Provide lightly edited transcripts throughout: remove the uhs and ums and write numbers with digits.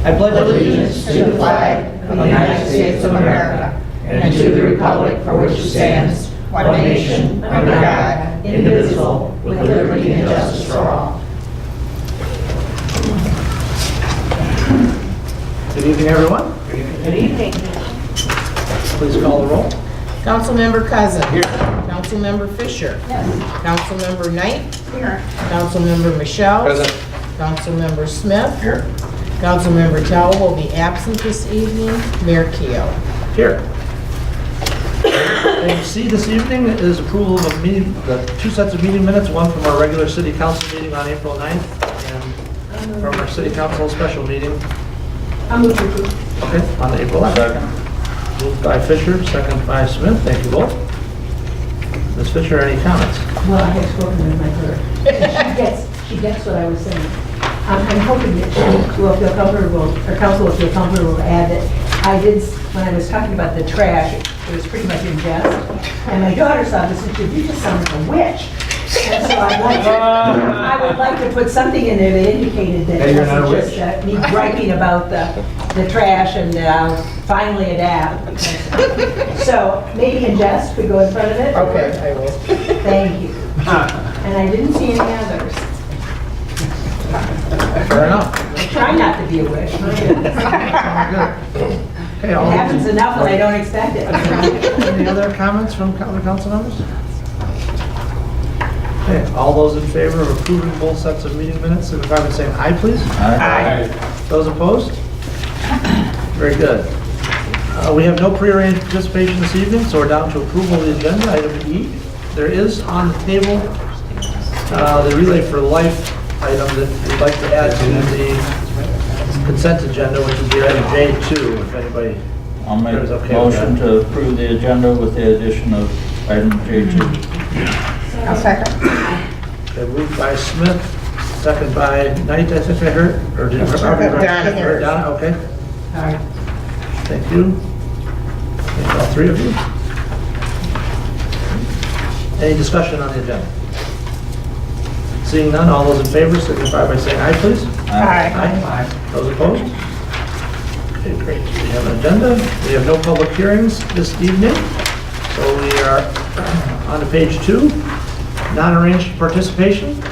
I pledge allegiance to the flag of the United States of America and to the republic for which it stands, one nation, under God, indivisible, with liberty and justice for all. Good evening, everyone. Good evening. Please call the roll. Councilmember Cousin. Here. Councilmember Fisher. Yes. Councilmember Knight. Here. Councilmember Michelle. Present. Councilmember Smith. Here. Councilmember Tell will be absent this evening. Mayor Keough. Here. Item C this evening is approval of the two sets of meeting minutes, one from our regular city council meeting on April 9th and from our city council special meeting. I'll move to approve. Okay, on April 11th. Moved by Fisher, second by Smith. Thank you both. Ms. Fisher, any comments? Well, I have spoken with my clerk. She gets what I was saying. I'm hoping that she will feel comfortable, or council will feel comfortable to add that I did, when I was talking about the trash, it was pretty much in jest. And my daughter saw this and she said, "You just sound like a witch." And so I would like to put something in there that indicated that Hey, it you're not a wasn't just me griping about the trash and finally adapt. So maybe in jest could go in front of it? or- Okay, I will. Thank you. And I didn't see any others. Fair enough. I try not to be a witch. It Okay, all happens enough when I don't expect it. Any other comments from other council members? Okay, all those in favor of approving both sets of meeting minutes, signify by saying aye, please. Aye. Those opposed? Very good. We have no prearranged participation this evening, so we're down to approval of the agenda, item E. There is on the table the Relay for Life item that we'd like to add to the consent agenda, which is your item J2, if anybody I'll make is a okay with motion that. to approve the agenda with the addition of item J2. I'll second. Okay, moved by Smith, second by Knight, I think I heard, or did Donna. Heard Donna, okay. All right. Thank you. Thank all three of you. Any discussion on the agenda? Seeing none, all those in favor signify by saying aye, please. Aye. Those opposed? Okay, great. We have an agenda. We have no public hearings this evening. So we are on to page 2, non-arranged participation.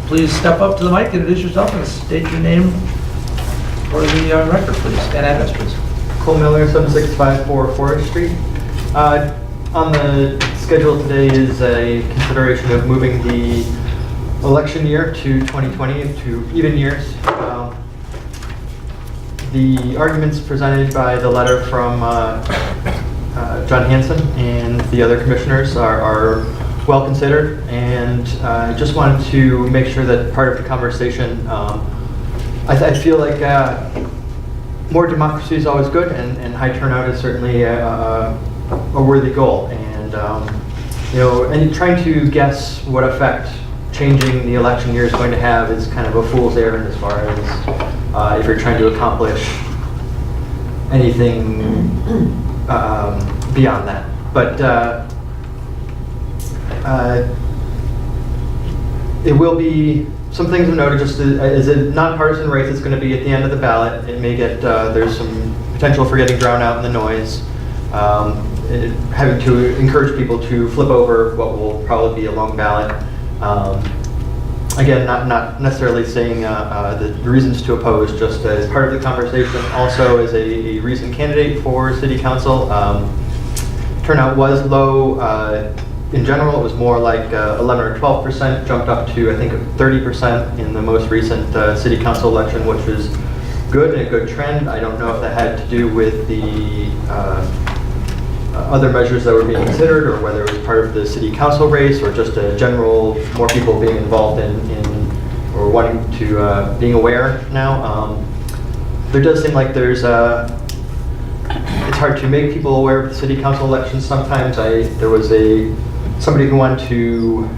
Please step up to the mic, introduce yourself, and state your name for the record, please, and address, please. Cole Miller, 7654 Forest Street. On the schedule today is a consideration of moving the election year to 2020 to even years. The arguments presented by the letter from John Hanson and the other commissioners are well considered, and I just wanted to make sure that part of the conversation, I feel like more democracy is always good, and high turnout is certainly a worthy goal. And and trying to guess what effect changing the election year is going to have is kind of a fool's errand as far as if you're trying to accomplish anything beyond that. But it will be some things of note. Just as a nonpartisan race, it's going to be at the end of the ballot. It may get there's some potential for getting drowned out in the noise. Having to encourage people to flip over what will probably be a long ballot. Again, not necessarily saying the reasons to oppose, just as part of the conversation. Also, as a recent candidate for city council, turnout was low. In general, it was more like 11 or 12%, jumped up to, I think, 30% in the most recent city council election, which was good and a good trend. I don't know if that had to do with the other measures that were being considered, or whether it was part of the city council race, or just a general, more people being involved in or wanting to, being aware now. There does seem like there's it's hard to make people aware of the city council elections sometimes. There was somebody who wanted to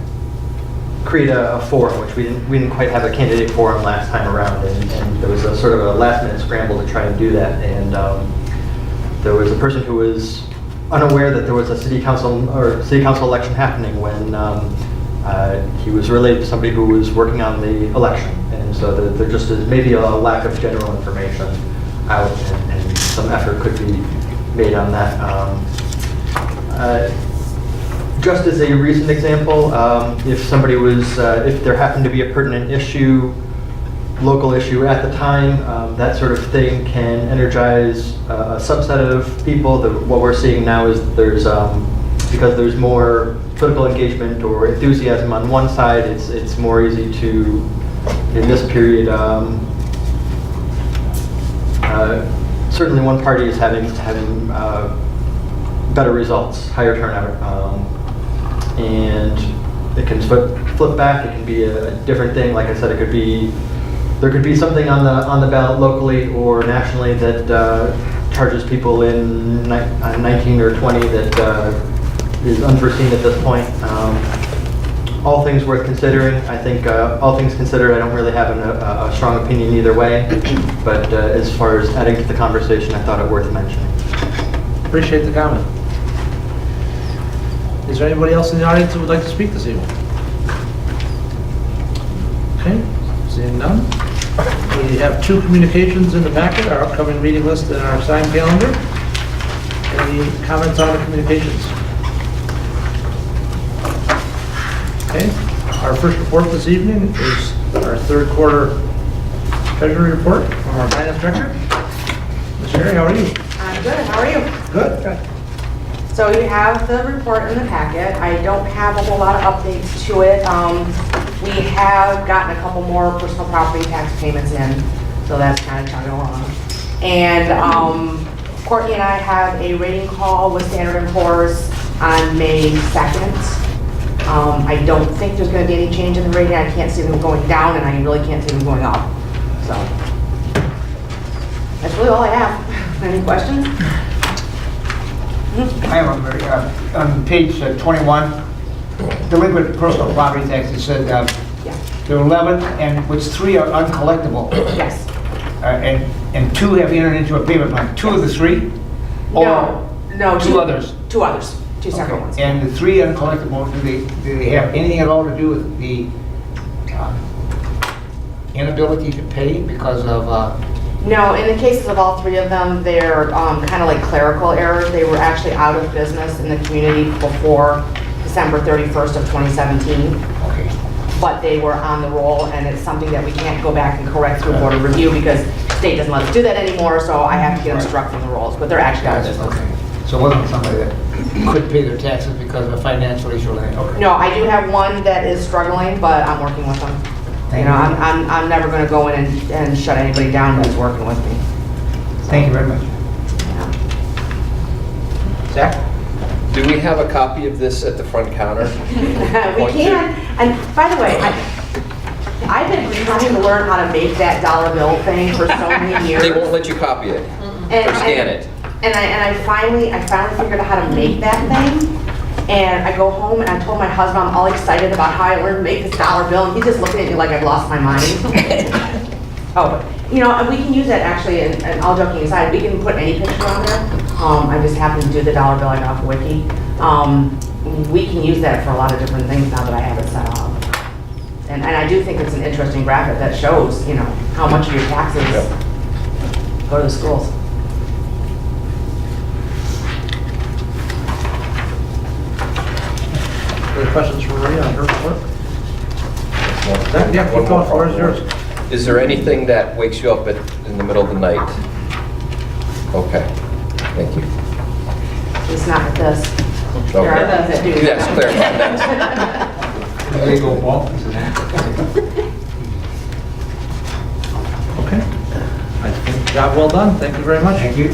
create a forum, which we didn't quite have a candidate forum last time around, and there was a sort of a last minute scramble to try and do that. And there was a person who was unaware that there was a city council election happening when he was relayed to somebody who was working on the election. And And so there just is maybe a lack of general information out, and some effort could be made on that. Just as a recent example, if somebody was, if there happened to be a pertinent issue, local issue at the time, that sort of thing can energize a subset of people. What we're seeing now is there's, because there's more political engagement or enthusiasm on one side, it's more easy to, in this period, certainly one party is having better results, higher turnout, and it can flip back. It can be a different thing. Like I said, there could be something on the ballot locally or nationally that charges people in 19 or 20 that is unforeseen at this point. All things worth considering. I think all things considered, I don't really have a strong opinion either way, but as far as adding to the conversation, I thought it worth mentioning. Appreciate the comment. Is there anybody else in the audience who would like to speak this evening? Okay, seeing none. We have 2 communications in the packet, our upcoming meeting list and our signed calendar. Any comments on the communications? Okay, our first report this evening is our third quarter treasury report from our finance director. Ms. Sherry, how are you? I'm good, how are you? Good. So you have the report in the packet. I don't have a whole lot of updates to it. We have gotten a couple more personal property tax payments in, so that's kind of chugging along. And Courtney and I have a rating call with Standard & Poor's on May 2nd. I don't think there's going to be any change in the rating. I can't see them going down, and I really can't see them going up. So that's really all I have. Any questions? I have one, Mary. On page 21, delinquent personal property tax, it said Yeah. there are 11, and which 3 are uncollectible, Yes. and 2 have entered into a payment plan. 2 of the 3? No, no. 2 others? 2 others, 2 separate ones. And the 3 uncollectible, do they have anything at all to do with the inability to pay because of... No, in the cases of all 3 of them, they're kind of like clerical errors. They were actually out of business in the community before December 31st of 2017. Okay. But they were on the roll, and it's something that we can't go back and correct through board of review because the state doesn't let us do that anymore, so I have to get them struck from the rolls, but they're actually out of business. Okay. So it wasn't somebody that couldn't pay their taxes because of a financial issue or anything? Okay. No, I do have one that is struggling, but I'm working with them. You know, I'm never going to go in and shut anybody down that's working with me. Thank you very much. Yeah. Zach? Do we have a copy of this at the front counter? We can, and by the way, I've been trying to learn how to make that dollar bill thing for so many years. They won't let you copy it or scan it. And I finally figured out how to make that thing. And I go home and I told my husband I'm all excited about how I learned to make this dollar bill, and he's just looking at me like I've lost my mind. Oh, you know, and we can use that actually, and all joking aside, we can put any picture on there. I just happened to do the dollar bill I got off the wiki. We can use that for a lot of different things now that I have it set up. And I do think it's an interesting graphic that shows, you know, how much of your taxes go to the schools. Any questions for Maria on her report? Yeah, keep going, floor is yours. Is there anything that wakes you up in the middle of the night? Okay, thank you. It's not with this. There are Okay. things that do. Yes, clarify that. Legal wall. Okay. I think job well done. Thank you very much. Thank you.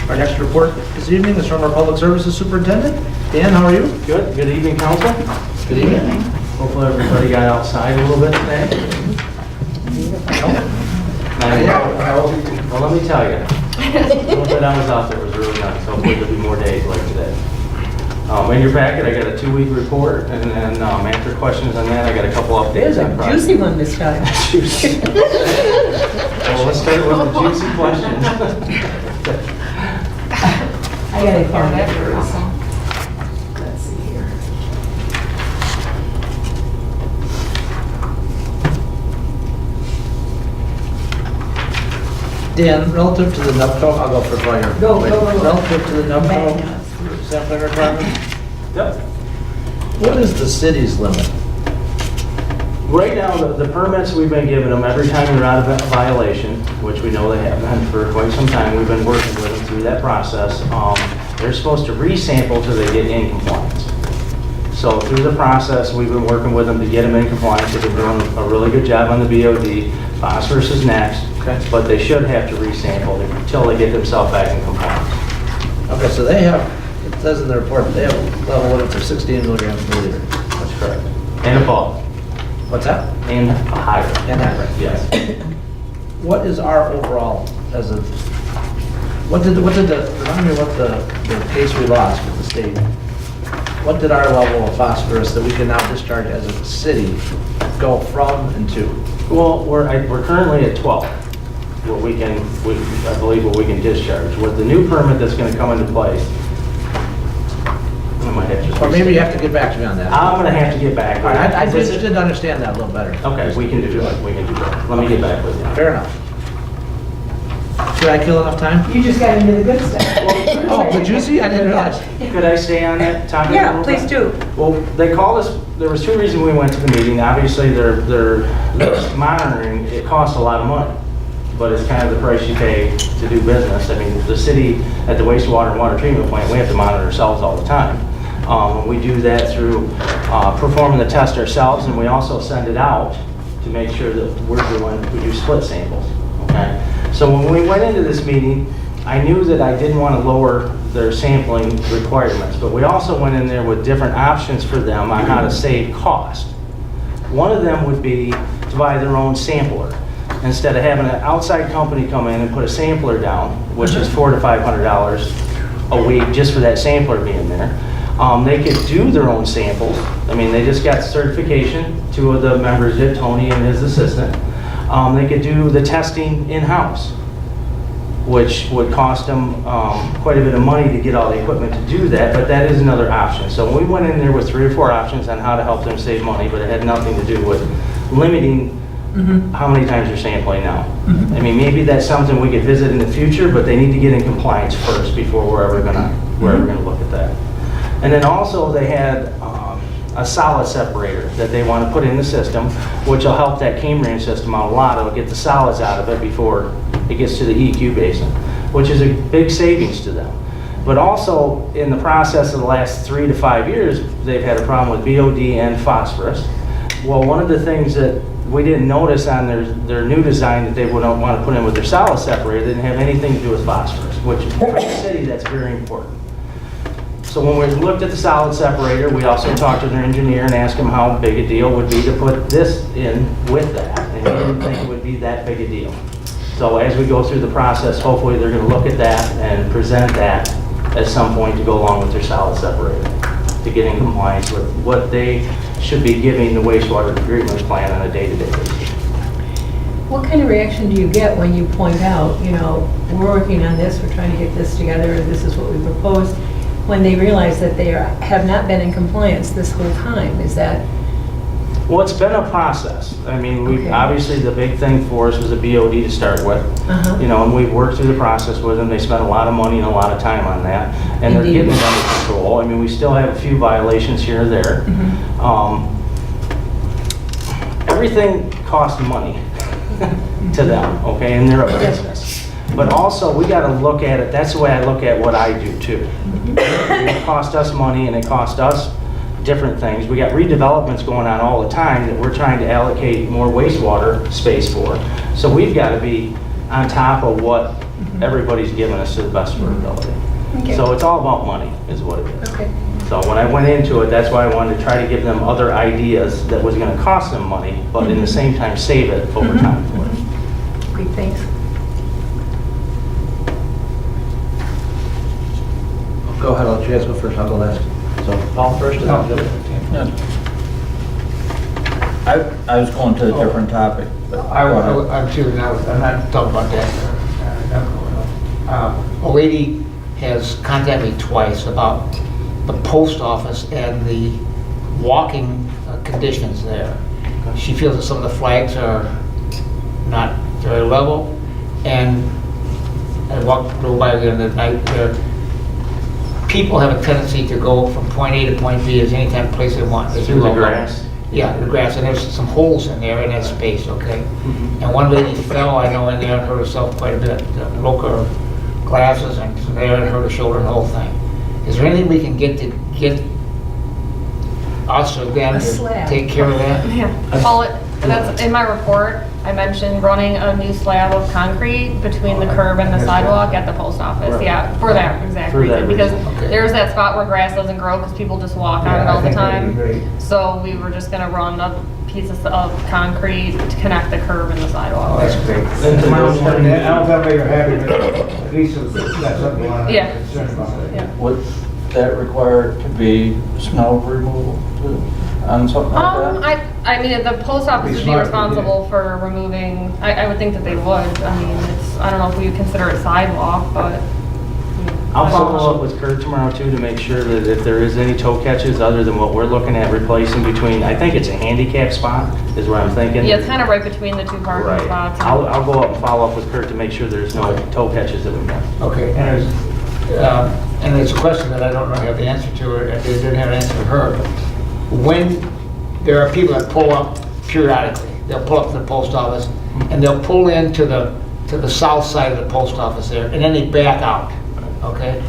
Our next report this evening is from our Public Services Superintendent. Dan, how are you? Good. Good evening, council. Good evening. Hopefully everybody got outside a little bit today. Well, let me tell you, the little bit I was out there was really nice. Hopefully there'll be more days like today. In your packet, I got a 2-week report, and then answer questions on that. I got a couple updates on projects. Juicy one this time. Well, let's start with the juicy questions. I gotta find that. Let's see here. Dan, relative to the NUPCO, I'll go for fire. Go. Relative to the NUPCO sampling requirements, Yep. what is the city's limit? Right now, the permits we've been giving them, every time they're out of a violation, which we know they have been for quite some time, we've been working with them through that process. They're supposed to resample till they get in compliance. So through the process, we've been working with them to get them in compliance. They've been doing a really good job on the BOD. Phosphorus is next, but they should have to resample until they get themselves back in compliance. Okay, so they have, it says in the report, that they have level limits of 16 milligrams per liter. That's correct. And above, What's that? and higher. And higher. Yes. What is our overall as a, remind me what the case we lost with the state. What did our level of phosphorus that we can now discharge as a city go from and to? Well, we're currently at 12, I believe what we can discharge. With the new permit that's gonna come into place, I might have to. Or maybe you have to get back to me on that. I'm gonna have to get back. All right, I'd be interested to understand that a little better. Okay, we can do that, Let me get back with you. Fair enough. Did I kill enough time? You just got into the good stuff. Oh, the juicy? I didn't realize. Could I stay on that topic? a Yeah, little please bit? do. Well, they called us, there was 2 reasons we went to the meeting. Obviously, they're monitoring, it costs a lot of money, but it's kind of the price you pay to do business. I mean, the city, at the wastewater and water treatment plant, we have to monitor ourselves all the time. We do that through performing the test ourselves, and we also send it out to make sure that we do split samples, okay? So when we went into this meeting, I knew that I didn't want to lower their sampling requirements, but we also went in there with different options for them on how to save cost. One of them would be to buy their own sampler. Instead of having an outside company come in and put a sampler down, which is $400 to $500 a week just for that sampler being there. They could do their own samples. I mean, they just got certification. 2 of the members did, Tony and his assistant. They could do the testing in-house, which would cost them quite a bit of money to get all the equipment to do that, but that is another option. So we went in there with 3 or 4 options on how to help them save money, but it had nothing to do with limiting how many times you're sampling now. I mean, maybe that's something we could visit in the future, but they need to get in compliance first before we're ever gonna look at that. And then also they had a solid separator that they want to put in the system, which will help that Cambrian system out a lot. It'll get the solids out of it before it gets to the EQ basin, which is a big savings to them. But also, in the process of the last 3 to 5 years, they've had a problem with BOD and phosphorus. Well, one of the things that we didn't notice on their new design that they would want to put in with their solid separator didn't have anything to do with phosphorus, which for the city, that's very important. So when we looked at the solid separator, we also talked to their engineer and asked him how big a deal would be to put this in with that. And he didn't think it would be that big a deal. So as we go through the process, hopefully they're going to look at that and present that at some point to go along with their solid separator to get in compliance with what they should be giving the wastewater treatment plant on a day-to-day basis. What kind of reaction do you get when you point out, we're working on this, we're trying to get this together, this is what we proposed, when they realize that they have not been in compliance this whole time? Is that? Well, it's been a process. I mean, obviously the big thing for us was a BOD to start with. And we've worked through the process with them. They spent a lot of money and a lot of time on that. And they're getting it under control. I mean, we still have a few violations here or there. Everything costs money to them, okay? And they're a business. But also, we got to look at it, that's the way I look at what I do too. It costs us money and it costs us different things. We got redevelopments going on all the time that we're trying to allocate more wastewater space for. So we've got to be on top of what everybody's giving us to the best of our ability. So it's all about money, is what it is. So when I went into it, that's why I wanted to try to give them other ideas that was going to cost them money, but in the same time save it over time for them. Great, thanks. Go ahead, I'll let you guys go first, I'll go last. So Paul first, and then Joe. I was going to a different topic. I'm sure I'm not talking about that. A lady has contacted me twice about the post office and the walking conditions there. She feels that some of the flags are not very level, and I walked by there the night there. People have a tendency to go from point A to point B as any kind of place they want. As you Through the well know. grass. Yeah, the grass, and there's some holes in there in that space, okay? And one lady fell, I know, in there and hurt herself quite a bit. Broke her glasses and there and hurt her shoulder and the whole thing. Is there anything we can get to get us or them A to slab. take care of that? Yeah, well, that's in my report. I mentioned running a new slab of concrete between the curb and the sidewalk at the post office. Right. Yeah, for that exact For that reason. Because reason, okay. there's that spot where grass doesn't grow because people just walk on it all the time. So we were just gonna run a pieces of concrete to connect the curb and the Oh, sidewalk. that's great. Then tomorrow's I morning, don't know if you're happy, but at least that's something I'm Yeah. concerned about. Yeah. Would that require to be snow removal too, on something like that? I mean, the post office Be would be smart if they responsible for removing, I would think that they would. I mean, it's, I don't know if we would consider it sidewalk, but. I'll follow up with Kurt tomorrow too to make sure that if there is any toe catches other than what we're looking at replacing between, I think it's a handicap spot is what I'm thinking. Yeah, it's kind of right between the two parking Right. spots. I'll go up and follow up with Kurt to make sure there's no toe catches that we missed. Okay, and there's a question that I don't know have the answer to, or they didn't have an answer to her. When there are people that pull up periodically, they'll pull up to the post office, and they'll pull into the south side of the post office there, and then they back out, okay?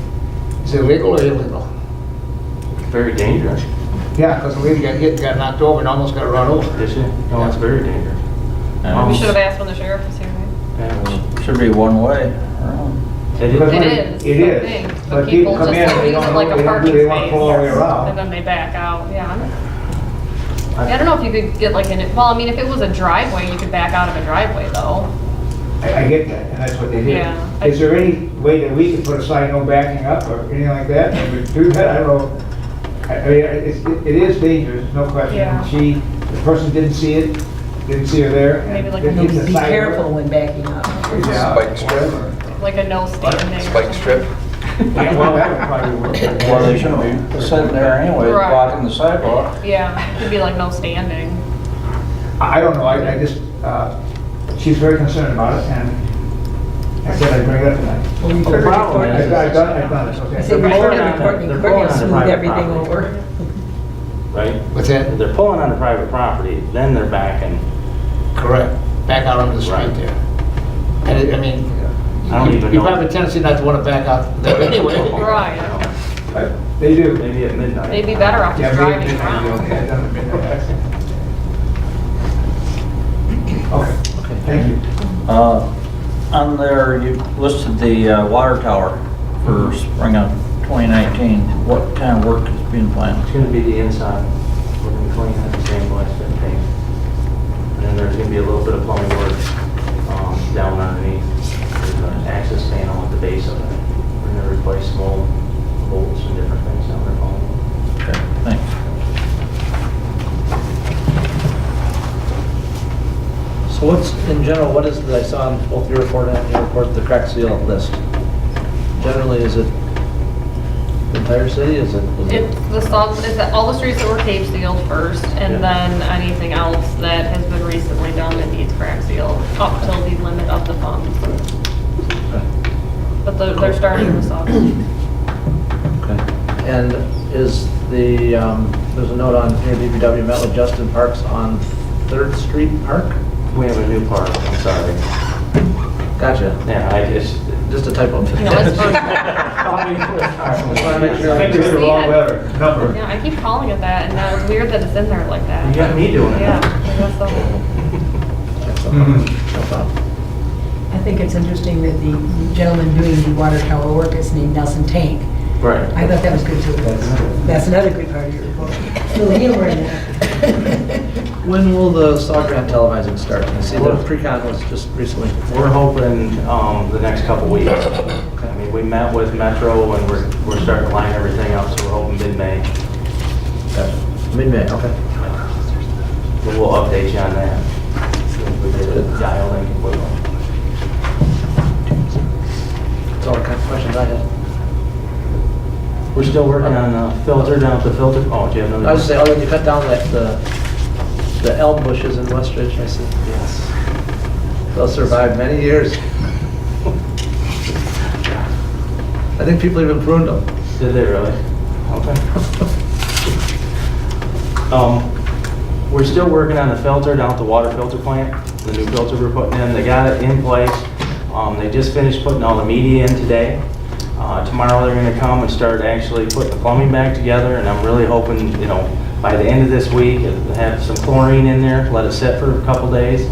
Is it legal or illegal? Very dangerous. Yeah, Because the lady got hit, got knocked over, and almost got run over. Did you? No, it's very dangerous. We should have asked when the sheriff was here. Yeah. Should be one way around. It Because is. It when- is. It that's the is. thing. But But people people come just in, like they use don't it know, like a they don't parking do, they want to space. pull all the way around. And then they back out, yeah. I don't know if you could get like well, I mean, if it was a driveway, you could back out of a driveway though. I get that, and that's what they did. Yeah. Is there any way that we could put a sign, no backing up, or anything like that? And we do that, I don't know. I mean, it is dangerous, no question. Yeah. The person didn't see it, didn't see her there. and Maybe like a didn't hit the Be side of her. careful when backing up. Yeah. Spike strip? Like a no standing. or Spike something. strip? Yeah, well, that would probably work. Well, they shouldn't be sitting there anyway, Right. blocking the sidewalk. Yeah, it could be like no standing. I don't know, I just, she's very concerned about it, and I said I'd bring it up tonight. Well, you've The heard problem it. is- I've done it, I okay. said, They're you've heard pulling the on- report, they're and pulling Courtney on the smoothed private everything property. over. Right? What's that? If they're pulling onto private property, then they're backing. Correct. Back out onto the street Right. there. And I mean, I don't even you know. have a tendency not to want to back out there anyway. Right. They do. Maybe at midnight. They'd be better off just Yeah, driving maybe- around. okay, I've done it midnight. Okay, thank you. On there, you listed the water tower for spring of 2019. What kind of work is being planned? It's gonna be the inside. We're gonna clean it, the same place, and paint. And then there's gonna be a little bit of plumbing work, down underneath. There's an access panel at the base of it. We're gonna replace some old bolts and different things down there. Okay, thanks. So what's, in general, what is, I saw on both your report and your report, the crack seal list? Generally, is it the entire city, is it? It's all the streets that were tape sealed first, and then anything else that has been recently done that needs crack seal, up till the limit of the funds. But they're starting with some. Okay. And is the, there's a note on here, DPW met with Justin Parks on 3rd Street Park? We have a new park, I'm sorry. Gotcha. Yeah, Just a typo. You know, it's fun. I think it's the wrong letter, number. Yeah, I keep calling it that, and now it's weird that it's in there like that. You got me doing it. Yeah, I guess so. Mhm. No problem. I think it's interesting that the gentleman doing the water tower work is named Nelson Tank. Right. I thought that was good too. That's another good part of your report. Little humor in there. When will the SAW grant televising start? I see the pre-con was just recently. We're hoping the next couple weeks. I mean, we met with Metro and we're starting to line everything up, so we're hoping mid-May. Gotcha. Mid-May, okay. But we'll update you on that. We did a dial link equivalent. That's all the kind of questions I had. We're still working on filter down at the filter. Oh, do you have another? I was just saying, oh, when you cut down the elm bushes in Westridge, I said, Yes. they'll survive many years. I think people even pruned them. Did they really? Okay. We're still working on the filter down at the water filter plant, the new filter we're putting in. They got it in place. They just finished putting all the media in today. Tomorrow they're gonna come and start actually putting the plumbing back together, and I'm really hoping, you know, by the end of this week, have some chlorine in there, let it sit for a couple days,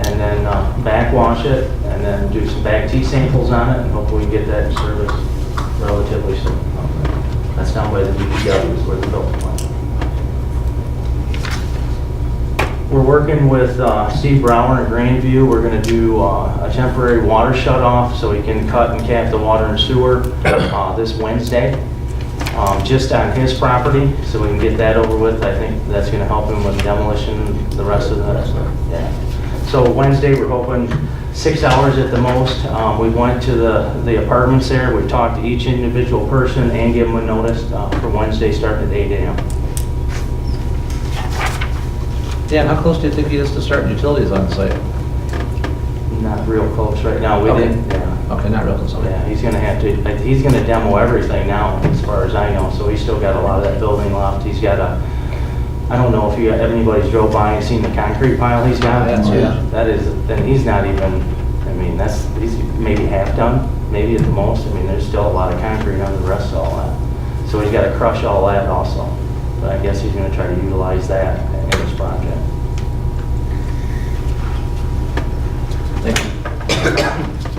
and then backwash it, and then do some back T samples on it, and hopefully we can get that in service relatively soon. That's down by the DPW is where the filter plant. We're working with Steve Brower in Grandview. We're going to do a temporary water shut-off so we can cut and cap the water and sewer this Wednesday, just on his property, so we can get that over with. I think that's going to help him with demolition, the rest of the, yeah. So Wednesday, we're hoping 6 hours at the most. We went to the apartments there. We've talked to each individual person and give them a notice for Wednesday starting at 8 a.m. Dan, how close do you think he is to starting utilities on site? Not real close right now. We Okay. didn't, yeah. Okay, not real close. Okay. Yeah, he's gonna have to, he's gonna demo everything now, as far as I know, so he's still got a lot of that building left. He's got a, I don't know if anybody's drove by and seen the concrete pile he's got. That's huge. That is, and he's not even, I mean, he's maybe half done, maybe at the most. I mean, there's still a lot of concrete on the rest of all that. So he's gotta crush all that also. But I guess he's gonna try to utilize that in this project. Thank you.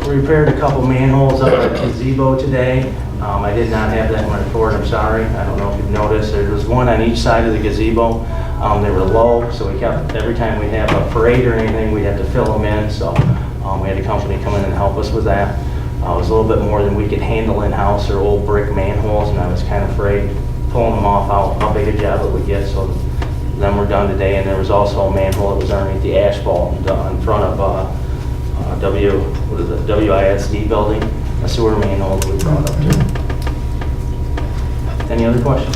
We repaired a couple manholes up at the gazebo today. I did not have that in my report, I'm sorry. I don't know if you've noticed. There was one on each side of the gazebo. They were low, so we kept, every time we have a parade or anything, we had to fill them in. So we had a company come in and help us with that. It was a little bit more than we could handle in-house. They're old brick manholes, and I was kind of afraid pulling them off how big a job it would get. So then we're done today, and there was also a manhole that was underneath the asphalt in front of WISD building, a sewer manhole that we brought up to. Any other questions?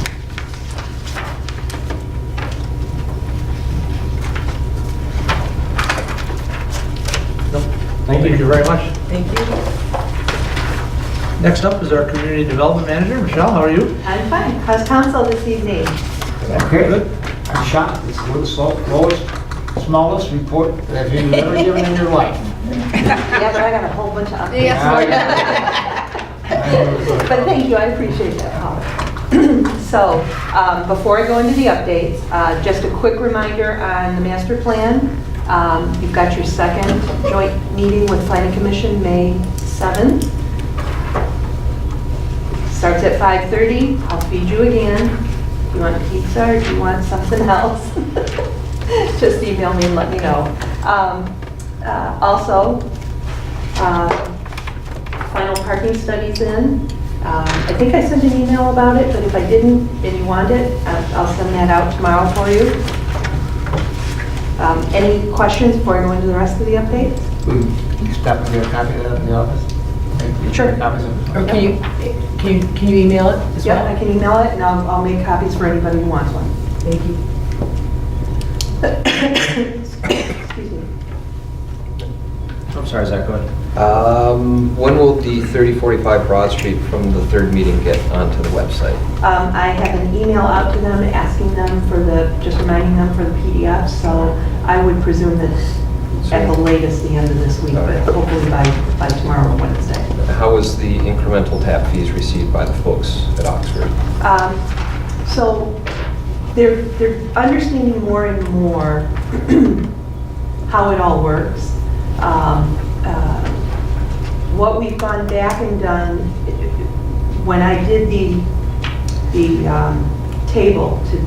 No. Thank Thank you very much. Thank you. Next up is our Community Development Manager, Michelle. How are you? I'm fine. How's council this evening? Okay, I'm shocked. It's the lowest, smallest report that you've ever given in your life. Yeah, but I got a whole bunch of updates Yeah. for you. But thank you, I appreciate that, Paul. So, before I go into the updates, just a quick reminder on the master plan. You've got your second joint meeting with Planning Commission, May 7th. Starts at 5:30. I'll feed you again. Do you want pizza or do you want something else? Just email me and let me know. Also, final parking studies in. I think I sent an email about it, but if I didn't and you want it, I'll send that out tomorrow for you. Any questions before I go into the rest of the updates? Can you stop and get a copy of that in the office? Sure. Copies of it. Or can you email it as Yeah, well? I can email it and I'll make copies for anybody who wants one. Thank you. Excuse me. I'm sorry, Zach, go ahead. When will the 3045 Broad Street from the third meeting get onto the website? I have an email out to them asking them just reminding them for the PDF, so I would presume that at the latest, the end of this week, but hopefully by tomorrow or Wednesday. How was the incremental tap fees received by the folks at Oxford? So they're understanding more and more how it all works. What we've gone back and done, when I did the table to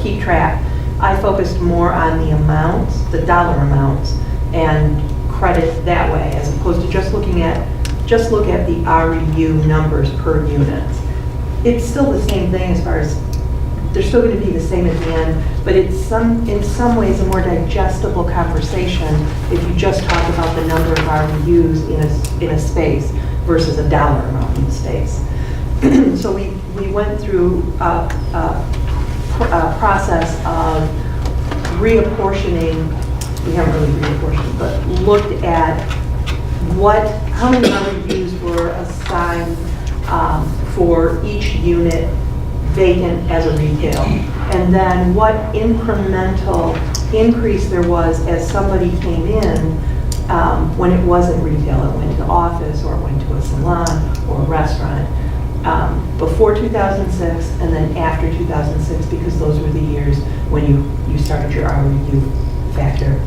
keep track, I focused more on the amounts, the dollar amounts, and credit that way, as opposed to just look at the REU numbers per unit. It's still the same thing as far as, they're still going to be the same at the end, but it's in some ways a more digestible conversation if you just talk about the number of REUs in a space versus a dollar amount in a space. So we went through a process of reapportioning. We haven't really reapportioned, but looked at how many REUs were assigned for each unit vacant as a retail. And then what incremental increase there was as somebody came in when it wasn't retail, it went to office or it went to a salon or a restaurant. Before 2006 and then after 2006, because those were the years when you started your REU factor.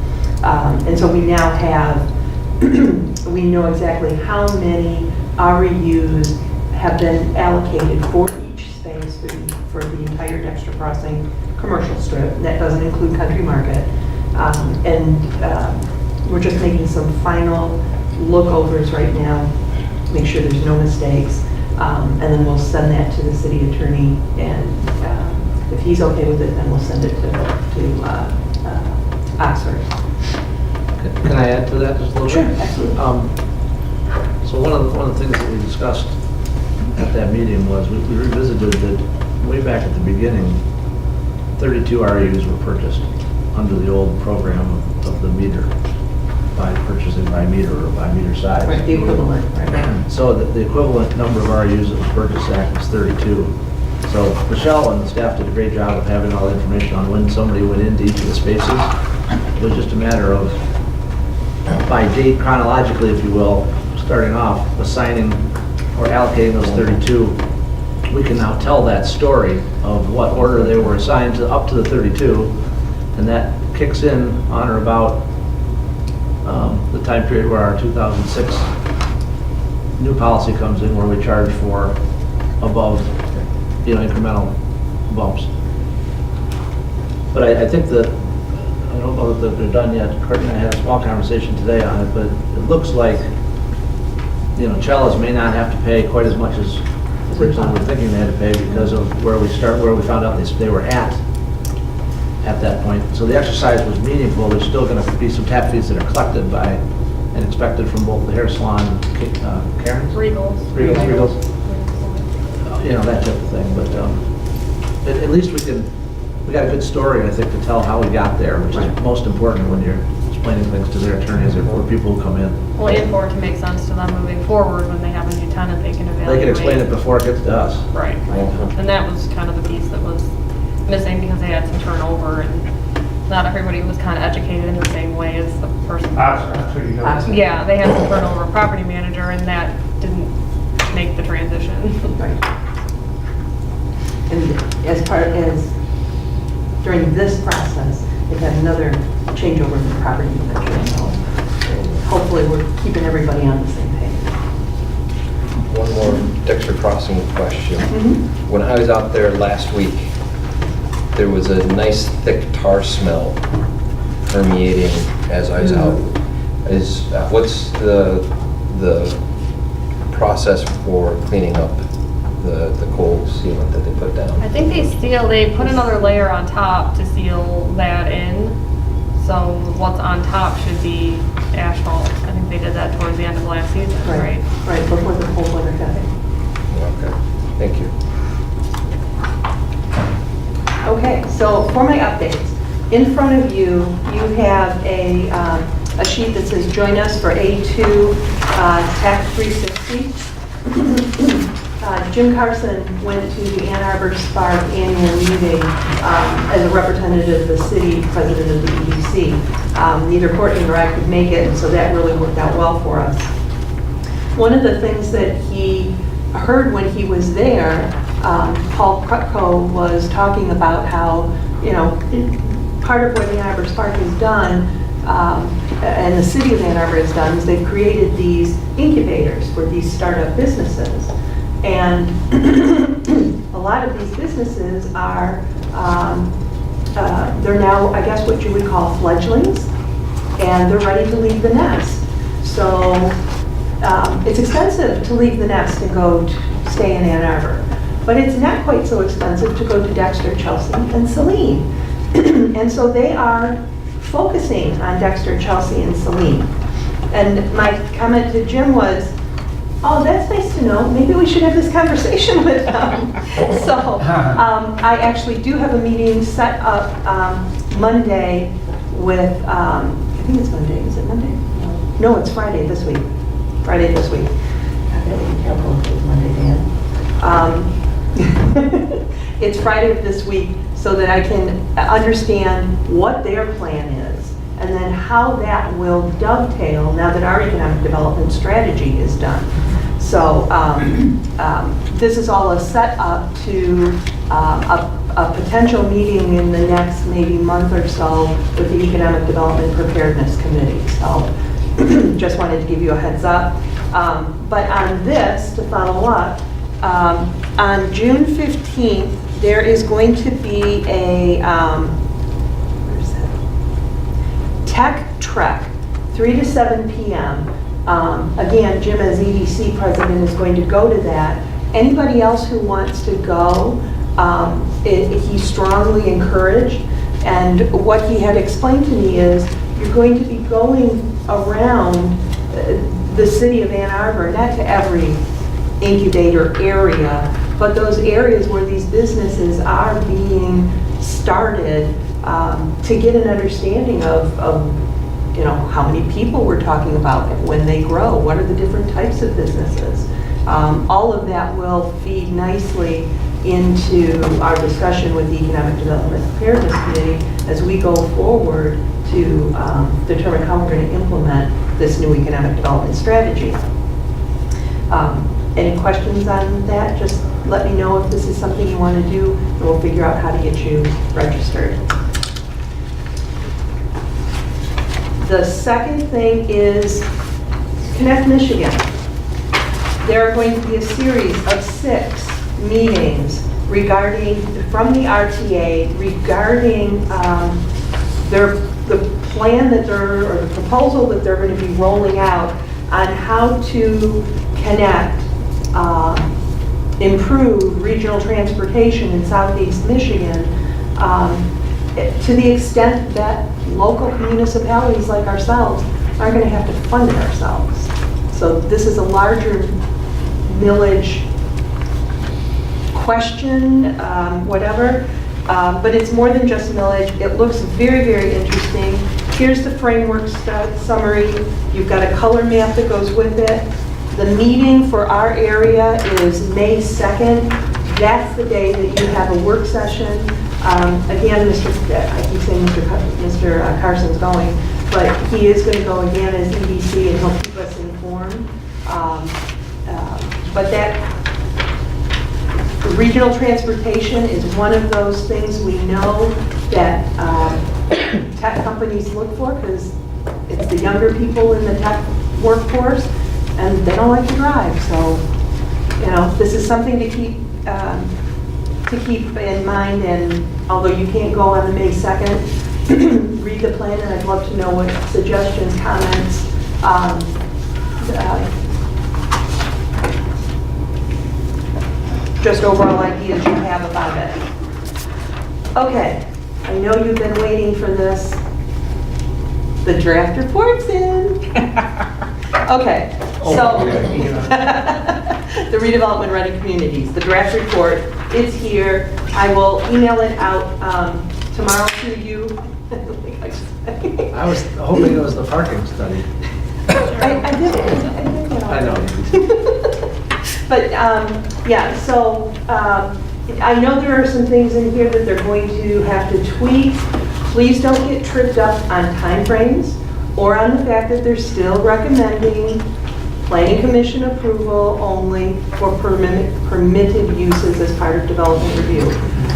And so we now have, we know exactly how many REUs have been allocated for each space for the entire Dexter Crossing commercial strip. And that doesn't include Country Market. We're just making some final lookovers right now, make sure there's no mistakes. And then we'll send that to the city attorney, and if he's okay with it, then we'll send it to Oxford. Can I add to that just a little bit? Sure, absolutely. So one of the things that we discussed at that meeting was we revisited that way back at the beginning, 32 REUs were purchased under the old program of the meter, by purchasing by meter or by meter size. Right, the equivalent, right. So the equivalent number of REUs that was purchased act was 32. So Michelle and the staff did a great job of having all the information on when somebody went into each of the spaces. It was just a matter of, by date chronologically, if you will, starting off, assigning or allocating those 32. We can now tell that story of what order they were assigned to up to the 32, and that kicks in on or about the time period where our 2006 new policy comes in, where we charge for above, incremental bumps. But I think that, I don't know that they're done yet. Courtney and I had a small conversation today on it, but it looks like, Cellas may not have to pay quite as much as originally we were thinking they had to pay because of where we found out they were at that point. So the exercise was meaningful. There's still going to be some tap fees that are collected by and expected from both the hair salon, Karen's? Regals, that type of thing. But at least we got a good story, I think, to tell how we got there, which is most important when you're explaining things to their attorneys or people who come in. Well, and for it to make sense to them moving forward when they have a new tenant, they can evaluate. They can explain it before it gets to us. Right. And that was kind of the piece that was missing because they had some turnover and not everybody was kind of educated in the same way as the person. Yeah, they had some turnover of property manager and that didn't make the transition. Right. And during this process, they've had another changeover in the property manager. So hopefully we're keeping everybody on the same page. One more Dexter Crossing question. When I was out there last week, there was a nice thick tar smell permeating as I was out. What's the process for cleaning up the coal sealant that they put down? I think they put another layer on top to seal that in. So what's on top should be asphalt. I think they did that towards the end of last season, right? Right, before the cold weather got in. Okay, thank you. Okay, so for my updates, in front of you, you have a sheet that says join us for A2 TAC 360. Jim Carson went to the Ann Arbor Spark annual meeting as a representative of the city, president of the EDC. Neither Courtney nor I could make it, and so that really worked out well for us. One of the things that he heard when he was there, Paul Krutko was talking about how, part of what the Ann Arbor Spark has done, and the city of Ann Arbor has done, is they've created these incubators for these startup businesses. And a lot of these businesses are, they're now, I guess, what you would call fledglings, and they're ready to leave the nest. So it's expensive to leave the nest and go to stay in Ann Arbor, but it's not quite so expensive to go to Dexter, Chelsea, and Saline. And so they are focusing on Dexter, Chelsea, and Saline. And my comment to Jim was, oh, that's nice to know. Maybe we should have this conversation with them. So I actually do have a meeting set up Monday with, I think it's Monday. Is it Monday? No, it's Friday this week. Friday this week. I gotta be careful if it's Monday, Dan. It's Friday of this week so that I can understand what their plan is and then how that will dovetail now that our economic development strategy is done. So this is all a set up to a potential meeting in the next maybe month or so with the Economic Development Preparedness Committee. So just wanted to give you a heads up. But on this, to follow up, on June 15th, there is going to be a where's that? Tech Trek, 3 to 7 p.m. Again, Jim as EDC president is going to go to that. Anybody else who wants to go, he's strongly encouraged. And what he had explained to me is you're going to be going around the city of Ann Arbor, not to every incubator area, but those areas where these businesses are being started to get an understanding of how many people we're talking about when they grow, what are the different types of businesses. All of that will feed nicely into our discussion with the Economic Development Preparedness Committee as we go forward to determine how we're going to implement this new economic development strategy. Any questions on that? Just let me know if this is something you want to do, and we'll figure out how to get you registered. The second thing is Connect Michigan. There are going to be a series of 6 meetings from the RTA regarding the plan or the proposal that they're going to be rolling out on how to connect, improve regional transportation in Southeast Michigan to the extent that local municipalities like ourselves are going to have to fund it ourselves. So this is a larger millage question, whatever, but it's more than just millage. It looks very, very interesting. Here's the framework summary. You've got a color map that goes with it. The meeting for our area is May 2nd. That's the day that you have a work session. Again, I keep saying Mr. Carson's going, but he is going to go again as EDC and he'll keep us informed. But that regional transportation is one of those things we know that tech companies look for because it's the younger people in the tech workforce and they don't like to drive. So, this is something to keep in mind. And although you can't go on the May 2nd, read the plan, and I'd love to know what suggestions, comments, just overall ideas you have about it. Okay, I know you've been waiting for this. The draft report's in. Okay, so the redevelopment ready communities, the draft report is here. I will email it out tomorrow to you. I was hoping it was the parking study. I did. I know. But yeah, so I know there are some things in here that they're going to have to tweak. Please don't get tripped up on timeframes or on the fact that they're still recommending planning commission approval only for permitted uses as part of development review.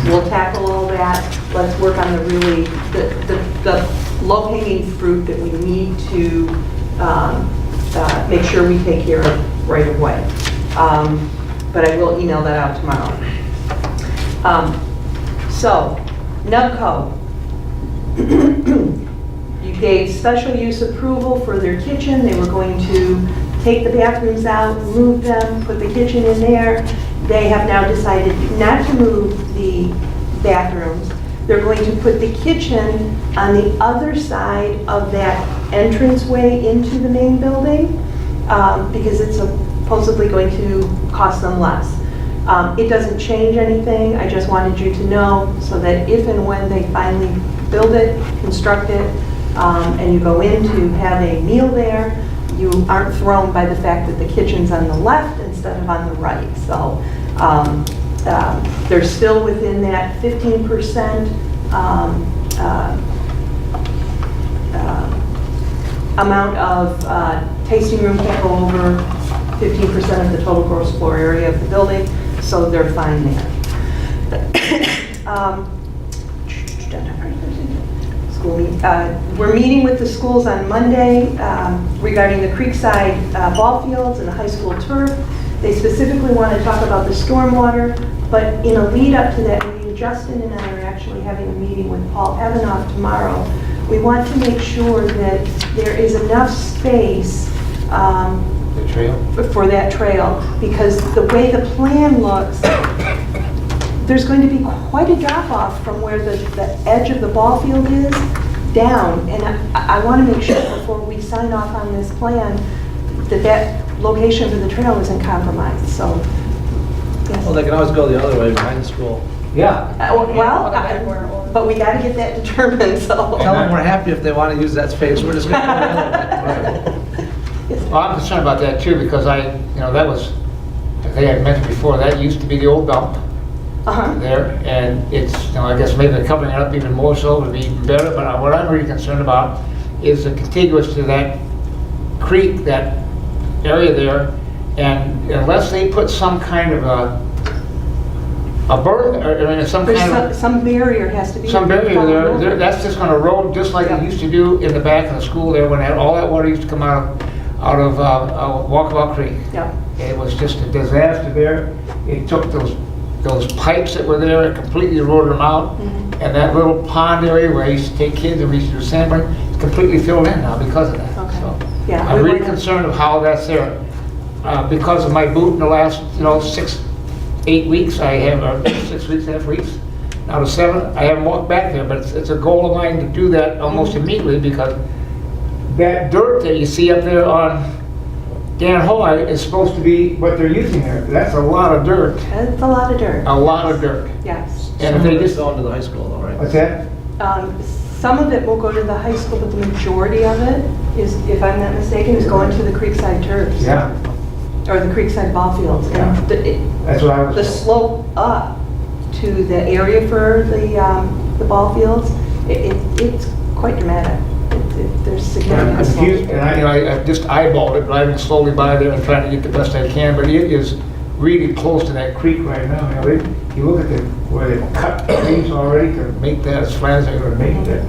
We'll tackle all that. Let's work on the low-hanging fruit that we need to make sure we take care of right away. But I will email that out tomorrow. So, NUBCO. You gave special use approval for their kitchen. They were going to take the bathrooms out, move them, put the kitchen in there. They have now decided not to move the bathrooms. They're going to put the kitchen on the other side of that entranceway into the main building because it's supposedly going to cost them less. It doesn't change anything. I just wanted you to know so that if and when they finally build it, construct it, and you go in to have a meal there, you aren't thrown by the fact that the kitchen's on the left instead of on the right. So They're still within that 15% amount of tasting room can't go over 15% of the total gross floor area of the building, so they're fine there. We're meeting with the schools on Monday regarding the Creekside ball fields and the high school turf. They specifically want to talk about the stormwater, but in a lead up to that meeting, Justin and I are actually having a meeting with Paul Evanoff tomorrow. We want to make sure that there is enough space The trail? for that trail, because the way the plan looks, there's going to be quite a drop off from where the edge of the ball field is down, and I want to make sure before we sign off on this plan that that location for the trail isn't compromised, so. Yes. Well, they can always go the other way behind the school. Yeah. But we got to get that determined, so. Tell them we're happy if they want to use that space, we're just going to go the other way. Well, I'm concerned about that too, because that was, as I had mentioned before, that used to be the old dump there, and it's, I guess maybe they're covering it up even more so to be even better, but what I'm really concerned about is the contiguous to that creek, that area there, and unless they put some kind of a berm, or some kind of... Some barrier has to be... Some barrier there, that's just gonna roll just like it used to do in the back of the school there when all that water used to come out of Walkabout Creek. Yeah. It was just a disaster there. It took those pipes that were there and completely eroded them out. Mm-hmm. And that little pond area where I used to take kids and we used to do sandboarding, it's completely filled in now because of that. Okay. So Yeah, I'm really concerned of how that's there. Because of my boot in the last, 8 weeks, I have, 6 weeks, 8 weeks, now to 7, I haven't walked back there, but it's a goal of mine to do that almost immediately, because that dirt that you see up there on Dan Hoy is supposed to be what they're using there. That's a lot of dirt. It's a lot of dirt. A lot of dirt. Yes. And if they just... Going to the high school though, right? What's that? Some of it will go to the high school, but the majority of it is, if I'm not mistaken, is going to the Creekside turfs. Yeah. Or the Creekside ball fields. Yeah. And That's what I was... the slope up to the area for the ball fields, it's quite dramatic. There's significant I'm confused, slope. and I just eyeballed it, driving slowly by there and trying to get the best I can, but it is really close to that creek right now. You look at where they cut trees already to make that as flat as they're going to make it.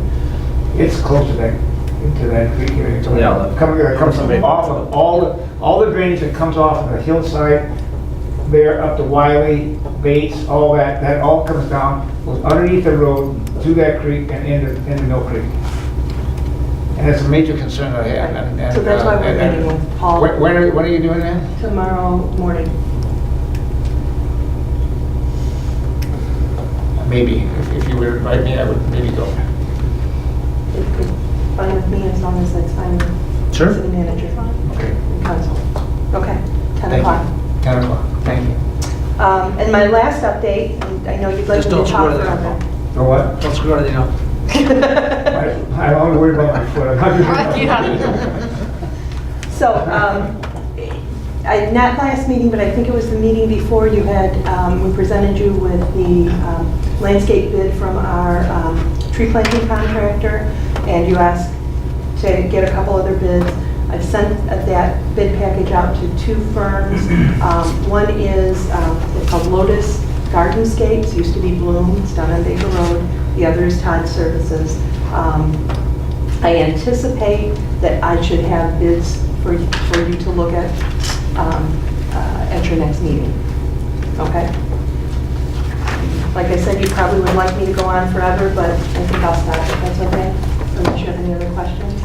It's close to that, into that creek area. So Yeah. Comes off of all the drainage that comes off of the hillside there up to Wiley, Bates, all that all comes down, goes underneath the road to that creek and into Mill Creek. And that's a major concern I have. And So that's why we're meeting with Paul when are you doing that? tomorrow morning. Maybe, if you would invite me, I would maybe go. It's fine with me as long as that's fine with Sure. the city manager Okay. and council. Okay, 10 Thank o'clock. you. 10 o'clock, thank you. And my last update, and I know you'd like Just me to don't talk screw forever. anything For what? Don't screw anything up. I don't worry about my foot. I'm not So, not last meeting, but I think it was the meeting before you had, we presented you with the landscape bid from our tree planting contractor, and you asked to get a couple other bids. I've sent that bid package out to 2 firms. One is, it's called Lotus Gardenscapes, used to be Bloom, it's down on Baker Road. The other is Todd Services. I anticipate that I should have bids for you to look at your next meeting. Okay? Like I said, you probably would like me to go on forever, but I think I'll stop if that's okay. Unless you have any other questions.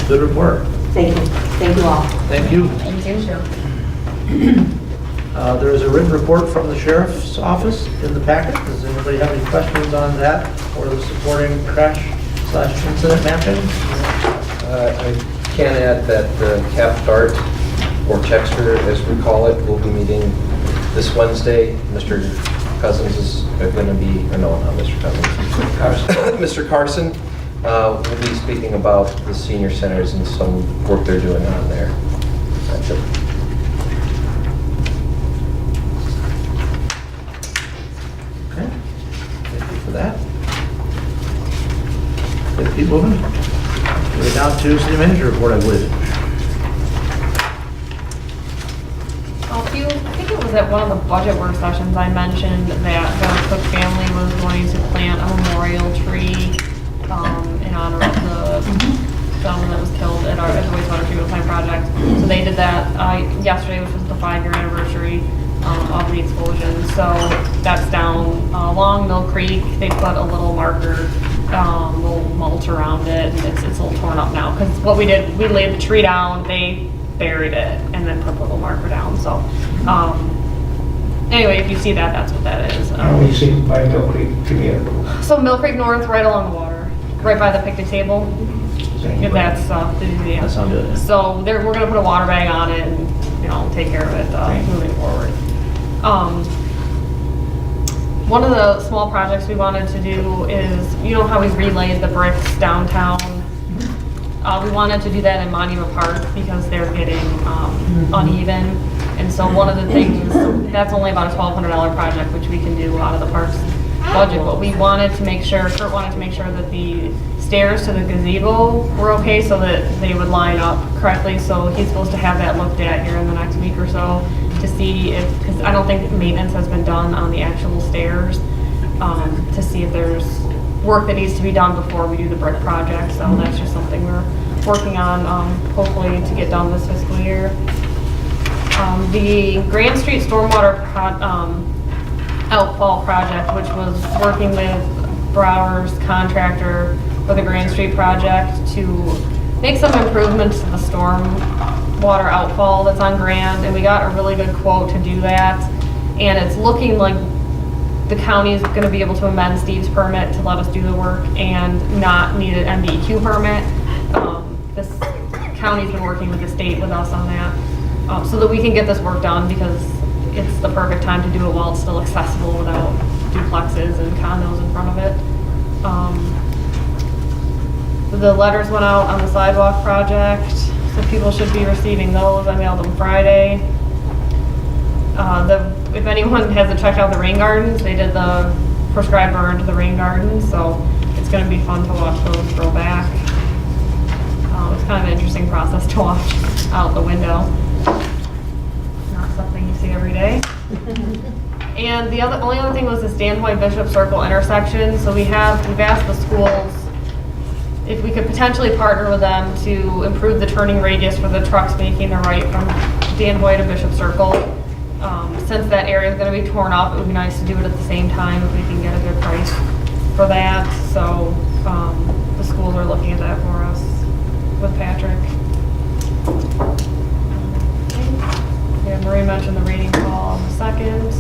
Good report. Thank you. Thank you all. Thank you. Thank you. There is a written report from the sheriff's office in the packet. Does anybody have any questions on that or the supporting crash/incident mapping? I can add that the CapStart, or Texter as we call it, will be meeting this Wednesday. Mr. Cousins is going to be, or no, not Mr. Cousins, Mr. Carson will be speaking about the senior centers and some work they're doing on there. That's it. Let's keep moving. We're down to city manager report, I believe. I think it was at one of the budget work sessions I mentioned that the Cook family was going to plant a memorial tree in honor of the gentleman that was killed at the wastewater treatment plant project. So they did that yesterday, which was the 5-year anniversary of the explosion. So that's down along Mill Creek. They put a little marker, little mulch around it, and it's a little torn up now. Because what we did, we laid the tree down, they buried it, and then put a little marker down. So anyway, if you see that, that's what that is. We see by Mill Creek, So Mill Creek North, right along the water, right by the picnic table. If that's yeah. That sounds good. So we're going to put a water bag on it and take care of it moving forward. One of the small projects we wanted to do is, how we've relayed the bricks downtown. We wanted to do that in Monument Park because they're getting uneven. And so one of the things, that's only about a $1,200 project, which we can do out of the parks budget. But we wanted to make sure, Kurt wanted to make sure that the stairs to the gazebo were okay so that they would line up correctly. So he's supposed to have that looked at here in the next week or so to see if, because I don't think maintenance has been done on the actual stairs, to see if there's work that needs to be done before we do the brick project. So that's just something we're working on, hopefully to get done this fiscal year. The Grand Street Stormwater outfall project, which was working with Brower's contractor for the Grand Street project to make some improvements to the storm water outfall that's on Grand, and we got a really good quote to do that. And it's looking like the county is going to be able to amend Steve's permit to let us do the work and not need an MDEQ permit. This county's been working with the state with us on that, so that we can get this work done, because it's the perfect time to do it while it's still accessible without duplexes and condos in front of it. The letters went out on the sidewalk project, so people should be receiving those. I mailed them Friday. If anyone hasn't checked out the rain gardens, they did the prescribed burn to the rain gardens, so it's going to be fun to watch those grow back. It's kind of an interesting process to watch out the window. Not something you see every day. And the only other thing was the Standpoint Bishop Circle intersection. So we've asked the schools if we could potentially partner with them to improve the turning radius for the trucks making the right from Standpoint to Bishop Circle. Since that area is going to be torn up, it would be nice to do it at the same time if we can get a good price for that. So the schools are looking at that for us with Patrick. Yeah, Marie mentioned the reading call on the 2nd.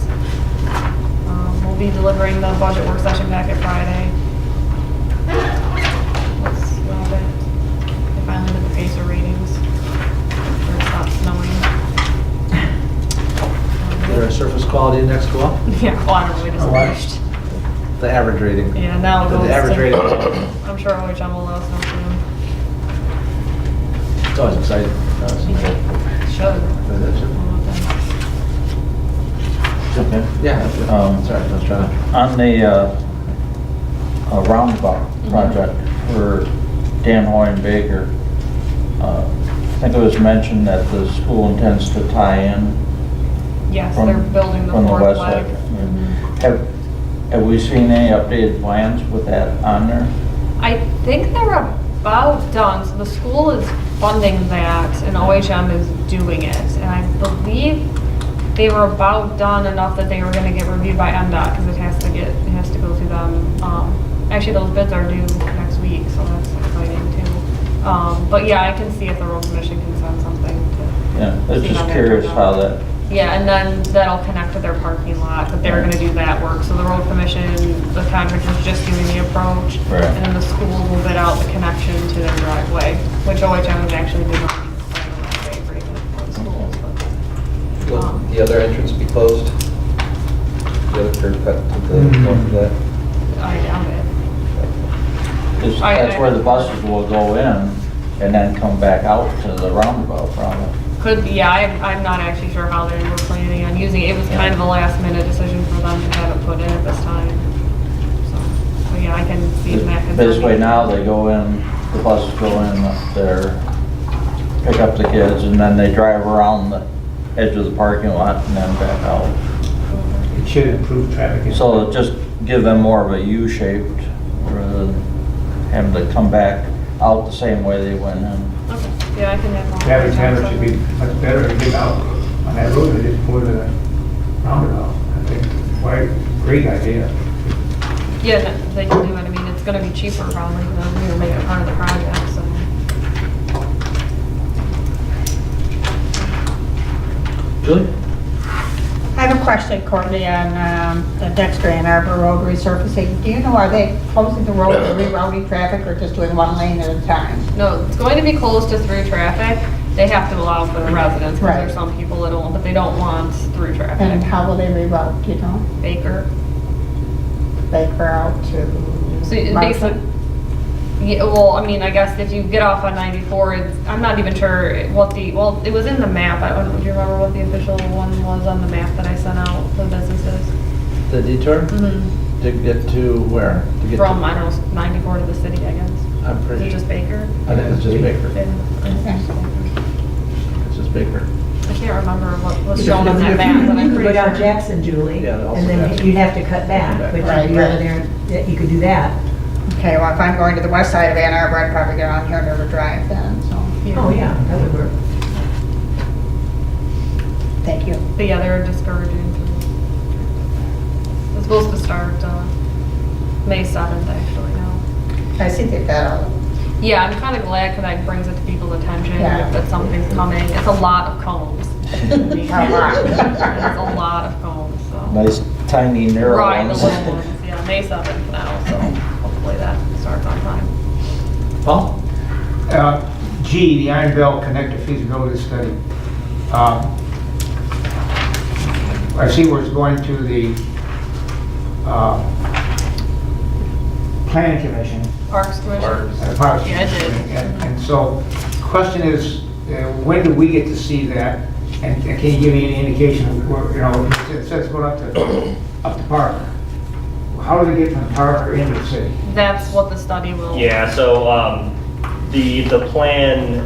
We'll be delivering the budget work session back at Friday. That's about it. They finally did the pacer readings. It stopped snowing. Is there a surface quality index go up? Yeah, well, I don't know, we just finished. The average rating. Yeah, now it goes The average to- rating. I'm sure OHM will let us know soon. It's always exciting. Should. Okay. Yeah. Sorry, I was trying to. On the roundabout project for Dan Hoy and Baker, I think it was mentioned that the school intends to tie in Yes, from they're building the from the fourth west leg. side. Have we seen any updated plans with that on there? I think they're about done. So the school is funding that and OHM is doing it. And I believe they were about done enough that they were going to get reviewed by MDOT because it has to go through them. Actually, those bids are due next week, so that's exciting too. But yeah, I can see if the road commission can send something to. Yeah, I was see just how that curious turns how out. that, Yeah, and then that'll connect to their parking lot, but they're gonna do that work. So the road commission, the contractor's just doing the approach. Right. And then the school will bid out the connection to their driveway, which OHM is actually doing pretty good for the schools. But, Will the other entrance be closed? The other curb cut to the north of that? I doubt it. that's where the buses will go in and then come back out to the roundabout from it. Could be, yeah, I'm not actually sure how they were planning on using it. It was kind of a last minute decision for them to have it put in at this time. So, but yeah, I can see that. Basically now they go in, the buses go in up there, pick up the kids, and then they drive around the edge of the parking lot and then back out. It should improve traffic. So just give them more of a U-shaped rather than have them to come back out the same way they went in. Okay, yeah, I can have more. Traffic pattern should be much better to get out on that road than just put a roundabout. I think, quite great idea. Yeah, they can do it. I mean, it's gonna be cheaper probably to make it part of the project, so. Julie? I have a question, Courtney, on the Dexter Ann Arbor Road resurfacing. Do you know, are they closing the road and rerouting traffic or just doing one lane at a time? No, it's going to be closed to through traffic. They have to allow for the residents, because Right. there's some people that don't, but they don't want through And traffic. how will they reroute, do you know? Baker. Baker out to So it Marshall? basically, yeah, well, I mean, I guess if you get off on 94, I'm not even sure what well, it was in the map. Do you remember what the official one was on the map that I sent out to businesses? The detour? Mm-hmm. To get to where? To get From, to, I don't know, 94 to the city, I guess. I'm Is pretty it sure. just Baker? I think it's just Baker. Yeah. It's just Baker. I can't remember what was shown on that map, but I'm You could pretty go down sure. Jackson, Julie, Yeah, also and then Jackson. you'd have to cut back, but Right, you'd be over right. there, yeah, you could do that. Okay, well, if I'm going to the west side of Ann Arbor, I'd probably get on here River Drive then, so. Oh, yeah, that would work. Thank you. But yeah, they're discouraging. It's supposed to start May 7th, actually, now. I see they've got all, Yeah, I'm kind of glad because that brings it to people's attention Yeah. that something's coming. It's a lot of cones. a lot. It's a lot of cones, so. Nice tiny narrow Right, the ones. little ones, yeah, May 7th now, so hopefully that starts on time. Paul? G, the Iron Bell Connector feasibility study. I see where it's going to the Planning Commission. Parks Commission? Parks Yeah, it did. And so, question is, when do we get to see that? And can you give me any indication of where, you know, it says going up to Park. How do they get from the park or into the city? That's what the study will. Yeah, so the plan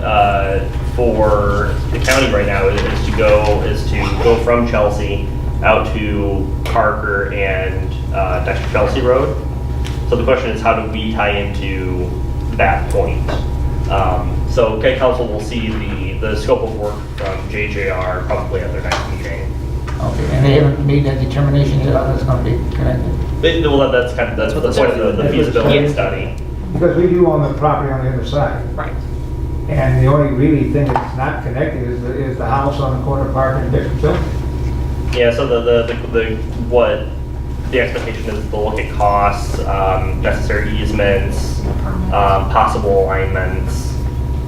for the county right now is to go from Chelsea out to Parker and Dexter Chelsea Road. So the question is, how do we tie into that point? So County Council will see the scope of work from JJR probably at their next meeting. Okay, and they haven't made that determination yet how that's going to be connected? Well, that's the point of the feasibility study. Because we do own the property on the other side. Right. And the only really thing that's not connected is the house on the corner of Park and Dexter Chelsea. Yeah, so what the expectation is they'll look at costs, necessary easements, possible alignments,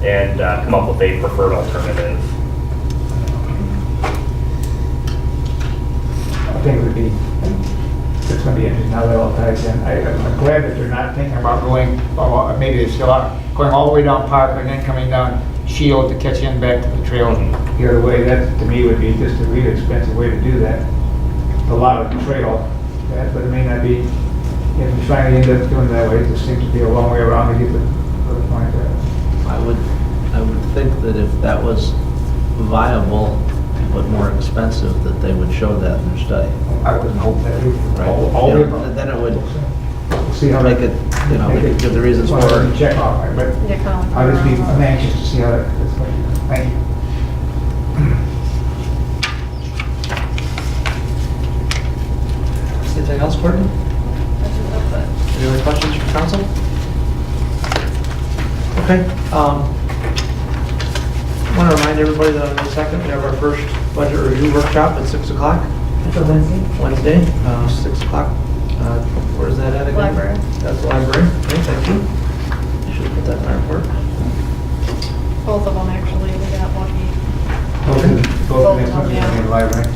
and come up with a preferred alternative. I think it would be, it's going to be interesting how that all ties in. I'm glad that they're not thinking about going, or maybe they still are, going all the way down Park and then coming down Shield to catch in back to the trail the other way. That, to me, would be just a really expensive way to do that. A lot of trail, but it may not be, if we finally end up doing it that way, it just seems to be a long way around to get to the point there. I would think that if that was viable, but more expensive, that they would show that in their study. I wouldn't hope that either. Right. All You the know, then it would We'll see how make that. it, you know, they could give the reasons for Well, it. check off, but Yeah, kind of like I'll just be, around. I'm anxious to see how that's going. Thank you. Anything else, Courtney? Any other questions from council? Okay. I want to remind everybody that on May 2nd, we have our first budget review workshop at 6 o'clock. That's a Wednesday. Wednesday, 6 o'clock. Where's that at again? Library. That's the library. Okay, thank you. I should put that in our report. Both of them, actually, we got lucky. Both of them, yeah. in the library.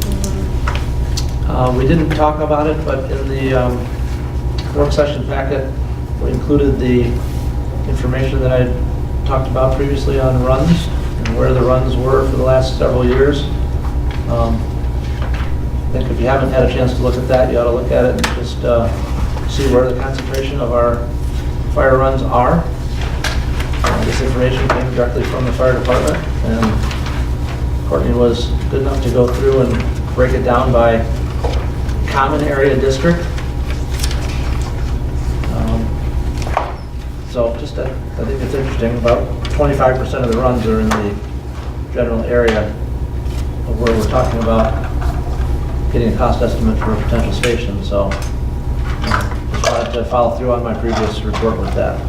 We didn't talk about it, but in the work session packet, we included the information that I talked about previously on runs and where the runs were for the last several years. I think if you haven't had a chance to look at that, you ought to look at it and just see where the concentration of our fire runs are. This information came directly from the fire department, and Courtney was good enough to go through and break it down by common area district. So just, I think it's interesting, about 25% of the runs are in the general area of where we're talking about getting a cost estimate for a potential station, so just wanted to follow through on my previous report with that.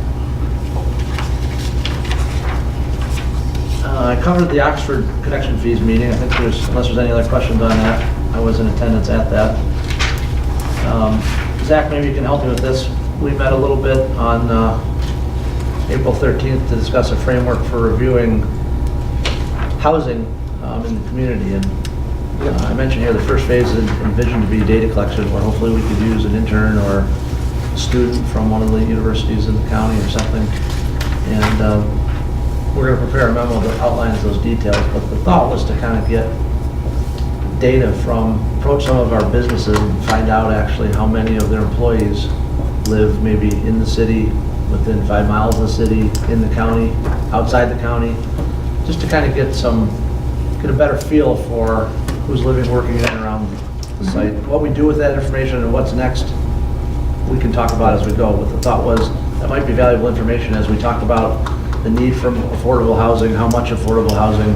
I covered the Oxford connection fees meeting. I think unless there's any other questions on that, I was in attendance at that. Zach, maybe you can help me with this. We met a little bit on April 13th to discuss a framework for reviewing housing in the community. And I mentioned here the first phase is envisioned to be data collection, where hopefully we could use an intern or a student from one of the universities in the county or something. And we're going to prepare a memo that outlines those details. But the thought was to kind of get data approach some of our businesses and find out actually how many of their employees live maybe in the city, within 5 miles of the city, in the county, outside the county, just to kind of get a better feel for who's living, working in and around the site. What we do with that information and what's next, we can talk about as we go. But the thought was that might be valuable information as we talk about the need for affordable housing, how much affordable housing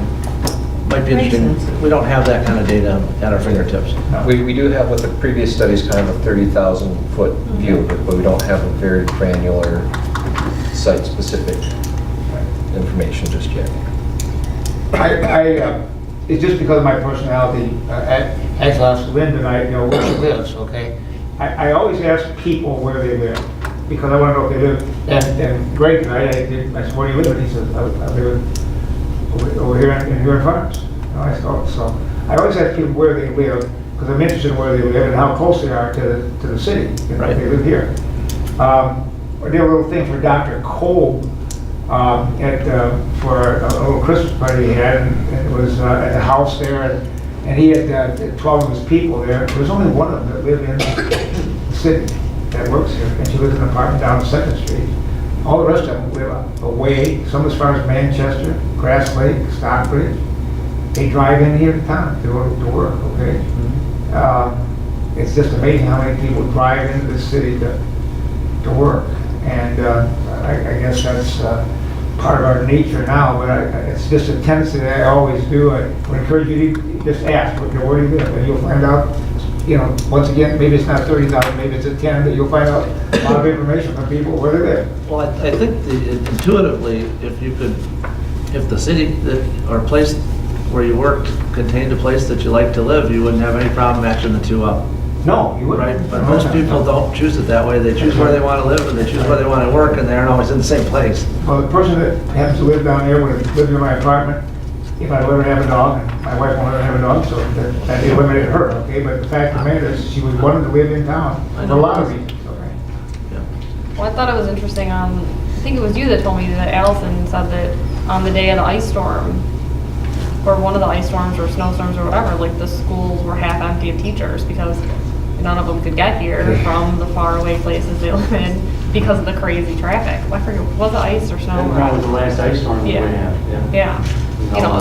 might be interesting. We don't have that kind of data at our fingertips. We do have with the previous studies kind of a 30,000 foot view of it, but we don't have a very granular site-specific information just yet. It's just because of my personality. Actually, I asked Lynn tonight, where she lives, okay? I always ask people where they live, because I want to know if they live. And Greg tonight, I said, where do you live? And he said, I live over here in Farms. I said, oh, so I always ask people where they live, because I'm interested in where they live and how close they are to the city. Right. They live here. I did a little thing for Dr. Kolb for a little Christmas party he had, and it was at the house there, and he had 12 of his people there. There was only one of them that lived in the city that works here, and she lives in an apartment down 2nd Street. All the rest of them live away, some as far as Manchester, Grass Lake, Stockbridge. They drive in here to town to work, okay? It's just amazing how many people drive into the city to work. And I guess that's part of our nature now, but it's just a tendency that I always do. I would encourage you to just ask, where do you live? And you'll find out, once again, maybe it's not 30,000, maybe it's at 10, but you'll find out a lot of information from people where they live. Well, I think intuitively, if the city or place where you worked contained a place that you like to live, you wouldn't have any problem matching the two up. No, you wouldn't. Right, but most people don't choose it that way. They choose where they want to live and they choose where they want to work, and they aren't always in the same place. Well, the person that happens to live down there would have lived in my apartment if I let her have a dog, and my wife wanted to have a dog, so that eliminated her, okay? But the fact of the matter is, she was wanting to live in town for a lot of reasons, okay? Well, I thought it was interesting, I think it was you that told me that Allison said that on the day of the ice storm, or one of the ice storms or snowstorms or whatever, like the schools were half empty of teachers because none of them could get here from the faraway places they live in because of the crazy traffic. I forget, was it ice or snow? That was the last ice storm we had. Yeah.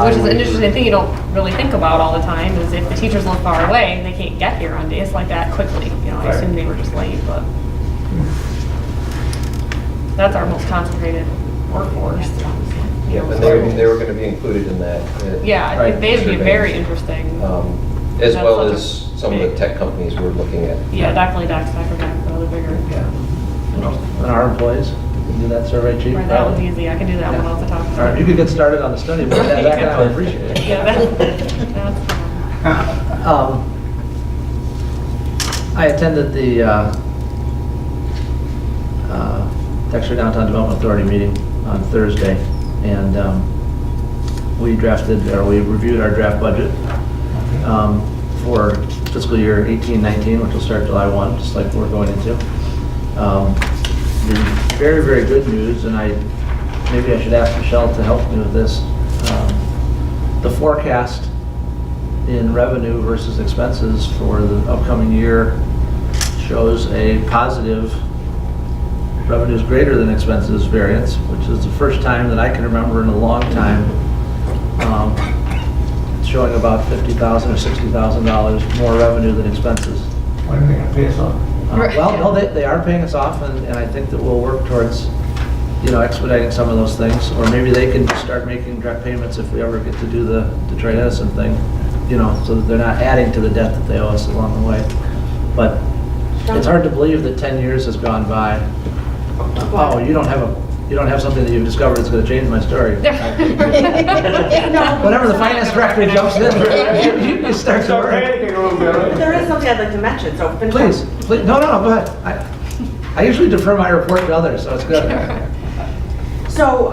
Which is an interesting thing you don't really think about all the time, is if the teachers live far away, they can't get here on days like that quickly. I assume they were just late, but that's our most concentrated workforce. Yeah, and they were going to be included in that. Yeah, I think they'd be very interesting. As well as some of the tech companies we're looking at. Yeah, definitely Dexter, I forgot the other bigger. Yeah. And our employees can do that survey cheap. Right, that was easy. I can do that one off the top. All right, you could get started on the study, but that I would appreciate it. Yeah, that's I attended the Dexter Downtown Development Authority meeting on Thursday, and we reviewed our draft budget for fiscal year 18-19, which will start July 1, just like we're going into. The very, very good news, and maybe I should ask Michelle to help me with this. The forecast in revenue versus expenses for the upcoming year shows a positive revenues greater than expenses variance, which is the first time that I can remember in a long time showing about $50,000 or $60,000 more revenue than expenses. When are they gonna pay us off? Well, no, they are paying us off, and I think that we'll work towards, expediting some of those things, or maybe they can start making direct payments if we ever get to do the Detroit Edison thing, so that they're not adding to the debt that they owe us along the way. But it's hard to believe that 10 years has gone by. Oh, you don't have something that you've discovered that's going to change my story. Whenever the finance director jumps in, you start to work. There is something I'd like to mention, so. Please, no, go ahead. I usually defer my report to others, so it's good. So,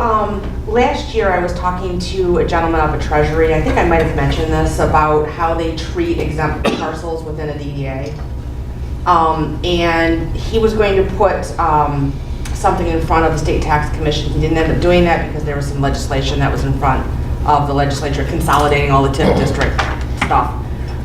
last year I was talking to a gentleman up at Treasury, I think I might have mentioned this, about how they treat exempt parcels within a DDA. And he was going to put something in front of the State Tax Commission. He didn't end up doing that because there was some legislation that was in front of the legislature consolidating all the TIF district stuff.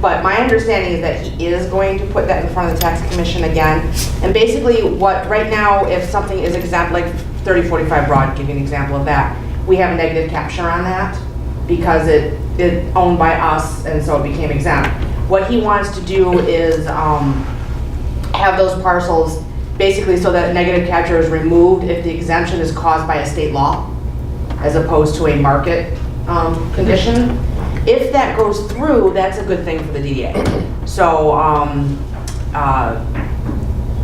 But my understanding is that he is going to put that in front of the Tax Commission again. And basically right now, if something is exempt, like 3045 Broad, give you an example of that, we have a negative capture on that because it owned by us and so it became exempt. What he wants to do is have those parcels basically so that negative capture is removed if the exemption is caused by a state law as opposed to a market condition. If that goes through, that's a good thing for the DDA. So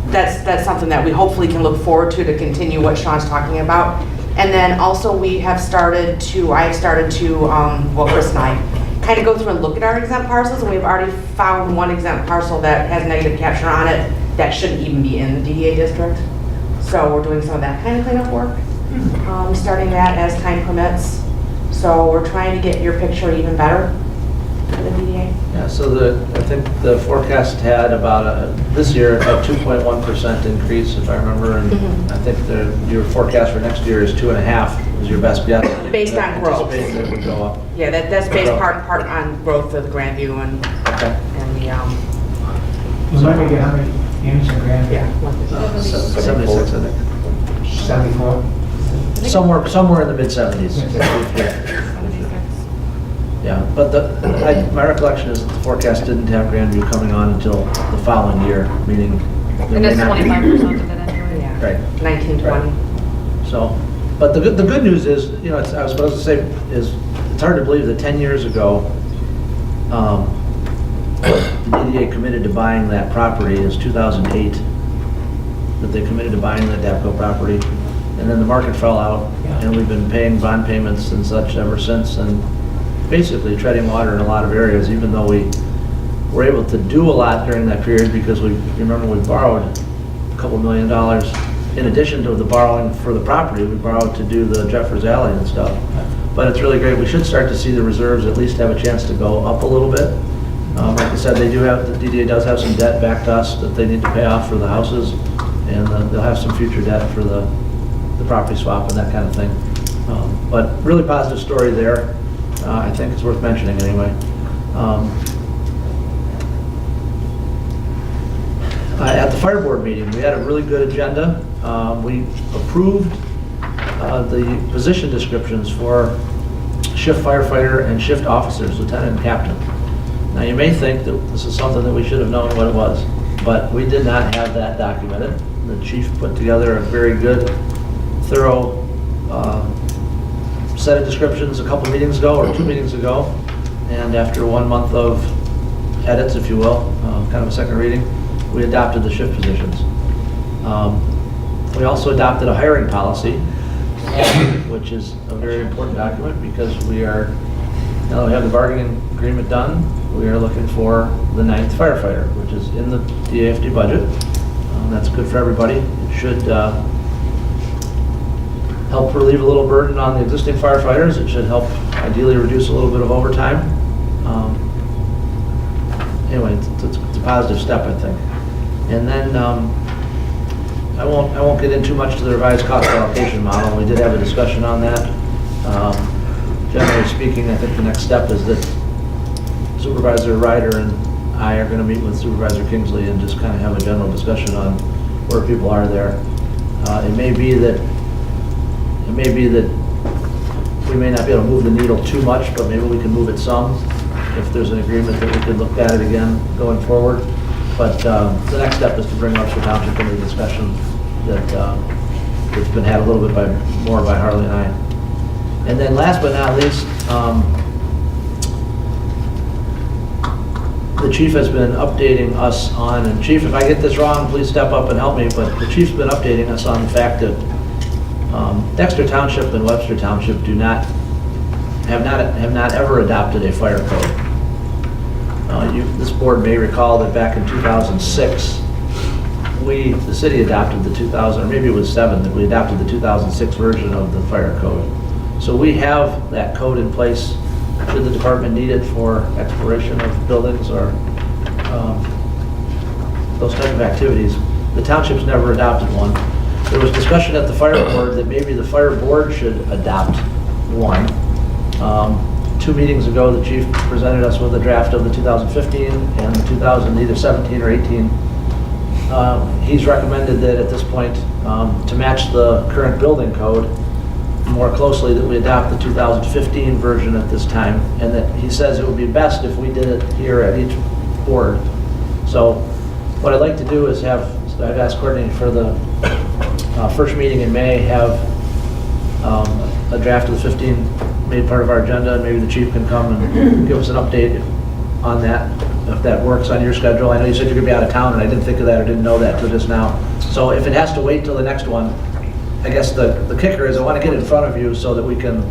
that's something that we hopefully can look forward to continue what Sean's talking about. And then also I have started to, Chris and I, kind of go through and look at our exempt parcels, and we've already found one exempt parcel that has negative capture on it that shouldn't even be in the DDA district. So we're doing some of that kind of cleanup work, starting that as time permits. So we're trying to get your picture even better for the DDA. Yeah, so I think the forecast had about this year a 2.1% increase, if I remember, and I think your forecast for next year is 2.5%. Is your best guess? Based on growth. It would go up. Yeah, that's based part on growth of Grandview and the Remind me again, how many units in Grandview? Yeah. 76, I think. 74? Somewhere in the mid-70s. Yeah, but my recollection is that the forecast didn't have Grandview coming on until the following year, meaning. And it's 25% of it anyway. Yeah. Right. 1920. So, but the good news is, I was supposed to say, is it's hard to believe that 10 years ago, the DDA committed to buying that property is 2008, that they committed to buying the DAPCO property, and then the market fell out, and we've been paying bond payments and such ever since, and basically treading water in a lot of areas, even though we were able to do a lot during that period because we borrowed a couple $1 million. In addition to the borrowing for the property, we borrowed to do the Jeffers Alley and stuff. But it's really great. We should start to see the reserves at least have a chance to go up a little bit. Like I said, the DDA does have some debt back to us that they need to pay off for the houses, and they'll have some future debt for the property swap and that kind of thing. But really positive story there. I think it's worth mentioning anyway. At the fire board meeting, we had a really good agenda. We approved the position descriptions for shift firefighter and shift officers, lieutenant and captain. Now you may think that this is something that we should have known what it was, but we did not have that documented. The chief put together a very good, thorough set of descriptions a couple meetings ago, or 2 meetings ago, and after 1 month of edits, if you will, kind of a second reading, we adopted the shift positions. We also adopted a hiring policy, which is a very important document because now that we have the bargaining agreement done, we are looking for the 9th firefighter, which is in the DAFD budget. That's good for everybody. It should help relieve a little burden on the existing firefighters. It should help ideally reduce a little bit of overtime. Anyway, it's a positive step, I think. And then I won't get in too much to the revised cost allocation model. We did have a discussion on that. Generally speaking, I think the next step is that Supervisor Ryder and I are going to meet with Supervisor Kingsley and just kind of have a general discussion on where people are there. It may be that we may not be able to move the needle too much, but maybe we can move it some if there's an agreement that we could look at it again going forward. But the next step is to bring Webster Township into the discussion that's been had a little bit more by Harley and I. And then last but not least, the chief has been updating us on, and chief, if I get this wrong, please step up and help me, but the chief's been updating us on the fact that Dexter Township and Webster Township have not ever adopted a fire code. This board may recall that back in 2006, the city adopted the 2000, or maybe it was 7, that we adopted the 2006 version of the fire code. So we have that code in place should the department need it for exploration of buildings or those type of activities. The township's never adopted one. There was discussion at the fire board that maybe the fire board should adopt one. 2 meetings ago, the chief presented us with a draft of the 2015 and the 2000, either 17 or 18. He's recommended that at this point, to match the current building code more closely, that we adopt the 2015 version at this time, and that he says it would be best if we did it here at each board. So what I'd like to do is I've asked Courtney for the first meeting in May, have a draft of the 15 made part of our agenda, and maybe the chief can come and give us an update on that, if that works on your schedule. I know you said you're going to be out of town, and I didn't think of that or didn't know that till just now. So if it has to wait till the next one, I guess the kicker is I want to get it in front of you so that we can,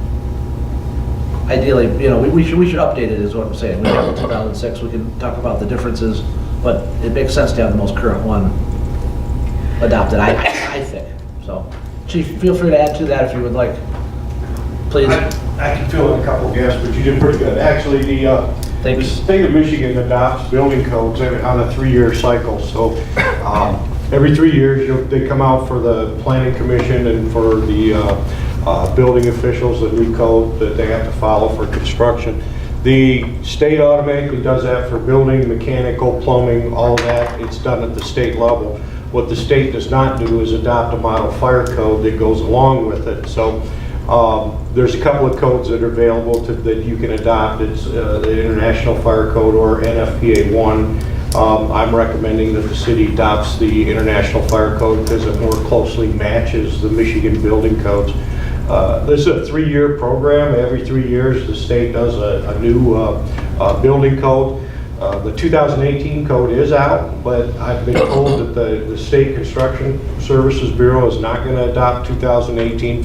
ideally, we should update it is what I'm saying. We have the 2006, we can talk about the differences, but it makes sense to have the most current one adopted, I think. So, Chief, feel free to add to that if you would like. Please. I can fill in a couple of gaps, but you did pretty good. Actually, the state of Michigan adopts building codes on a 3-year cycle. So every 3 years, they come out for the planning commission and for the building officials, a new code that they have to follow for construction. The state automatically does that for building, mechanical, plumbing, all of that. It's done at the state level. What the state does not do is adopt a model fire code that goes along with it. So there's a couple of codes that are available that you can adopt. It's the International Fire Code, or NFPA 1. I'm recommending that the city adopts the International Fire Code because it more closely matches the Michigan building codes. This is a 3-year program. Every 3 years, the state does a new building code. The 2018 code is out, but I've been told that the State Construction Services Bureau is not going to adopt 2018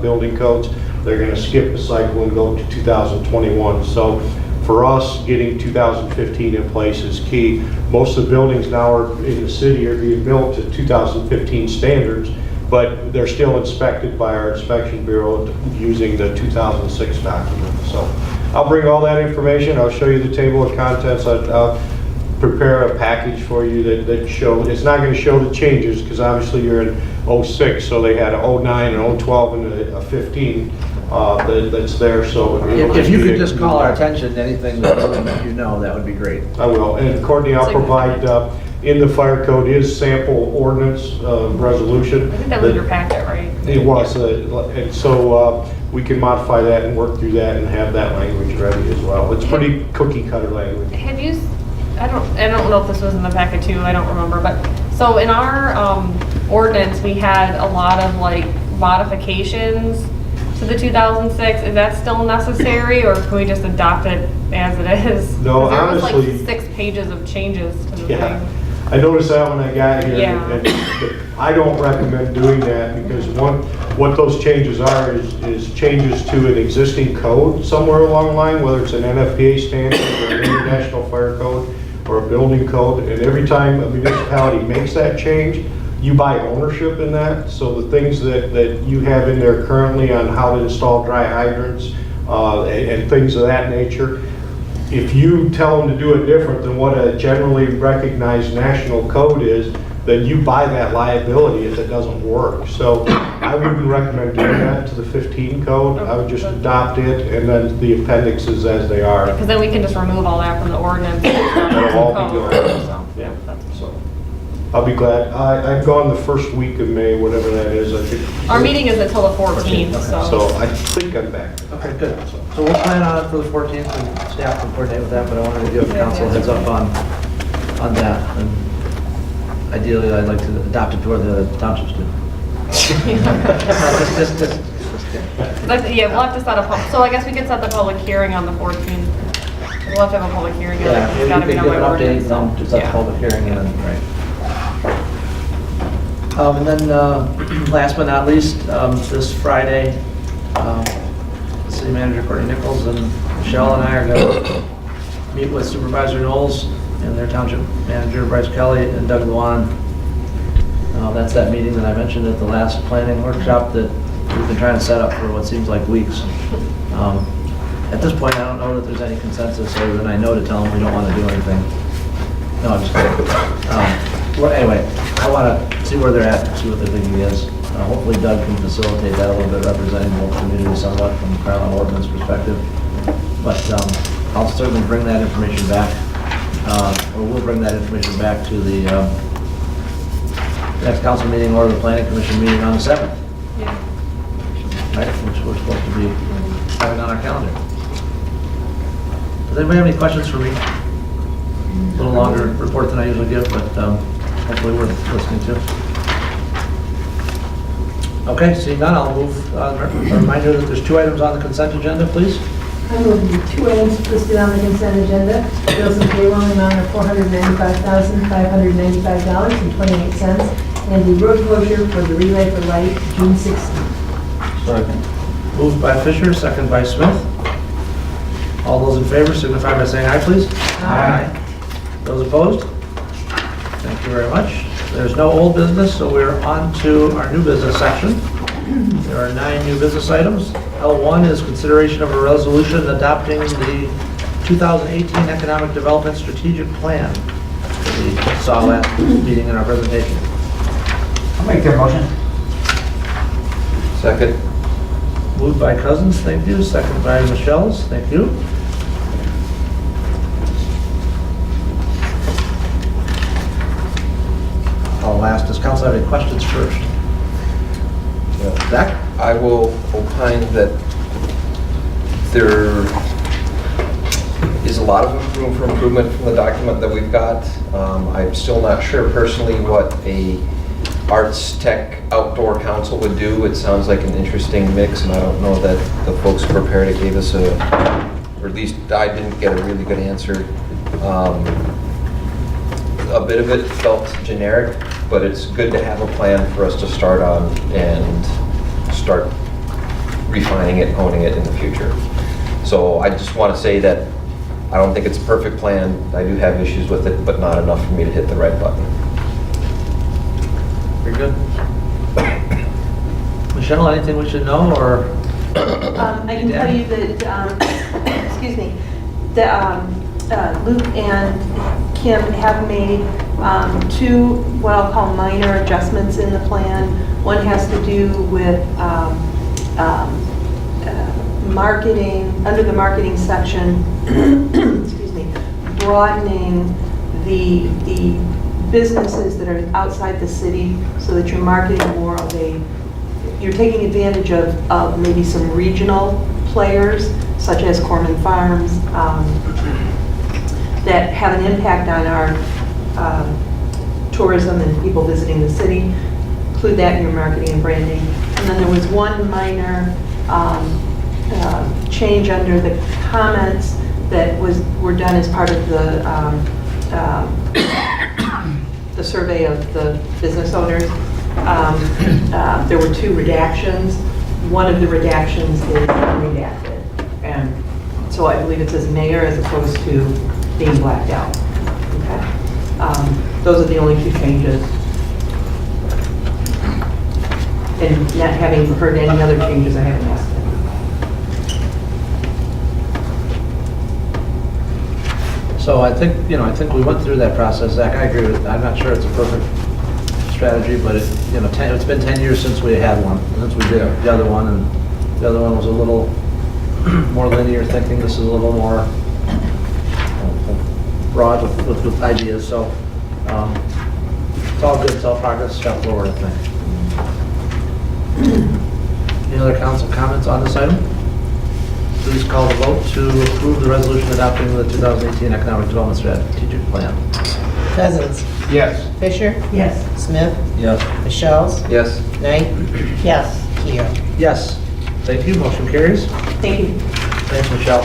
building codes. They're going to skip a cycle and go to 2021. So for us, getting 2015 in place is key. Most of the buildings now in the city are being built to 2015 standards, but they're still inspected by our inspection bureau using the 2006 document. So I'll bring all that information. I'll show you the table of contents. I'll prepare a package for you that show. It's not going to show the changes because obviously you're in 06, so they had a 09 and 012 and a 15 that's there. So if you could just call our attention to anything that you know, that would be great. I will. And Courtney, I'll provide in the fire code is sample ordinance resolution. I think that was your packet, right? It was, and so we can modify that and work through that and have that language ready as well. It's pretty cookie cutter language. Have you, I don't know if this was in the packet too, I don't remember, but, so in our ordinance, we had a lot of like modifications to the 2006. Is that still necessary, or can we just adopt it as it is? No, honestly. There was like 6 pages of changes to the thing. I noticed that when I got here. Yeah. And I don't recommend doing that because what those changes are is changes to an existing code somewhere along the line, whether it's an NFPA standard or an International Fire Code or a building code. And every time a municipality makes that change, you buy ownership in that. So the things that you have in there currently on how to install dry hydrants and things of that nature, if you tell them to do it different than what a generally recognized national code is, then you buy that liability if it doesn't work. So I wouldn't recommend doing that to the 15 code. I would just adopt it and then the appendixes as they are. Because then we can just remove all that from the ordinance. That'll all be good. So, Yeah. So I'll be glad. I'm gone the first week of May, whatever that is. I think. Our meeting is until the 14th, So I think I'm back. Okay, good. So we'll plan on it for the 14th, and staff can coordinate with that, but I wanted to give the council a heads up on that. And ideally, I'd like to adopt it before the townships do. Yeah, we'll have to set a so I guess we could set the public hearing on the 14th. We'll have to have a public hearing. Yeah, It's maybe gotta we be could done give by an update, ordinance, so, then just set the yeah. public hearing, and then, right. And then, last but not least, this Friday, City Manager Courtney Nichols and Michelle and I are going to meet with Supervisor Knowles and their Township Manager Bryce Kelly and Doug Luan. That's that meeting that I mentioned at the last planning workshop that we've been trying to set up for what seems like weeks. At this point, I don't know that there's any consensus other than I know to tell them we don't want to do anything. No, I'm just kidding. Well, anyway, I want to see where they're at, see what their thinking is. Hopefully Doug can facilitate that a little bit, representing the community somewhat from the Carlisle ordinance perspective. But I'll certainly bring that information back, or we'll bring that information back to the next council meeting or the planning commission meeting on the 7th. Yeah. Right, which we're supposed to be having on our calendar. Does anybody have any questions for me? A little longer report than I usually give, but hopefully worth listening to. Okay, seeing none, I'll move, a reminder that there's 2 items on the consent agenda, please. I move the 2 items listed on the consent agenda, bills and payroll in the amount of $495,595.28, and the road closure for the Relay for Light, June 16th. Second. Moved by Fisher, second by Smith. All those in favor signify by saying aye, please. Aye. Those opposed? Thank you very much. There's no old business, so we're on to our new business section. There are 9 new business items. L1 is consideration of a resolution adopting the 2018 Economic Development Strategic Plan that we saw last meeting in our presentation. I'll make that motion. Second. Moved by Cousins, thank you. Second by Michelle's, thank you. I'll ask, does council have any questions first? Zach? I will opine that there is a lot of room for improvement from the document that we've got. I'm still not sure personally what a arts tech outdoor council would do. It sounds like an interesting mix, and I don't know that the folks who prepared it gave us or at least I didn't get a really good answer. A bit of it felt generic, but it's good to have a plan for us to start on and start refining it, honing it in the future. So I just want to say that I don't think it's a perfect plan. I do have issues with it, but not enough for me to hit the right button. Very good. Michelle, anything we should know, or? I can tell you that, excuse me, that Luke and Kim have made 2 what I'll call minor adjustments in the plan. One has to do with marketing, under the marketing section, excuse me, broadening the businesses that are outside the city so that you're marketing more of you're taking advantage of maybe some regional players such as Corman Farms that have an impact on our tourism and people visiting the city. Include that in your marketing and branding. And then there was one minor change under the comments that were done as part of the survey of the business owners. There were 2 redactions. One of the redactions is redacted. And so I believe it says mayor as opposed to being blacked out. Okay. Those are the only 2 changes. And not having heard any other changes, I haven't asked them. So I think we went through that process, Zach. I agree with, I'm not sure it's a perfect strategy, but it, you know, it's been 10 years since we had one, since we did the other one, and the other one was a little more linear thinking. This is a little more broad with ideas, so it's all good, it's all progress, step forward, I think. Any other council comments on this item? Please call the vote to approve the resolution adopting the 2018 Economic Development Strategic Plan. Cousins. Yes. Fisher. Yes. Smith. Yes. Michelle's. Yes. Knight. Yes. Keo. Yes. Thank you, motion carries. Thank you. Thanks, Michelle.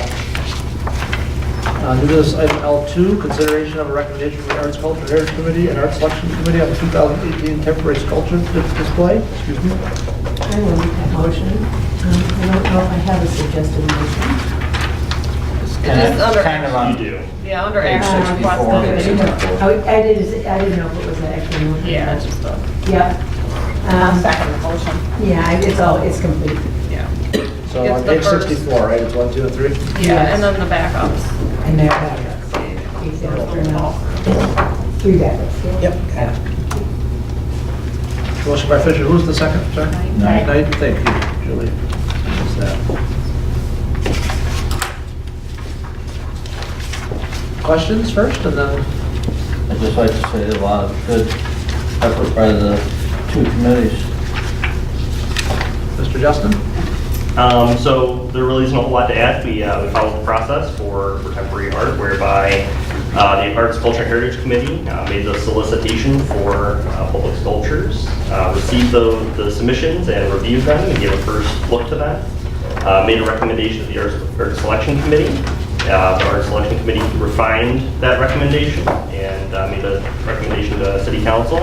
New business item L2, consideration of a recommendation from the Arts Culture Heritage Committee and Arts Selection Committee on the 2018 temporary sculpture display. Excuse me. I will make that motion. I don't know if I have a suggested motion. It's under Kind of on. You do. Yeah, under Page action. 64. I didn't know if it was an actual motion. Yeah, it's just a, Yeah. Second the motion. Yeah, it's complete. yeah. So It's on the page first. 64, right, it's 1, 2, and 3? Yeah, and then the backups. And there, backups. Three backups. Yep. Motion by Fisher, who's the second, sorry? Knight. Knight, thank you, Julie. What's that? Questions first, and then, I'd just like to say a lot of good effort by the two committees. Mr. Justin? So there really isn't a whole lot to add. We followed the process for temporary art, whereby the Arts Culture and Heritage Committee made the solicitation for public sculptures, received the submissions and reviewed them and gave a first look to that. Made a recommendation to the Arts Selection Committee. The Arts Selection Committee refined that recommendation and made a recommendation to City Council.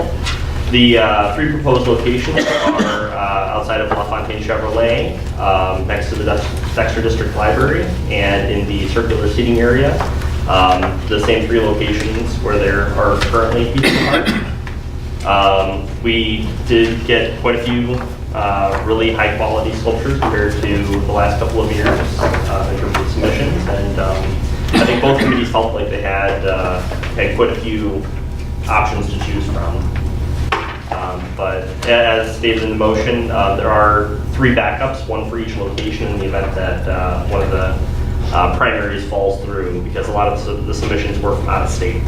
The three proposed locations are outside of LaFontaine Chevrolet, next to the Dexter District Library, and in the circular seating area. The same three locations where there are currently pieces of art. We did get quite a few really high quality sculptures compared to the last couple of years in terms of submissions, and I think both committees felt like they had quite a few options to choose from. But as stated in the motion, there are three backups, one for each location in the event that one of the primaries falls through, because a lot of the submissions were from out of state.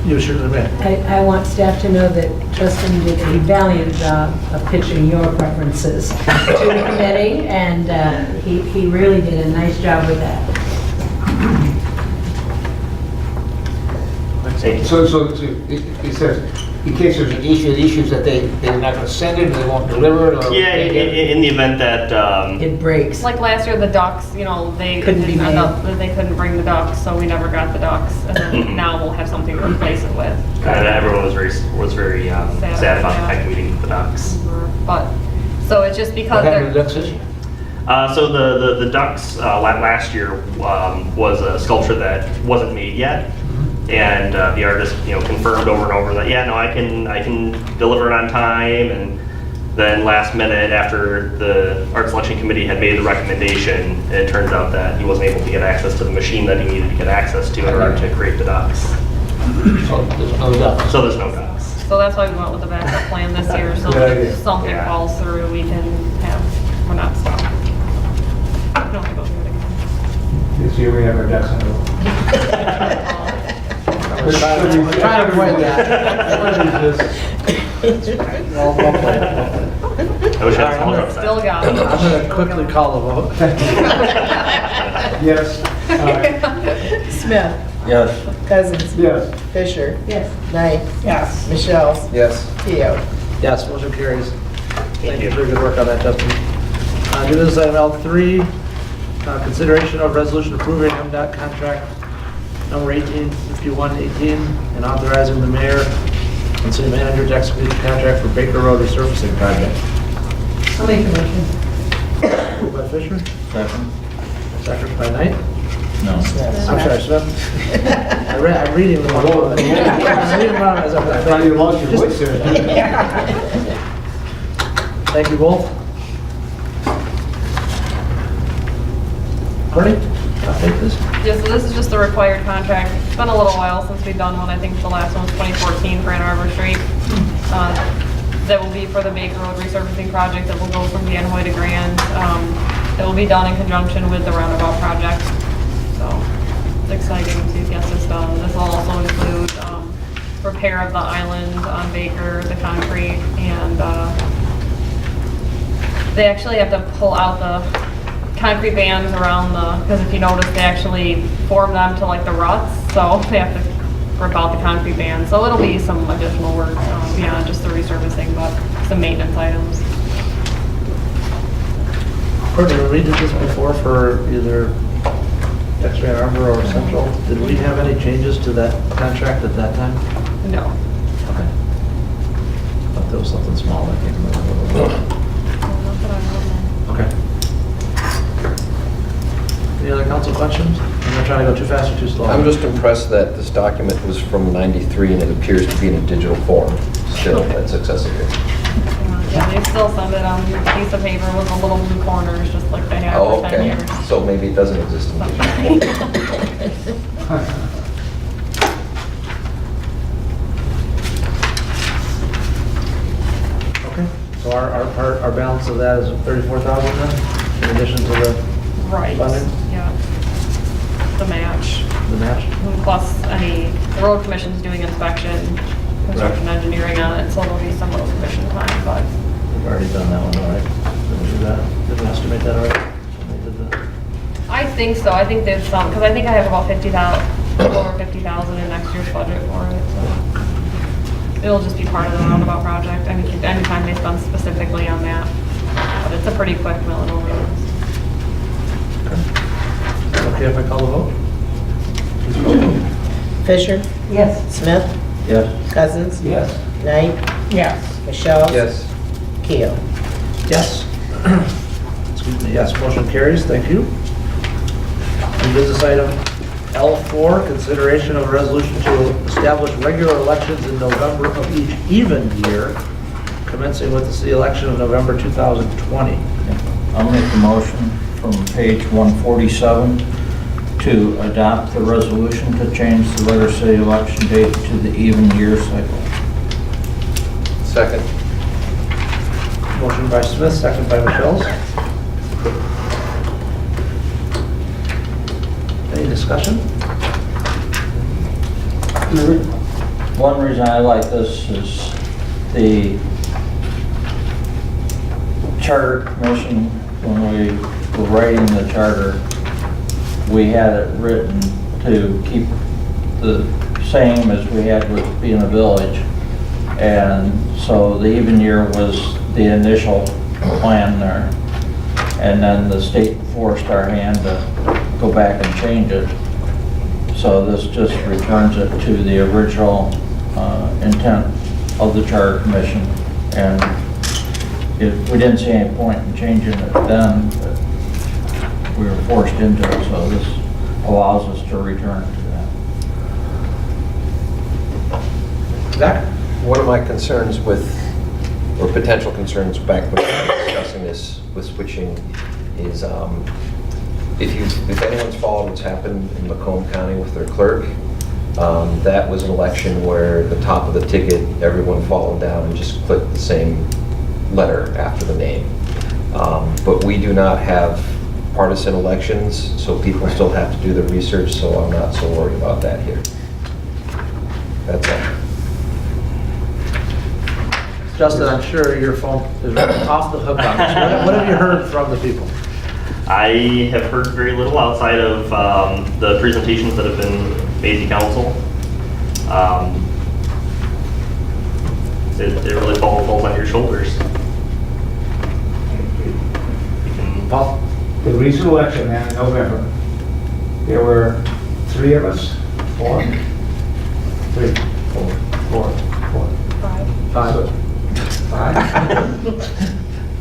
You certainly may. I want staff to know that Justin did a valiant job of pitching your preferences to the committee, and he really did a nice job with that. So it says, in case there's an issue, the issues that they're not going to send it, or they won't deliver it, or? Yeah, in the event that It breaks. Like last year, the ducks, you know, they Couldn't be didn't end made. up, they couldn't bring the ducks, so we never got the ducks. And then now we'll have something to replace it with. and everyone was very sad about the tech meeting with the Ducks. But, so it's just because What happened to they're, the Ducks this year? So the Ducks last year was a sculpture that wasn't made yet. And the artist, confirmed over and over that, yeah, no, I can deliver it on time. And then last minute, after the Art Selection Committee had made the recommendation, it turns out that he wasn't able to get access to the machine that he needed to get access to in order to create the ducks. So there's no Ducks. So there's no ducks. so that's why we went with the backup plan this year. So Good if idea. something Yeah. falls through, we're not stuck. We don't have to go through it again. This year we have our ducks in a row. We're trying to avoid that. Well played. I wish I had a smaller upside. Still got I'm it. going to quickly call the vote. Yes. Smith. Yes. Cousins. Yes. Fisher. Yes. Knight. Yes. Michelle's. Yes. Keo. Yes, motion carries. Thank you you. for your good work on that, Justin. New business item L3, consideration of resolution approving MDOT contract number 185118 and authorizing the mayor and city manager to execute the contract for Baker Road resurfacing project. I'll make the motion. Moved by Fisher, Second? second by Knight. No. I'm sorry, Smith. I'm reading them all. I'm reading them all as I thought you lost your voice there. Thank you both. Courtney? Take this. Yeah, so this is just the required contract. It's been a little while since we've done one. I think the last one was 2014 for Ann Arbor Street. That will be for the Baker Road resurfacing project that will go from Van Hoy to Grand. It will be done in conjunction with the roundabout project. So it's exciting to get this done. This will also include repair of the island on Baker, the concrete, and they actually have to pull out the concrete bands around because if you notice, they actually form them to like the ruts, so they have to rip out the concrete bands. So it'll be some additional work beyond just the resurfacing, but some maintenance items. Courtney, when we did this before for either Dexter Ann Arbor or Central, did we have any changes to that contract at that time? No. Okay. Thought there was something small that came up. Okay. Any other council questions? I'm not trying to go too fast or too slow. I'm just impressed that this document was from '93 and it appears to be in a digital form still that's accessible. Yeah, they still send it on a piece of paper with the little blue corners, just like they have Oh, for 10 okay. years. So maybe it doesn't exist in digital form. Okay, so our balance of that is 34,000 then, in addition to the Right, funding? yeah. The match. The match? Plus the road commission's doing inspection, construction engineering on it, so there'll be some road commission time, but. We've already done that one, all right? Did we do that? Did we estimate that already? When we did the- I think so, I think there's some, because I think I have about 50,000, over 50,000 in next year's budget for it, so. It'll just be part of the roundabout project, anytime they spend specifically on that. But it's a pretty quick milling over. Okay, if I call the vote? Please call the vote. Fisher? Yes. Smith? Yes. Cousins? Yes. Knight? Yes. Michelle? Yes. Keel? Yes. Excuse me, yes, motion carries, thank you. New business item L4, consideration of a resolution to establish regular elections in November of each even year, commencing with the city election of November 2020. I'll make the motion from page 147 to adopt the resolution to change the regular city election date to the even year cycle. Second. Motion by Smith, second by Michelle. Any discussion? One reason I like this is the charter commission, when we were writing the charter, we had it written to keep the same as we had with being a village. And so the even year was the initial plan there. And then the state forced our hand to go back and change it. So this just returns it to the original intent of the Charter Commission. And we didn't see any point in changing it then, but we were forced into it, so this allows us to return to that. Zach? One of my concerns with, or potential concerns back when we were discussing this with switching is if anyone's followed what's happened in Macomb County with their clerk, that was an election where the top of the ticket, everyone followed down and just clicked the same letter after the name. But we do not have partisan elections, so people still have to do the research, so I'm not so worried about that here. That's all. Justin, I'm sure your phone is off the hook on this. What have you heard from the people? I have heard very little outside of the presentations that have been made to council. It really falls on your shoulders. Paul? The recent election in November, there were 3 of us, 4? 3, 4, 4, 4. 5. 5?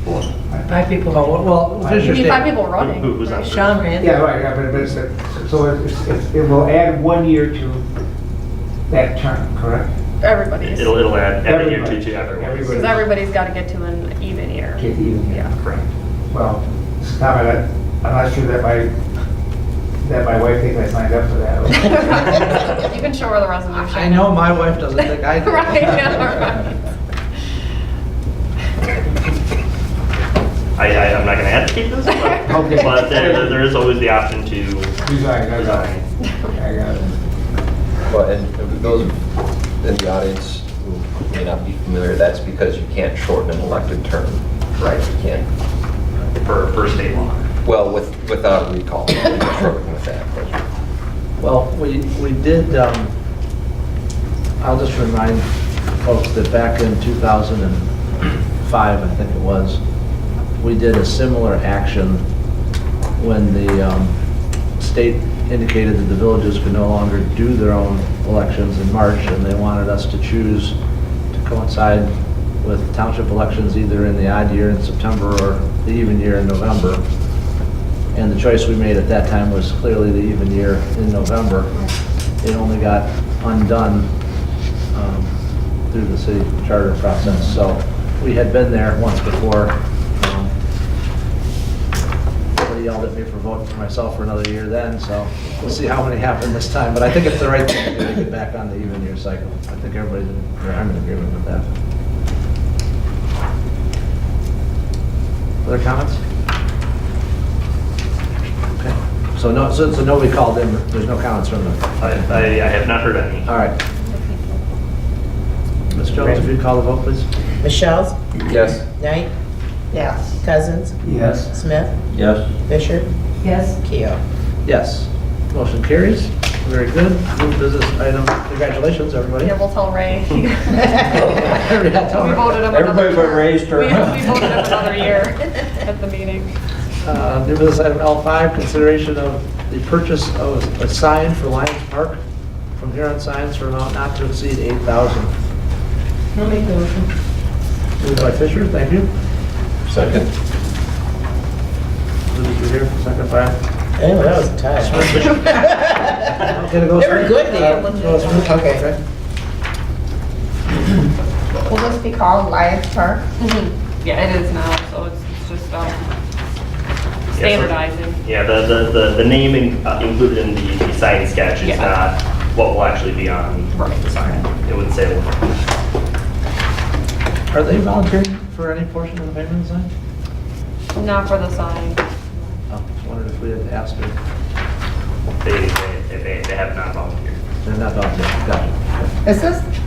4. 5 people. Oh, well, finish your You need 5 statement. people running. Who's that? Sean ran. Yeah, right, yeah, but so it will add 1 year to that term, correct? Everybody's. It'll add every year Everybody. to everyone. Everybody. Because everybody's got to get to an even year. Get even, Yeah. Correct. Well, this comment, I'm not sure that my that my wife thinks I signed up for that. You can show her the resolution. I know my wife doesn't think I do. Right, yeah, right. I'm not gonna advocate this, but, Okay. but there is always the option to Design, I got it. design. I got it. Well, and those in the audience who may not be familiar, that's because you can't shorten an elected term. Right. You can't. For state law. Well, without a recall, you can shorten with that. but- Well, we did, I'll just remind folks that back in 2005, I think it was, we did a similar action when the state indicated that the villages could no longer do their own elections in March, and they wanted us to choose to coincide with township elections either in the odd year in September or the even year in November. And the choice we made at that time was clearly the even year in November. It only got undone through the city charter process. So we had been there once before. Somebody yelled at me for voting for myself for another year then, so we'll see how many happen this time. But I think it's the right thing to do to get back on the even year cycle. I think everybody's I'm in agreement with that. Other comments? Okay. So nobody called in, there's no comments from them? I have not heard any. All right. Ms. Jones, if you'd call the vote, please. Michelle's, Yes. Knight, Yes. Cousins, Yes. Smith, Yes. Fisher, Yes? Keo. Yes. Motion carries. Very good. New business item. Congratulations, everybody. Yeah, we'll tell Ray. We Yeah, tell her. voted him Everybody another. but raised her. We voted him another year at the meeting. New business item L5, consideration of the purchase of a sign for Lions Park from Huron Signs for an amount not to exceed $8,000. I'll make the motion. Moved by Fisher, thank you. Second. Moved here, second by Oh, that was a tie. Okay, to go They were Smith. good, Dan. Go Smith. Okay. Will this be called Lions Park? Yeah, it is now, so it's just standardizing. Yeah, the name included in the sign sketch is Yeah. not what will actually be on Right. the sign. It would say. Are they volunteering for any portion of the payment of the sign? Not for the sign. Oh, just wondered if we had asked her. They have not volunteered. They're not volunteering, gotcha.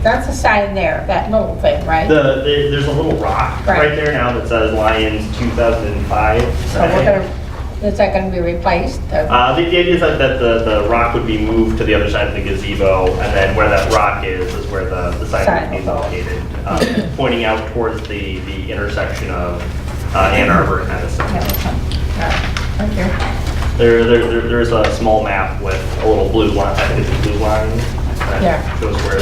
That's a sign there, that little thing, right? There's a little rock Right. right there now that says Lions 2005. So is that gonna be replaced? The idea is that the rock would be moved to the other side of the gazebo, and then where that rock is where the sign would be located, pointing out towards the intersection of Ann Arbor and Edison. Thank you. There's a small map with a little blue line, I think it's a blue line, that Yeah. shows where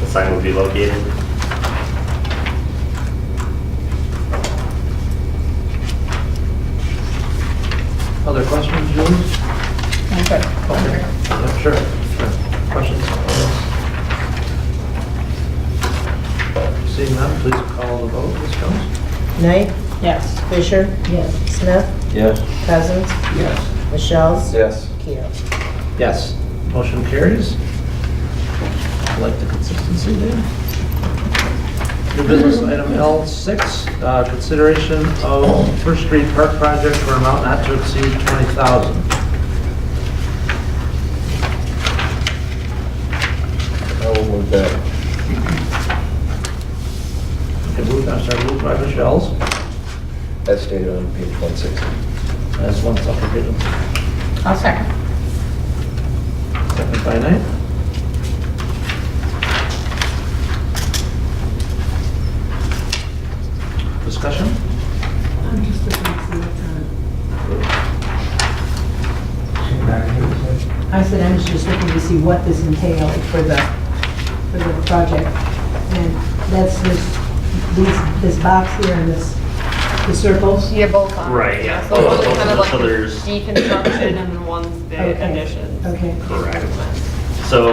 the sign would be located. Other questions, Julie? Okay. Okay. Yeah, sure. Questions? Seeing none, please call the vote, Ms. Jones. Knight, Yes. Fisher, Yes. Smith, Yes. Cousins, Yes. Michelle's, Yes. Keo. Yes. Motion carries. I like the consistency there. New business item L6, consideration of First Street Park project for amount not to exceed $20,000. I will move that. Okay, moved by Michelle's, As stated on page 160. as one supplemental. I'll second. Second by Knight. Discussion? I'm just looking to see what's on. I said I was just looking to see what this entailed for the project. And that's this box here and the circles. Yeah, both on. Right, yeah. So one's kind of like So there's- deconstruction and then one's the Okay. additions. Okay. Correct. So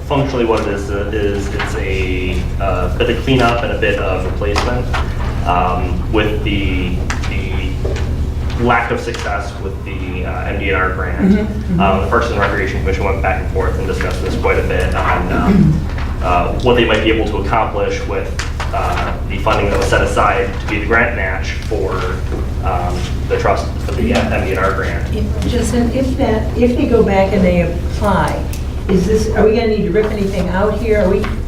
functionally what it is it's a bit of cleanup and a bit of replacement with the lack of success with the MDNR grant. The Parks and Recreation Commission went back and forth and discussed this quite a bit on what they might be able to accomplish with the funding that was set aside to be the grant match for the trust for the MDNR grant. Justin, if they go back and they apply, are we gonna need to rip anything out here?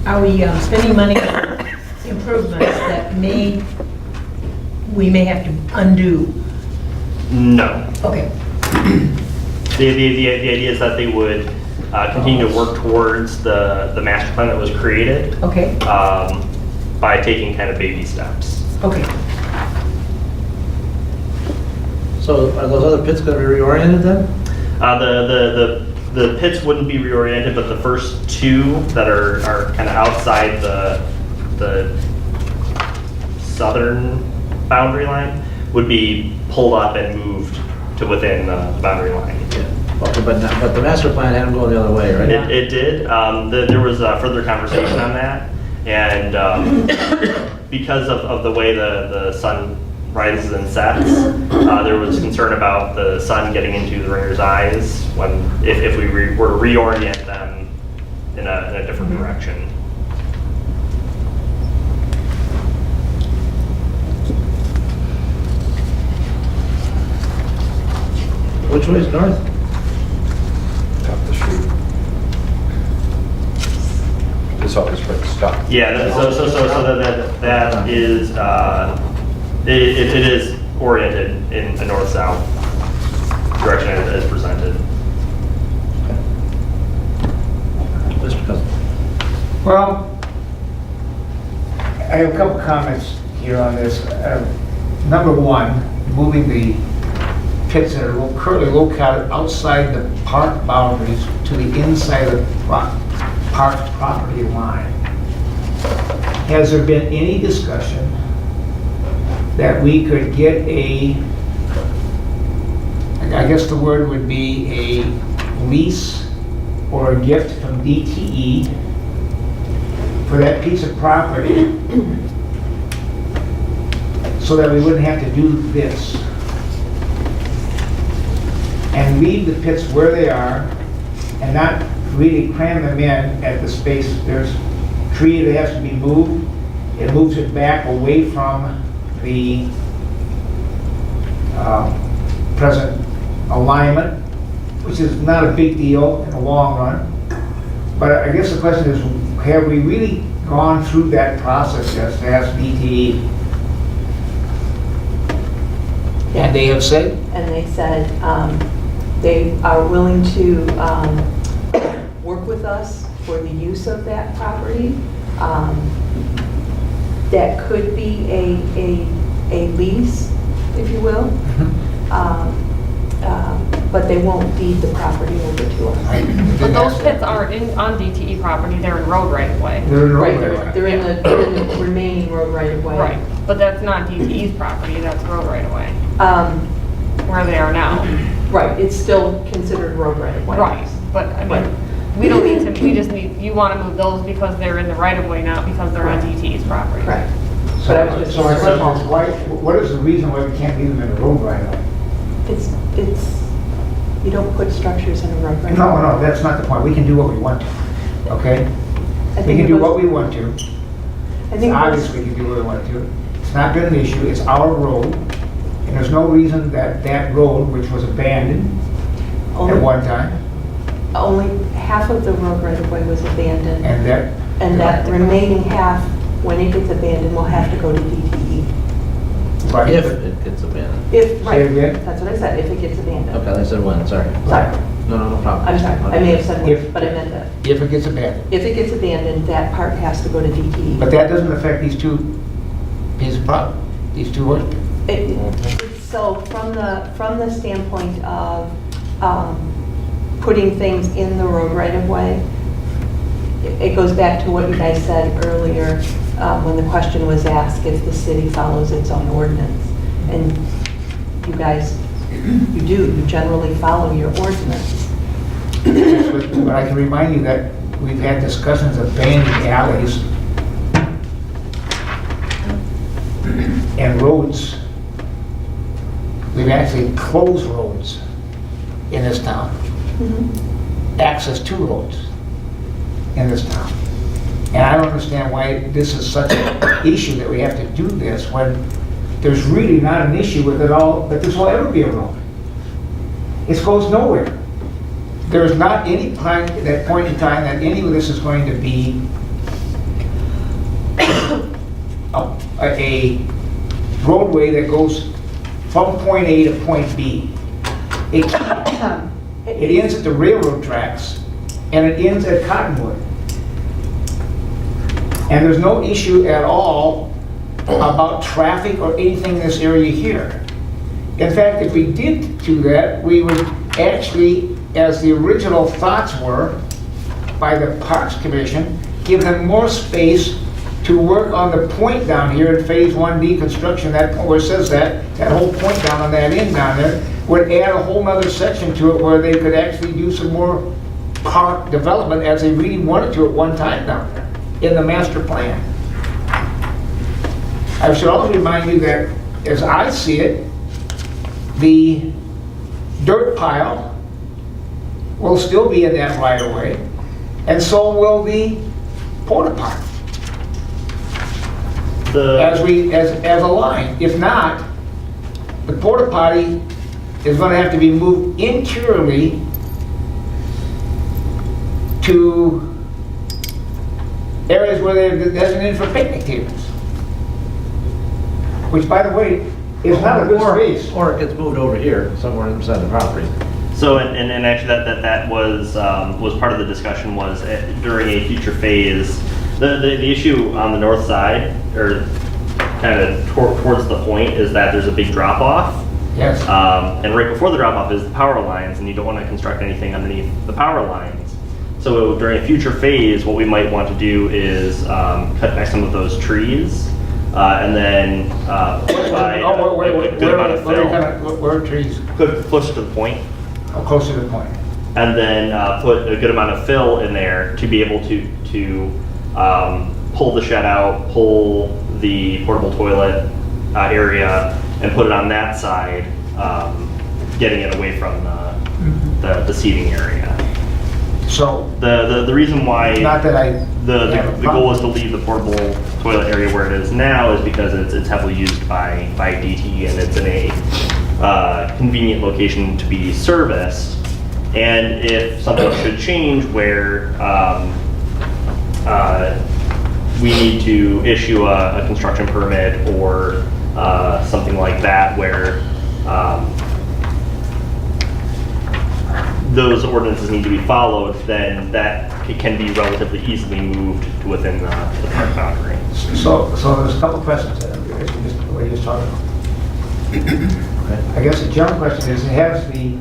Are we spending money on improvements that we may have to undo? No. Okay. The idea is that they would continue to work towards the master plan that was created. Okay. By taking kind of baby steps. Okay. So are those other pits going to be reoriented then? The pits wouldn't be reoriented, but the first two that are kind of outside the southern boundary line would be pulled up and moved to within the boundary line. Yeah. Okay, but the master plan had them going the other way, right? It did. There was further conversation on that, and because of the way the sun rises and sets, there was concern about the sun getting into the ringers' eyes if we were to reorient them in a different direction. Which way is north? Top of the street. This always puts stop. Yeah, that is it is oriented in a north-south direction as presented. Mr. Cousin. Well, I have a couple comments here on this. Number one, moving the pits that are currently located outside the park boundaries to the inside of the park property line. Has there been any discussion that we could get I guess the word would be a lease or a gift from DTE for that piece of property so that we wouldn't have to do this? And leave the pits where they are and not really cram them in at the space. There's a tree that has to be moved. It moves it back away from the present alignment, which is not a big deal in the long run. But I guess the question is, have we really gone through that process yet to ask DTE? And they have said? And they said they are willing to work with us for the use of that property. That could be a lease, if you will. But they won't deed the property over to us. But those pits aren't on DTE property, they're in road right of way. They're in the remaining road right of way. Right, but that's not DTE's property, that's road right of way, where they are now. Right, it's still considered road right of way. Right, but I mean, we don't need to, you want to move those because they're in the right of way, not because they're on DTE's property. Correct. So my question is, what is the reason why we can't leave them in the road right away? You don't put structures in a road right of way. No, that's not the point. We can do what we want to, okay? We can do what we want to. Obviously, we can do what we want to. It's not been an issue. It's our road. And there's no reason that that road, which was abandoned at one time. Only half of the road right of way was abandoned. And that remaining half, when it gets abandoned, will have to go to DTE. Right. If it gets abandoned. Right, that's what I said, if it gets abandoned. Okay, I said when, sorry. Sorry. No problem. I'm sorry, I may have said when, but I meant that. If it gets abandoned. If it gets abandoned, that part has to go to DTE. But that doesn't affect these two pieces of property, these two horses. So from the standpoint of putting things in the road right of way, it goes back to what you guys said earlier when the question was asked if the city follows its own ordinance. And you guys, you generally follow your ordinance. But I can remind you that we've had discussions of banning alleys and roads we've actually closed roads in this town. Access to roads in this town. And I don't understand why this is such an issue that we have to do this when there's really not an issue with it all, that this will ever be a road. It goes nowhere. There's not any point at that point in time that any of this is going to be a roadway that goes from point A to point B. It ends at the railroad tracks and it ends at Cottonwood. And there's no issue at all about traffic or anything in this area here. In fact, if we did do that, we would actually, as the original thoughts were by the Parks Commission, give them more space to work on the point down here in Phase 1D construction, that point where it says that whole point down on that end down there, would add a whole nother section to it where they could actually do some more park development as they really wanted to at one time down there in the master plan. I should also remind you that, as I see it, the dirt pile will still be in that right of way, and so will the porta potty as a line. If not, the porta potty is going to have to be moved interiorly to areas where they're designated for picnic tables. Which, by the way, is not a good space. Or it gets moved over here, somewhere inside the property. So, and actually that was part of the discussion was during a future phase, the issue on the north side, or kind of towards the point, is that there's a big drop off. Yes. And right before the drop off is the power lines, and you don't want to construct anything underneath the power lines. So during a future phase, what we might want to do is cut back some of those trees, and then provide a good amount of fill. Where are trees? Closer to the point. Oh, closer to the point. And then put a good amount of fill in there to be able to pull the shed out, pull the portable toilet area, and put it on that side, getting it away from the seating area. So the reason why not that the goal is to leave the portable toilet area where it is now is because it's heavily used by DT, and it's in a convenient location to be serviced. And if something should change where we need to issue a construction permit or something like that, where those ordinances need to be followed, then that can be relatively easily moved to within the park boundary. So there's a couple questions there, just the way you're talking about. I guess the general question is, has the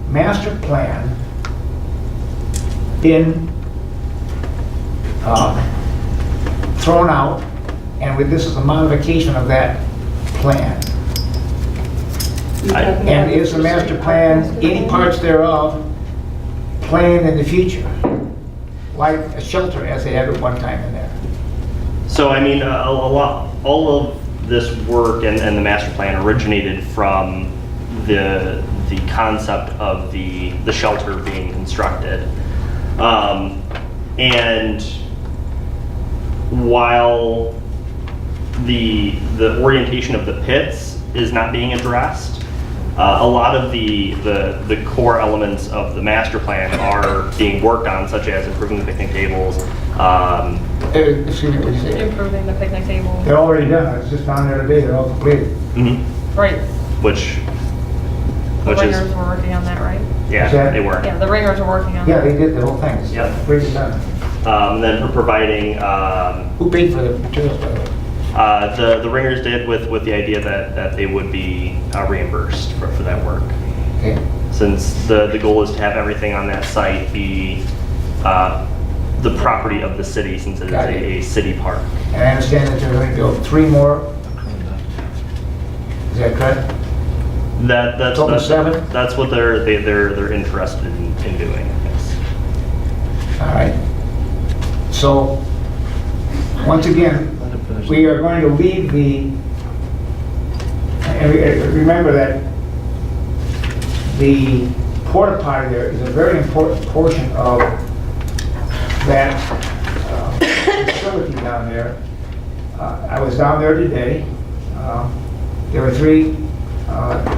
master plan been thrown out, and this is a modification of that plan? And is the master plan, any parts thereof, planned in the future, like a shelter as they had at one time in there? So I mean, all of this work and the master plan originated from the concept of the shelter being constructed. And while the orientation of the pits is not being addressed, a lot of the core elements of the master plan are being worked on, such as improving the picnic tables. Excuse me, what did you say? Improving the picnic table. They're already done. I was just down there today. They're all completed. Mm-hmm. Right. Which The ringers were working on that, right? Yeah, they were. Yeah, the ringers are working on Yeah, that. they did the whole thing. It's pretty done. Then for providing who paid for the materials, by the way? The ringers did with the idea that they would be reimbursed for that work. Okay. Since the goal is to have everything on that site be the property of the city, since it is a city park. And I understand that they're going to build 3 more. Is that correct? That's Total 7? That's what they're interested in doing. Yes. All right. So, once again, we are going to leave and remember that the porta potty there is a very important portion of that facility down there. I was down there today. There were 3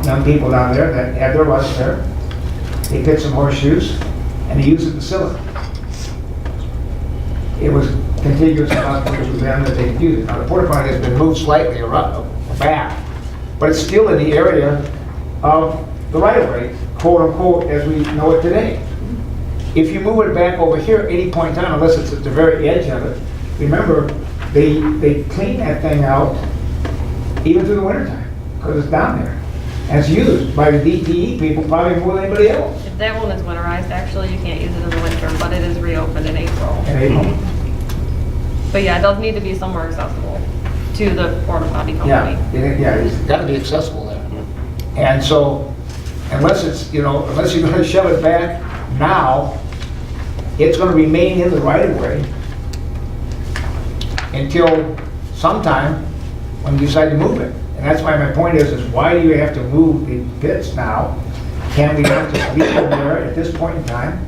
young people down there that had their lunch there. They picked some horseshoes and they used the facility. It was contiguous enough to them that they could use it. Now, the porta potty has been moved slightly around back, but it's still in the area of the right-of-way, quote-unquote, as we know it today. If you move it back over here at any point in time, unless it's at the very edge of it, remember, they clean that thing out even through the wintertime, because it's down there. And it's used by the DTE people probably more than anybody else. If that one is winterized, actually, you can't use it in the winter, but it is reopened in April. But yeah, it does need to be somewhere accessible to the porta potty company. Yeah, It's got to be accessible there. and so, unless it's, unless you're gonna shove it back now, it's gonna remain in the right-of-way until sometime when you decide to move it. And that's why my point is why do you have to move the pits now? Can we not just leave them there at this point in time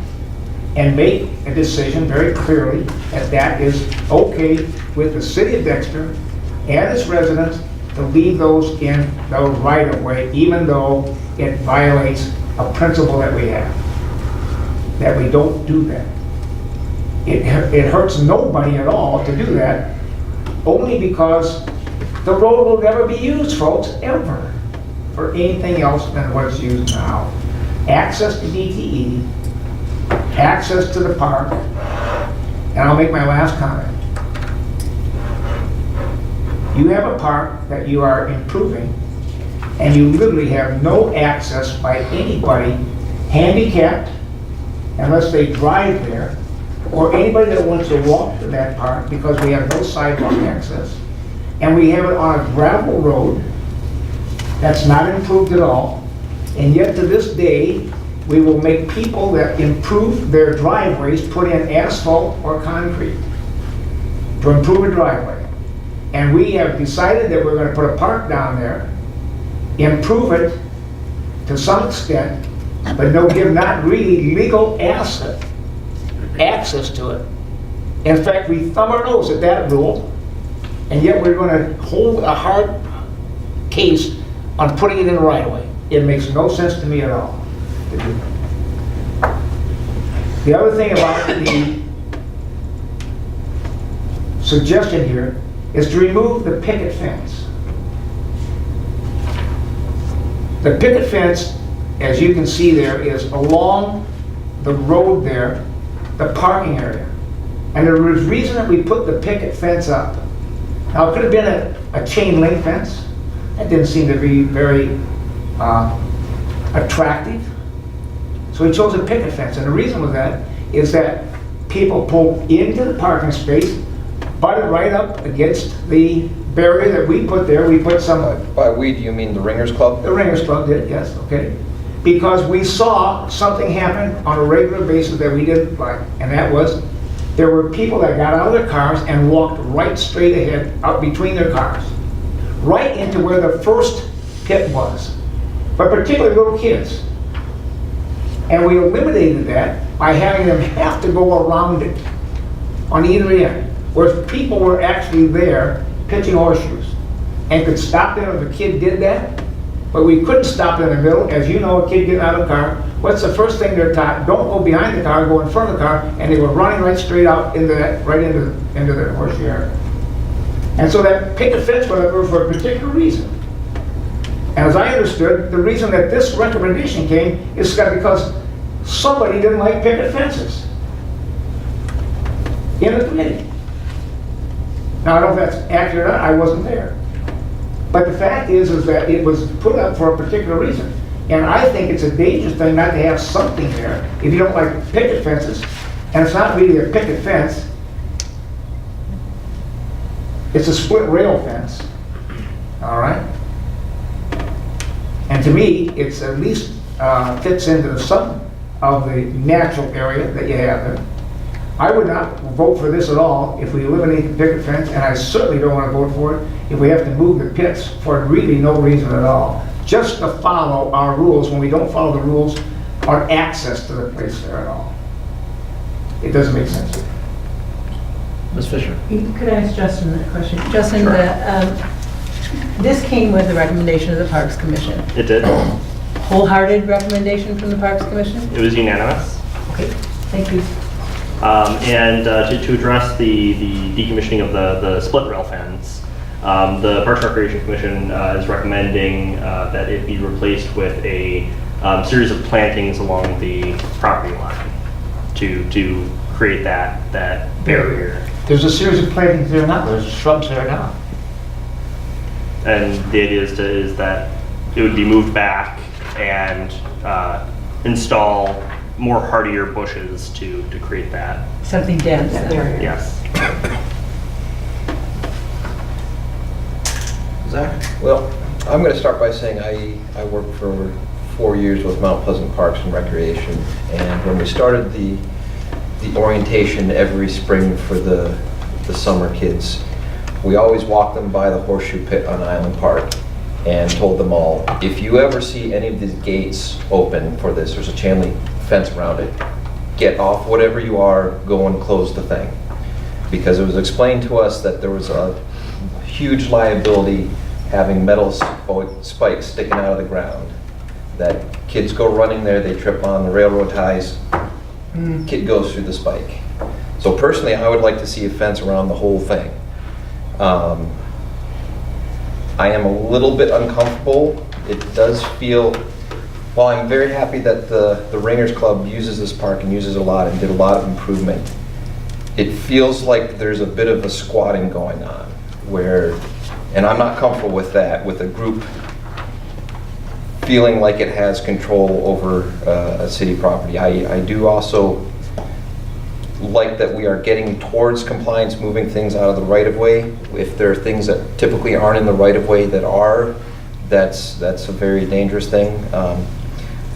and make a decision very clearly that that is okay with the city of Dexter and its residents to leave those in the right-of-way, even though it violates a principle that we have, that we don't do that. It hurts nobody at all to do that, only because the road will never be used, folks, ever, for anything else than what's used now. Access to DTE, access to the park, and I'll make my last comment. You have a park that you are improving, and you literally have no access by anybody handicapped, unless they drive there, or anybody that wants to walk to that park, because we have no sidewalk access. And we have it on a gravel road that's not improved at all. And yet to this day, we will make people that improve their driveways put in asphalt or concrete to improve a driveway. And we have decided that we're going to put a park down there, improve it to some extent, but no, give not really legal access to it. In fact, we thumb our nose at that rule, and yet we're going to hold a hard case on putting it in the right of way. It makes no sense to me at all to do. The other thing about the suggestion here is to remove the picket fence. The picket fence, as you can see there, is along the road there, the parking area. And there was reason that we put the picket fence up. Now, it could have been a chain link fence. That didn't seem to be very attractive. So we chose a picket fence. And the reason with that is that people pull into the parking space, butt it right up against the barrier that we put there. We put some... By we, do you mean the Ringers Club? The Ringers Club did, yes, okay. Because we saw something happen on a regular basis that we didn't like, and that was there were people that got out of their cars and walked right straight ahead out between their cars, right into where the first pit was, but particularly little kids. And we eliminated that by having them have to go around it on either end, whereas people were actually there pitching horseshoes and could stop them if a kid did that. But we couldn't stop in the middle. As you know, a kid getting out of the car, what's the first thing they're taught? Don't go behind the car, go in front of the car, and they were running right straight out into that, right into the horseshoe area. And so that picket fence was for a particular reason. And as I understood, the reason that this recommendation came is because somebody didn't like picket fences in the committee. Now, I don't know if that's accurate or not, I wasn't there. But the fact is that it was put up for a particular reason. And I think it's a dangerous thing not to have something there if you don't like picket fences. And it's not really a picket fence. It's a split rail fence. All right? And to me, it's at least fits into some of the natural area that you have there. I would not vote for this at all if we eliminate the picket fence, and I certainly don't want to vote for it if we have to move the pits for really no reason at all. just to follow our rules when we don't follow the rules or access to the place there at all. It doesn't make sense to me. Ms. Fisher? Could I ask Justin that question? Justin, Sure. This came with the recommendation of the Parks Commission. It did. Wholehearted recommendation from the Parks Commission? It was unanimous. Okay, thank you. And to address the decommissioning of the split rail fence, the Parks and Recreation Commission is recommending that it be replaced with a series of plantings along the property line to create that barrier. There's a series of plantings there now, there's shrubs there now. And the idea is that it would be moved back and install more hardier bushes to create that. Something dense. Yes. Zach? Well, I'm going to start by saying I worked for 4 years with Mount Pleasant Parks and Recreation, and when we started the orientation every spring for the summer kids, we always walked them by the horseshoe pit on Island Park and told them all, if you ever see any of these gates open for this, there's a chain link fence around it, get off whatever you are, go and close the thing. Because it was explained to us that there was a huge liability having metal spikes sticking out of the ground. That kids go running there, they trip on the railroad ties, kid goes through the spike. So personally, I would like to see a fence around the whole thing. I am a little bit uncomfortable. It does feel, while I'm very happy that the Ringers Club uses this park and uses it a lot and did a lot of improvement, it feels like there's a bit of a squatting going on where, and I'm not comfortable with that, with a group feeling like it has control over a city property. I do also like that we are getting towards compliance, moving things out of the right-of-way. If there are things that typically aren't in the right-of-way that are, that's a very dangerous thing.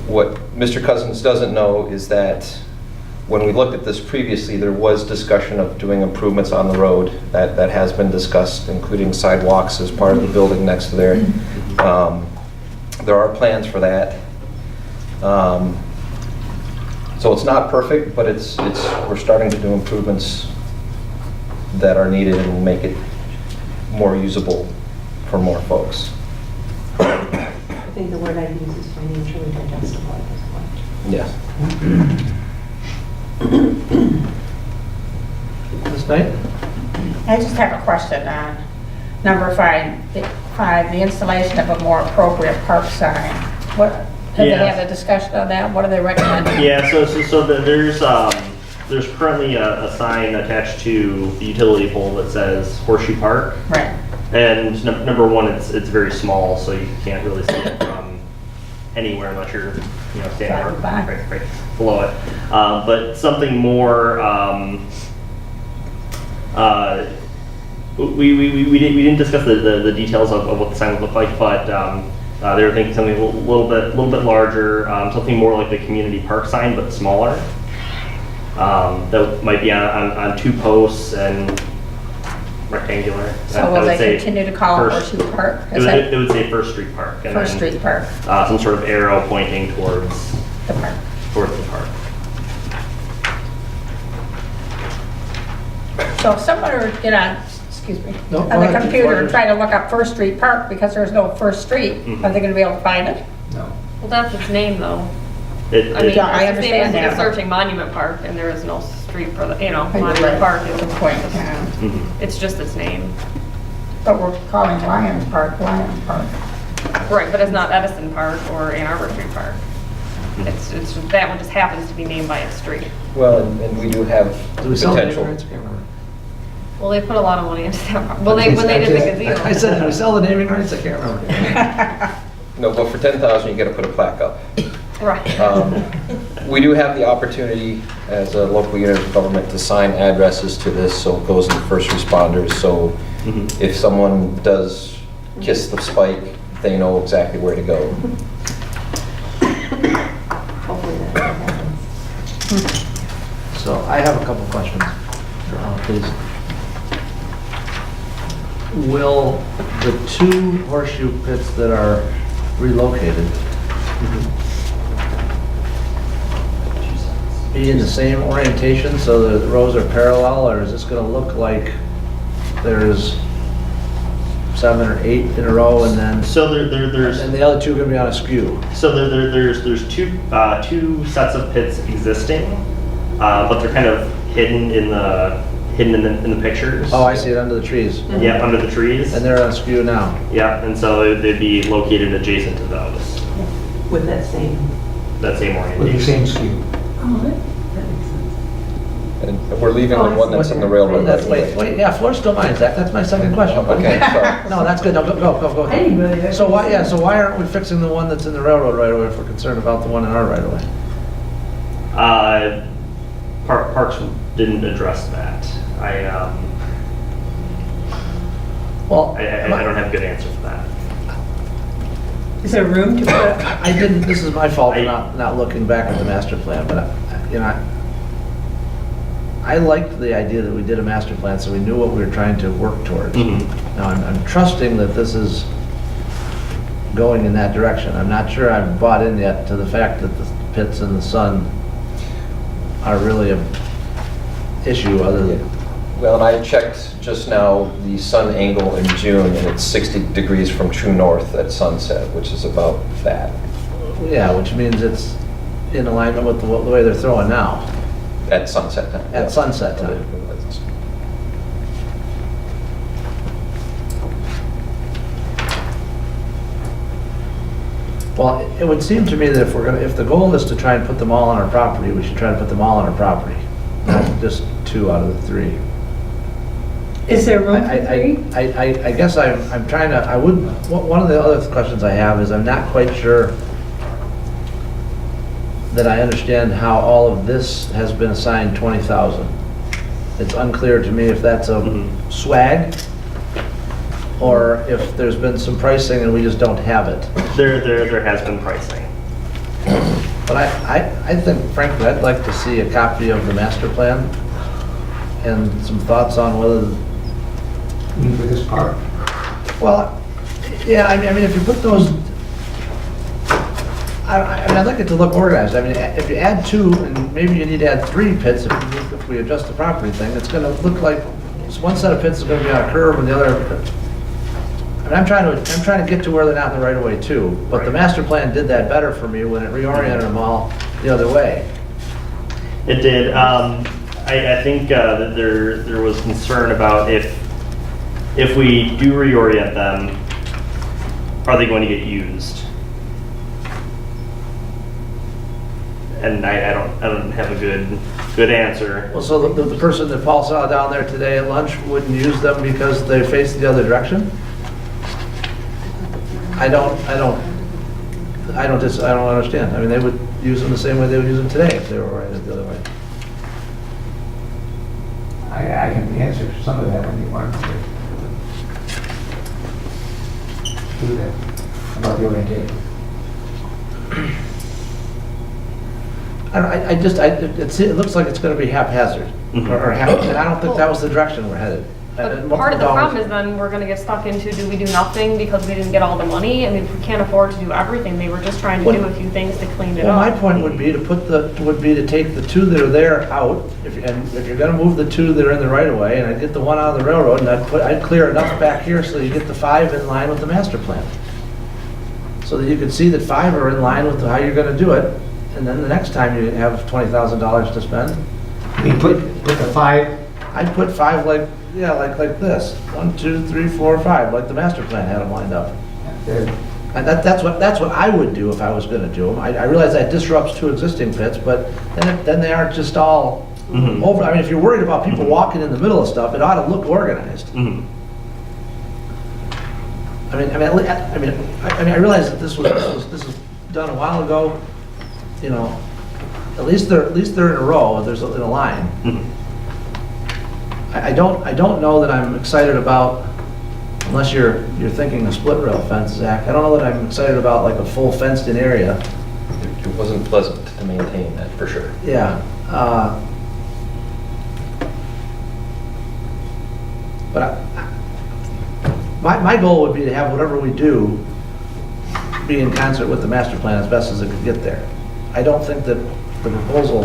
What Mr. Cousins doesn't know is that when we looked at this previously, there was discussion of doing improvements on the road. That has been discussed, including sidewalks as part of the building next to there. There are plans for that. So it's not perfect, but we're starting to do improvements that are needed and will make it more usable for more folks. I think the word I use is financially digestible at this point. Yes. Ms. Knight? I just have a question on number 5, the installation of a more appropriate park sign. What, have they Yes. had a discussion on that? What are they recommending? Yeah, there's currently a sign attached to the utility pole that says Horseshoe Park. Right. And number one, it's very small, so you can't really see it from anywhere unless you're standing right below it. But something more. We didn't discuss the details of what the sign would look like, but they were thinking something a little bit larger, something more like the community park sign, but smaller. That might be on 2 posts and rectangular. So will they continue to call it Horseshoe Park? It would say First Street Park. And First Street Park. Some sort of arrow pointing towards The park. Towards the park. So if someone were to get on, excuse me, No, on go the ahead. computer and try to look up First Street Park because there's no First Street, are they going to be able to find it? No. Well, that's its name, though. Yeah, I It's the same understand as that. searching Monument Park, and there is no street for the, You're Monument right. Park is Good point, yeah. It's just its name. But we're calling Lions Park. Right, but it's not Edison Park or Ann Arbor Street Park. It's that one just happens to be named by a street. Well, and we do have Do we sell naming potential. rights? I can't remember. Well, they put a lot of money into that. Well, when they did the gazebo. I said, do we sell the naming rights? I can't remember. No, but for 10,000, you got to put a plaque up. Right. We do have the opportunity as a local unit of government to sign addresses to this, so it goes into first responders. So if someone does kiss the spike, they know exactly where to go. Hopefully that happens. So I have a couple questions, please. Will the 2 horseshoe pits that are relocated, be in the same orientation so the rows are parallel, or is this gonna look like there's 7 or 8 in a row and then, So there's and the other two are gonna be on a skew? So there's two sets of pits existing, but they're kind of hidden in the pictures. Oh, I see it under the trees. Yeah, under the trees. And they're on a skew now. Yeah, and so they'd be located adjacent to those, With that same. that same With the orientation. same skew. Oh, that makes sense. And we're leaving the one that's in the railroad. That's, wait, yeah, Flor still minds that, that's my second question. Okay, sorry. No, that's good, no, go. Anybody. So why aren't we fixing the one that's in the railroad right away if we're concerned about the one in our right away? Parks didn't address that. Well, I don't have a good answer for that. Is there room to put, I didn't, this is my fault for not looking back at the master plan, but, I liked the idea that we did a master plan so we knew what we were trying to work towards. Now, I'm trusting that this is going in that direction. I'm not sure I've bought in yet to the fact that the pits in the sun are really a issue other than, Well, and I checked just now the sun angle in June, and it's 60 degrees from true north at sunset, which is about that. yeah, which means it's in alignment with the way they're throwing now, At sunset time. at sunset time. Well, it would seem to me that if the goal is to try and put them all on our property, we should try to put them all on our property, not just 2 out of the 3. is there room for 3? I guess I'm trying to, one of the other questions I have is I'm not quite sure that I understand how all of this has been assigned 20,000. It's unclear to me if that's a swag or if there's been some pricing and we just don't have it. There has been pricing. But I think frankly, I'd like to see a copy of the master plan and some thoughts on whether, For this part. well, yeah, I mean, if you put those, I'd like it to look organized. I mean, if you add 2, and maybe you need to add 3 pits if we adjust the property thing, it's gonna look like, one set of pits is gonna be on a curve and the other, I mean, I'm trying to get to where they're not in the right of way too, but the master plan did that better for me when it reoriented them all the other way. It did. I think that there was concern about if we do reorient them, are they going to get used? And I don't have a good answer. Well, so the person that Paul saw down there today at lunch wouldn't use them because they face the other direction? I don't understand. I mean, they would use them the same way they would use them today if they were oriented the other way. I can answer some of that when you want to do that, about the orientation. It looks like it's going to be haphazard, and I don't think that was the direction we're headed. But part of the problem is then we're gonna get stuck into, do we do nothing because we didn't get all the money? I mean, we can't afford to do everything. They were just trying to do a few things to clean it Well, my up. point would be to take the 2 that are there out, if you're gonna move the 2 that are in the right of way, and I'd get the 1 out of the railroad, and I'd clear enough back here so you get the 5 in line with the master plan. So that you can see that 5 are in line with how you're gonna do it, and then the next time you have $20,000 to spend. You put the 5, I'd put 5 like this, 1, 2, 3, 4, 5, like the master plan had them lined up. And that's what I would do if I was gonna do them. I realize that disrupts 2 existing pits, but then they aren't just all over. I mean, if you're worried about people walking in the middle of stuff, it ought to look organized. I realize that this was done a while ago, you know, at least they're in a row, there's in a line. I don't know that I'm excited about, unless you're thinking a split rail fence, Zach, I don't know that I'm excited about like a full fenced in area. It wasn't pleasant to maintain that, for sure. Yeah. But my goal would be to have whatever we do be in concert with the master plan as best as it could get there. I don't think that the proposal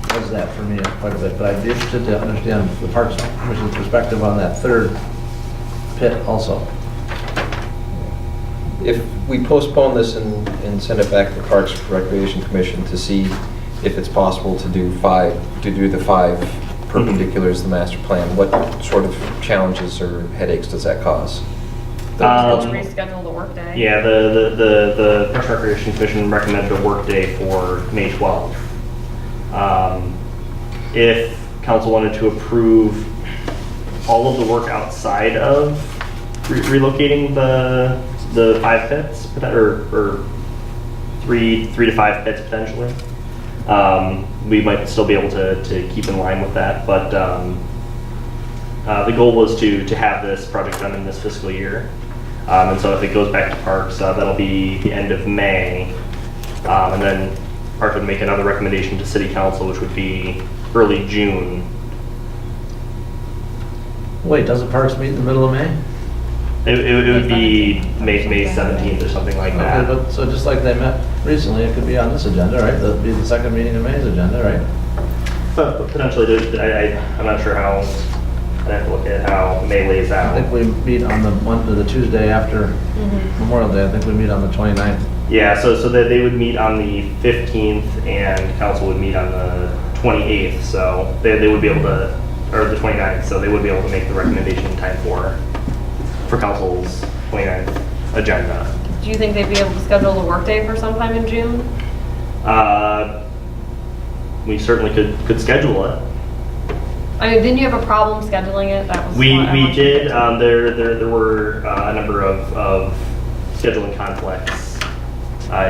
does that for me quite a bit, but I'd be interested to understand the Parks Commission's perspective on that third pit also. If we postpone this and send it back to the Parks Recreation Commission to see if it's possible to do the 5 perpendiculars to the master plan, what sort of challenges or headaches does that cause? Reschedule the workday. Yeah, the Parks and Recreation Commission recommended a workday for May 12th. If council wanted to approve all of the work outside of relocating the 5 pits, or 3 to 5 pits potentially, we might still be able to keep in line with that, but the goal was to have this project done in this fiscal year. And so if it goes back to Parks, that'll be the end of May. And then Parks would make another recommendation to City Council, which would be early June. Wait, doesn't Parks meet in the middle of May? It would be May 17th or something like that. Okay, but so just like they met recently, it could be on this agenda, right? That'd be the second meeting of May's agenda, right? But potentially, I'm not sure how, I'd have to look at how May lays I out. think we meet on the Tuesday after Memorial Day. I think we meet on the 29th. Yeah, so that they would meet on the 15th and council would meet on the 28th, so they would be able to, or the 29th, so they would be able to make the recommendation in time for council's 29th agenda. Do you think they'd be able to schedule the workday for sometime in June? We certainly could schedule it. I mean, didn't you have a problem scheduling it? That was We what I wanted did. to- There were a number of scheduling conflicts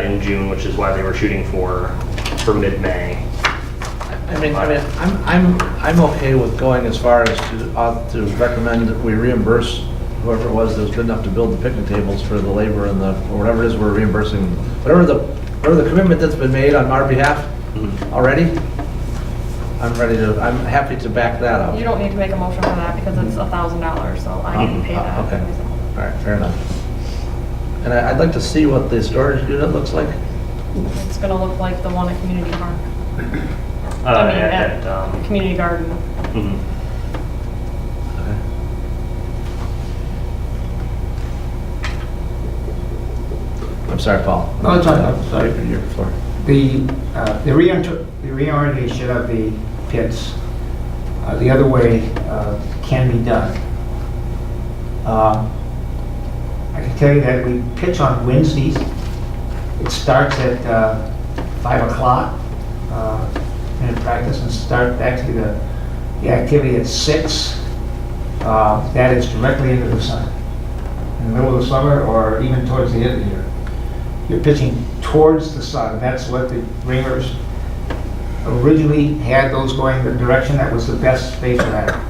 in June, which is why they were shooting for mid-May. I'm okay with going as far as to recommend that we reimburse whoever it was that was good enough to build the picnic tables for the labor and or whatever it is we're reimbursing, whatever the commitment that's been made on our behalf already. I'm happy to back that up. You don't need to make a motion for that because it's $1,000, so I can pay that. Okay, all right, fair enough. And I'd like to see what the storage unit looks like. It's gonna look like the one at Community Park. At Community Garden. mhm. I'm sorry, Paul. No, it's all right. I'm sorry. Your floor. The reorientation of the pits the other way can be done. I can tell you that we pitch on Wednesdays. It starts at 5 o'clock in practice and start actually the activity at 6. That is directly into the sun. In the middle of the summer or even towards the end of the year. You're pitching towards the sun. That's what the Ringers originally had those going the direction that was the best space for that.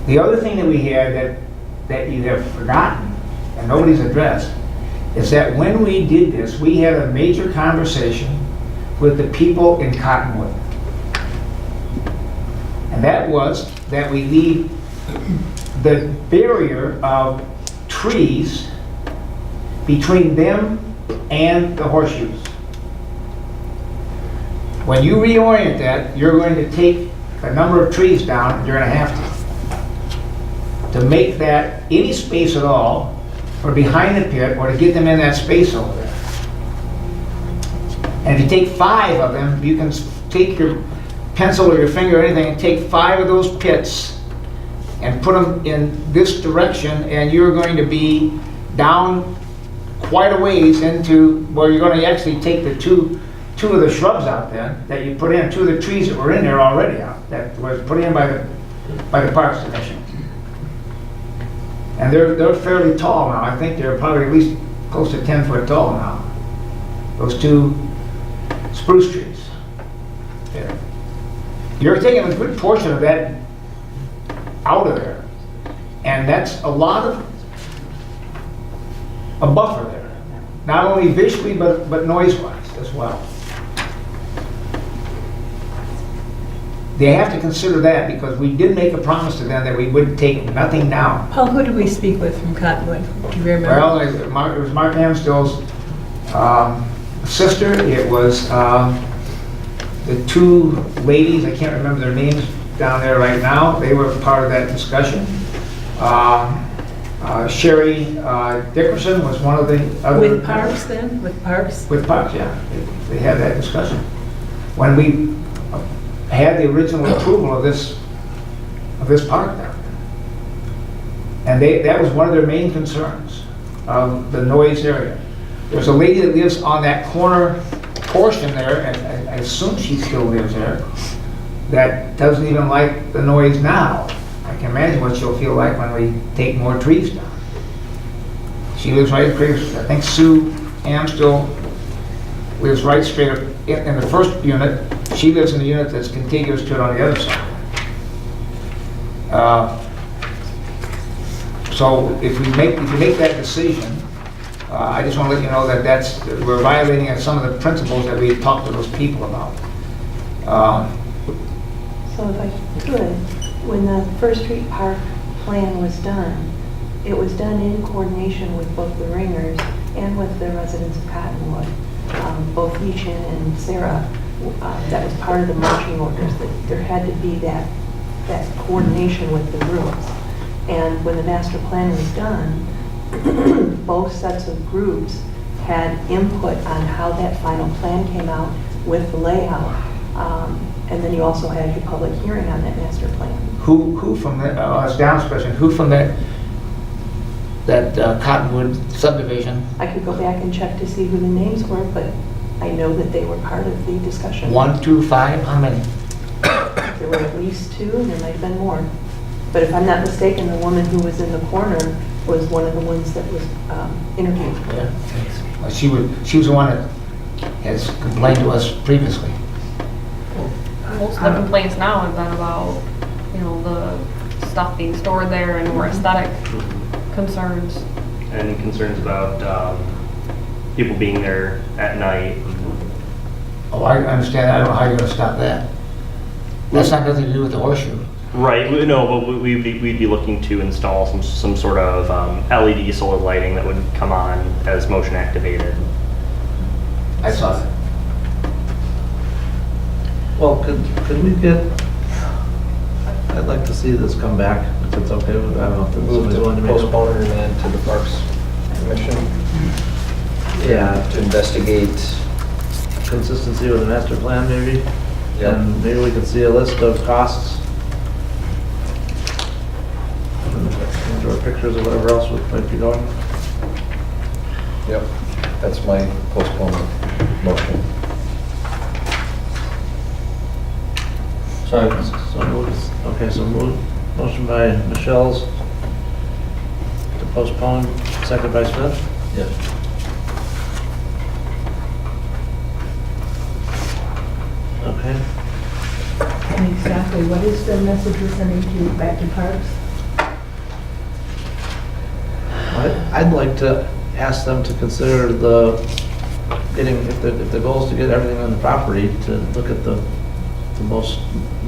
The other thing that we had that you have forgotten and nobody's addressed is that when we did this, we had a major conversation with the people in Cottonwood. And that was that we leave the barrier of trees between them and the horseshoes. When you reorient that, you're going to take a number of trees down, and you're going to have to make that any space at all, or behind the pit, or to get them in that space over there. And if you take 5 of them, you can take your pencil or your finger or anything and take 5 of those pits and put them in this direction, and you're going to be down quite a ways into where you're going to actually take the two of the shrubs out then that you put in, 2 of the trees that were in there already out, that was put in by the Parks Commission. And they're fairly tall now. I think they're probably at least close to 10 foot tall now. Those 2 spruce trees there. You're taking a good portion of that out of there. And that's a lot of a buffer there. Not only visually, but noise-wise as well. they have to consider that because we did make a promise to them that we would take nothing down. Paul, who did we speak with from Cottonwood? Do you remember? Well, it was Mark Amstill's sister. It was the two ladies, I can't remember their names down there right now. They were part of that discussion. Sherry Dickerson was one of the other... With Parks then? With Parks? With Parks, yeah. They had that discussion. When we had the original approval of this park down there. And that was one of their main concerns, the noise area. There's a lady that lives on that corner portion there, and I assume she still lives there, that doesn't even like the noise now. I can imagine what she'll feel like when we take more trees down. She lives right across, I think Sue Amstill lives right straight up in the first unit. She lives in the unit that's contiguous to it on the other side. So if you make that decision, I just want to let you know that we're violating some of the principles that we talked to those people about. So if I could, when the First Street Park plan was done, it was done in coordination with both the Ringers and with the residents of Cottonwood. Both Yishin and Sarah, that was part of the marching orders, that there had to be that coordination with the groups. And when the master plan was done, both sets of groups had input on how that final plan came out with the layout. And then you also had your public hearing on that master plan. Who from that, as Don's question, who from that Cottonwood subdivision? I could go back and check to see who the names were, but I know that they were part of the discussion. 1, 2, 5, how many? There were at least 2, and there might have been more. But if I'm not mistaken, the woman who was in the corner was one of the ones that was interviewed. Yeah. Well, she was the one that has complained to us previously. Most of the complaints now have been about, the stuff being stored there and more aesthetic concerns. And concerns about people being there at night. Oh, I understand. I don't know how you're going to stop that. That's not nothing to do with the horseshoe. Right, no, but we'd be looking to install some sort of LED solar lighting that would come on as motion activated. I saw that. Well, could we get, I'd like to see this come back, if it's okay with, I don't know if somebody's willing to make it. Postpone it then to the Parks Commission Yeah, to investigate. consistency with the master plan maybe? Yep. And maybe we could see a list of costs. Or pictures of whatever else might be going. Yep, that's my postponement motion. Sorry. So motion by Michelle's to postpone, second by Smith? Yes. Okay. And exactly, what is the message we're sending to back to Parks? I'd like to ask them to consider if the goal is to get everything on the property, to look at the most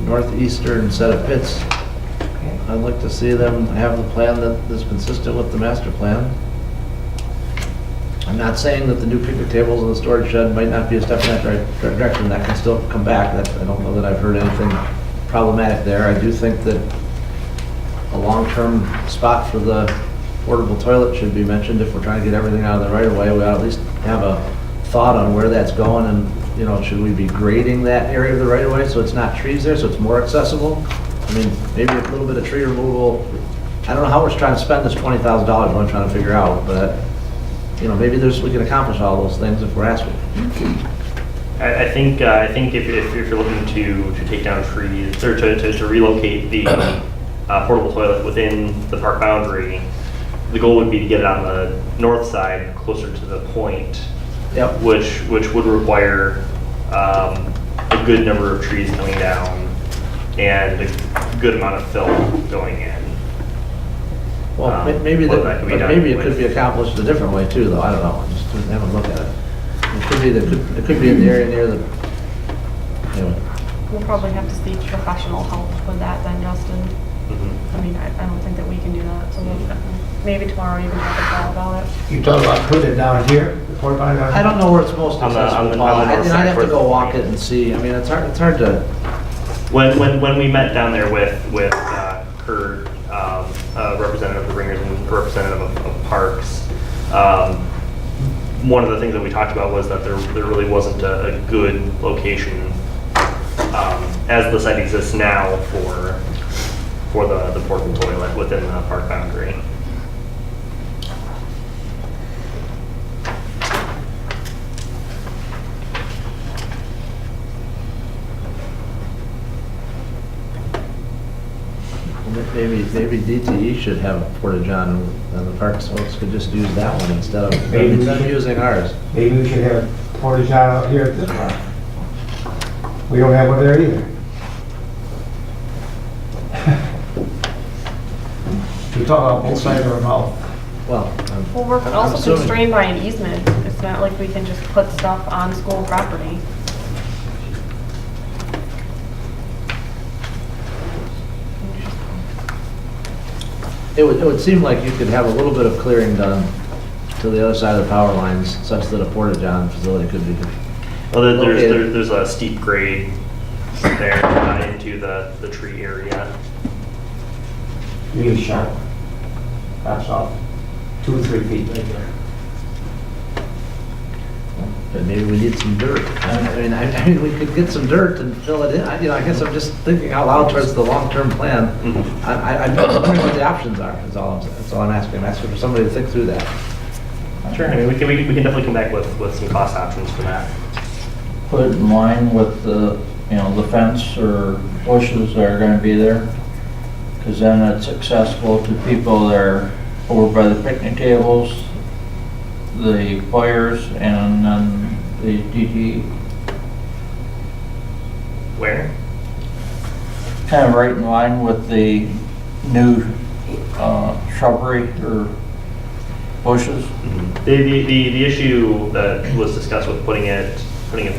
northeastern set of pits. I'd like to see them have the plan that is consistent with the master plan. I'm not saying that the new picnic tables and the storage shed might not be a step in that right direction. That can still come back. I don't know that I've heard anything problematic there. I do think that a long-term spot for the portable toilet should be mentioned. If we're trying to get everything out of the right of way, we ought to at least have a thought on where that's going, and should we be grading that area of the right of way so it's not trees there, so it's more accessible? I mean, maybe a little bit of tree removal. I don't know how we're trying to spend this $20,000, what I'm trying to figure out, but maybe we can accomplish all those things if we're asking. I think if you're looking to take down trees or to relocate the portable toilet within the park boundary, the goal would be to get it on the north side, closer to the point. Yep. Which would require a good number of trees coming down and a good amount of fill going in. Well, maybe it could be accomplished a different way too, though. I don't know. Just have a look at it. It could be in the area near the. Anyway. We'll probably have to seek professional help with that then, Justin. Mhm. I mean, I don't think that we can do that, so maybe tomorrow you can talk to Paul about it. You talk about putting it down here, the porta potty down here? I don't know where it's most On the accessible. north I'd side have to where- go walk it and see. I mean, it's hard to, When we met down there with Kurt, representative of the Ringers and representative of Parks, one of the things that we talked about was that there really wasn't a good location as the site exists now for the portable toilet within the park boundary. maybe DTE should have a porta john and the parks folks could just use that one instead of using ours. Maybe we should have a porta john out here at this park. We don't have one there either. We talk about both sides of our mouth. Well, Well, we're I'm also assuming- constrained by an easement. It's not like we can just put stuff on school property. It would seem like you could have a little bit of clearing done to the other side of the power lines such that a porta john facility could be. Well, Okay. there's a steep grade there into the tree area. Really sharp. That's all. 2 or 3 feet right there. But maybe we need some dirt. I mean, we could get some dirt and fill it in. I guess I'm just thinking out loud towards the long-term plan. I'm wondering what the options are, that's all I'm asking. I'm asking for somebody to think through that. Sure, I mean, we can definitely come back with some cost options for that. Put it in line with the, the fence or bushes that are gonna be there. Cause then it's accessible to people that are over by the picnic tables, the fires, and then the DT. Where? Kind of right in line with the new shrubbery or bushes. The issue that was discussed with putting it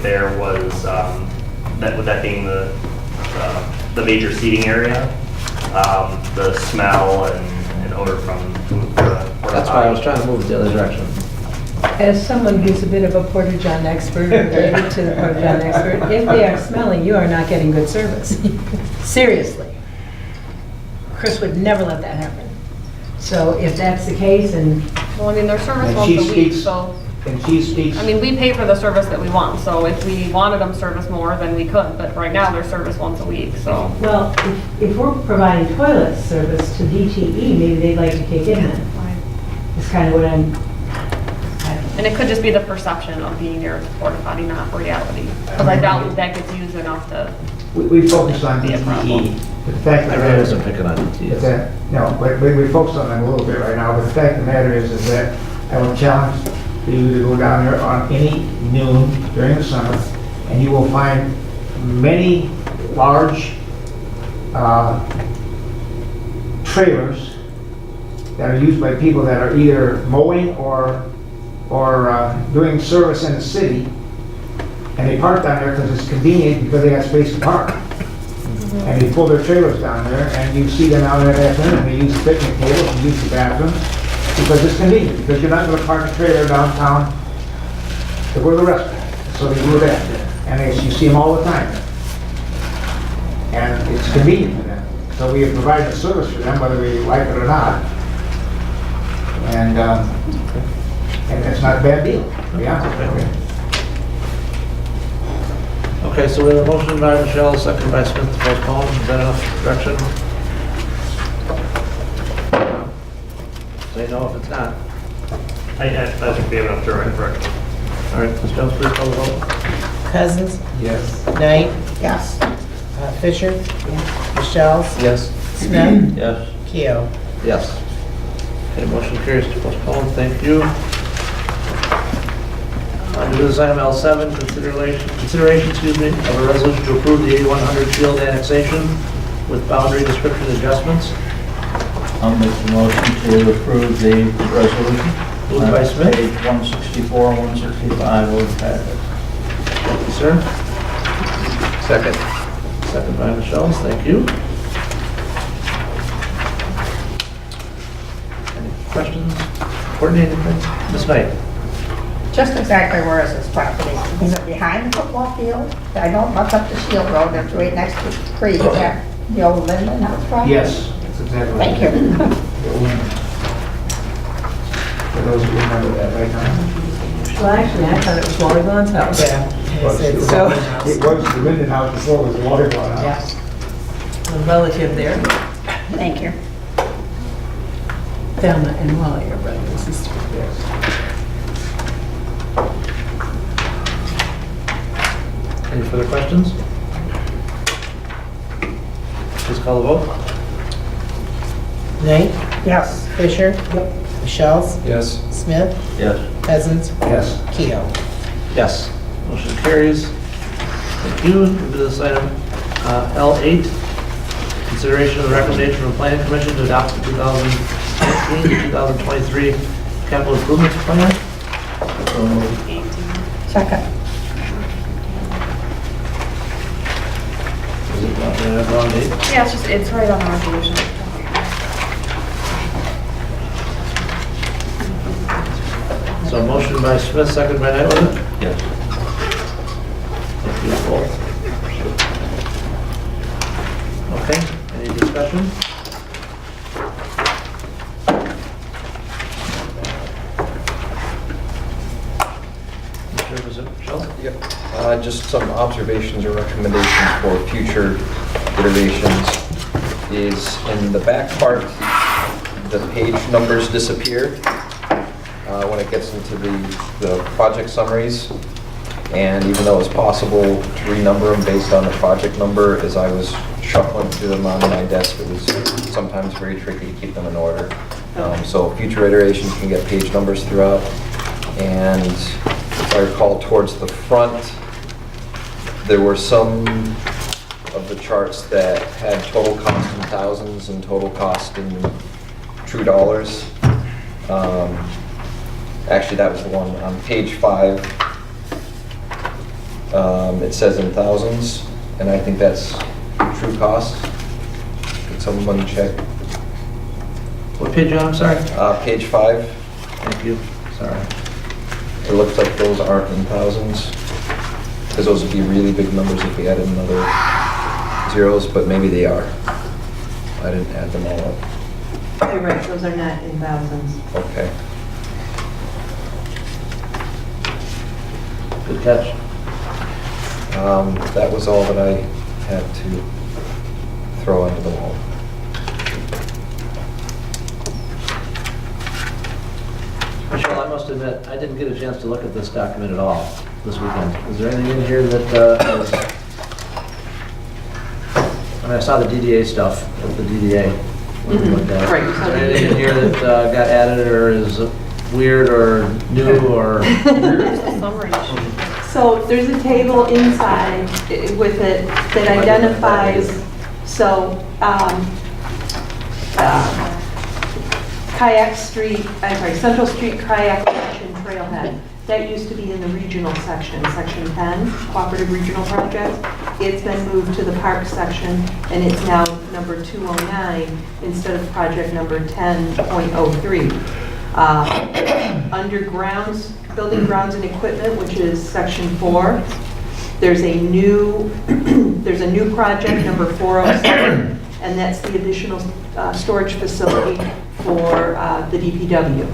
there was that being the major seating area, the smell and odor from the. That's why I was trying to move it the other direction. As someone who's a bit of a porta john expert, related to the porta john expert, if they are smelling, you are not getting good service. Seriously. Chris would never let that happen. So if that's the case, and Well, I mean, their service And once she a week, speaks- so, And she speaks, I mean, we pay for the service that we want, so if we wanted them service more, then we could, but right now they're service once a week, so. well, if we're providing toilet service to DTE, maybe they'd like to kick in then. It's kind of what I don't know. And it could just be the perception of being near the porta potty, not reality. Because I doubt that gets used enough to, we focus on Be a problem. DTE. But the fact I of the really matter wasn't picking on DTE. is that, but we focus on them a little bit right now, but the fact of the matter is that I would challenge for you to go down there on any noon during the summer, and you will find many large trailers that are used by people that are either mowing or doing service in the city, and they park down there because it's convenient, because they got space to park. And they pull their trailers down there, and you see them out in that afternoon, and they use the picnic tables and use the bathrooms, because it's convenient, because you're not gonna park a trailer downtown to go to the restaurant. So they do that, and you see them all the time. And it's convenient for them. So we have provided a service for them, whether we like it or not. And it's not a bad deal, to be honest with you. Okay, so we have a motion by Michelle, second by Smith to postpone. Is that enough direction? Say no if it's not. I think we have enough direction. All right, Ms. Jones, please call the vote. Cousins? Yes. Knight? Yes. Fisher? Michelle? Yes. Smith? Yes. Keo? Yes. Okay, motion carries to postpone, thank you. Under this item L7, consideration, of a resolution to approve the 8100 field annexation with boundary description adjustments. I'll make the motion to approve the resolution. Moved by Smith. Page 164, 165 of the packet. Thank you, sir. Second. Second by Michelle, thank you. Any questions? Courtney, anything? Ms. Knight? Just exactly where is this property? Is it behind the football field? I don't look up the Shield Road, it's right next to the tree. Is that the old Linden House property? Yes, that's exactly. Thank you. For those who remember that right now. Well, actually, I thought it was Wally Vaughn's house. So, It was the Linden House before it was the Water Glen House. yeah, a relative there. Thank you. Thelma and Wally are brother and sister. Yes. Any further questions? Please call the vote. Knight? Yes. Fisher? Yep. Michelle's? Yes. Smith? Yes. Peasants? Yes. Keo? Yes. Motion carries. Thank you. Move to this item L8, consideration of the recommendation from the Planning Commission to adopt the 2019 to 2023 capital improvements plan. Second. Is it wrong date? Yeah, it's right on the resolution. So motion by Smith, second by Knight, was it? Yes. Thank you both. Okay, any discussion? Michelle? Yep. Just some observations or recommendations for future iterations is in the back part, the page numbers disappear when it gets into the project summaries. And even though it's possible to renumber them based on the project number, as I was shuffling through them on my desk, it was sometimes very tricky to keep them in order. So future iterations can get page numbers throughout. And if I recall, towards the front, there were some of the charts that had total cost in thousands and total cost in true dollars. Actually, that was the one on page 5. It says in thousands, and I think that's true cost. Could someone check? What page, I'm sorry? Page 5. Thank you, sorry. It looks like those aren't in thousands, because those would be really big numbers if we added another zeros, but maybe they are. I didn't add them all up. You're right, those are not in thousands. Okay. Good catch. That was all that I had to throw into the wall. Michelle, I must admit, I didn't get a chance to look at this document at all this weekend. Is there anything in here that was... I mean, I saw the DDA stuff with the DDA. When we looked at it. Right. Is there anything in here that got added or is weird or new or... There's a summary sheet. So there's a table inside with it that identifies, so Central Street Kayak Section Trailhead. That used to be in the regional section, section 10, Cooperative Regional Project. It's been moved to the park section, and it's now number 209 instead of project number 10.03. Under grounds, building grounds and equipment, which is section 4, there's a new project number 407, and that's the additional storage facility for the DPW.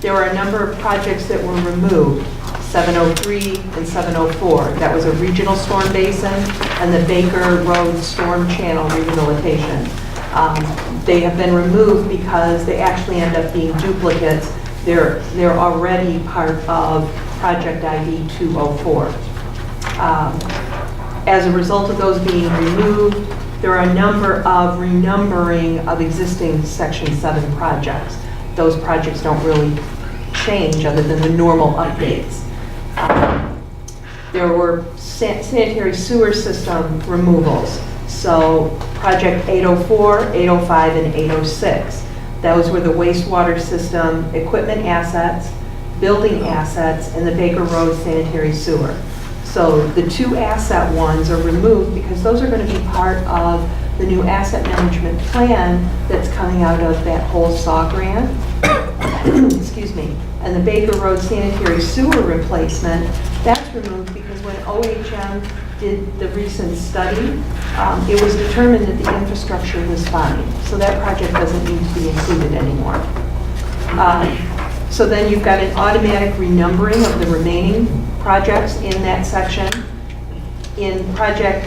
There were a number of projects that were removed, 703 and 704. That was a regional storm basin and the Baker Road Storm Channel rehabilitation. They have been removed because they actually end up being duplicates. They're already part of Project ID 204. As a result of those being removed, there are a number of renumbering of existing Section 7 projects. Those projects don't really change other than the normal updates. There were sanitary sewer system removals. So project 804, 805, and 806. Those were the wastewater system equipment assets, building assets, and the Baker Road sanitary sewer. So the two asset ones are removed because those are going to be part of the new asset management plan that's coming out of that whole SAW grant. Excuse me. And the Baker Road sanitary sewer replacement, that's removed because when OHM did the recent study, it was determined that the infrastructure was fine. So that project doesn't need to be included anymore. So then you've got an automatic renumbering of the remaining projects in that section. In project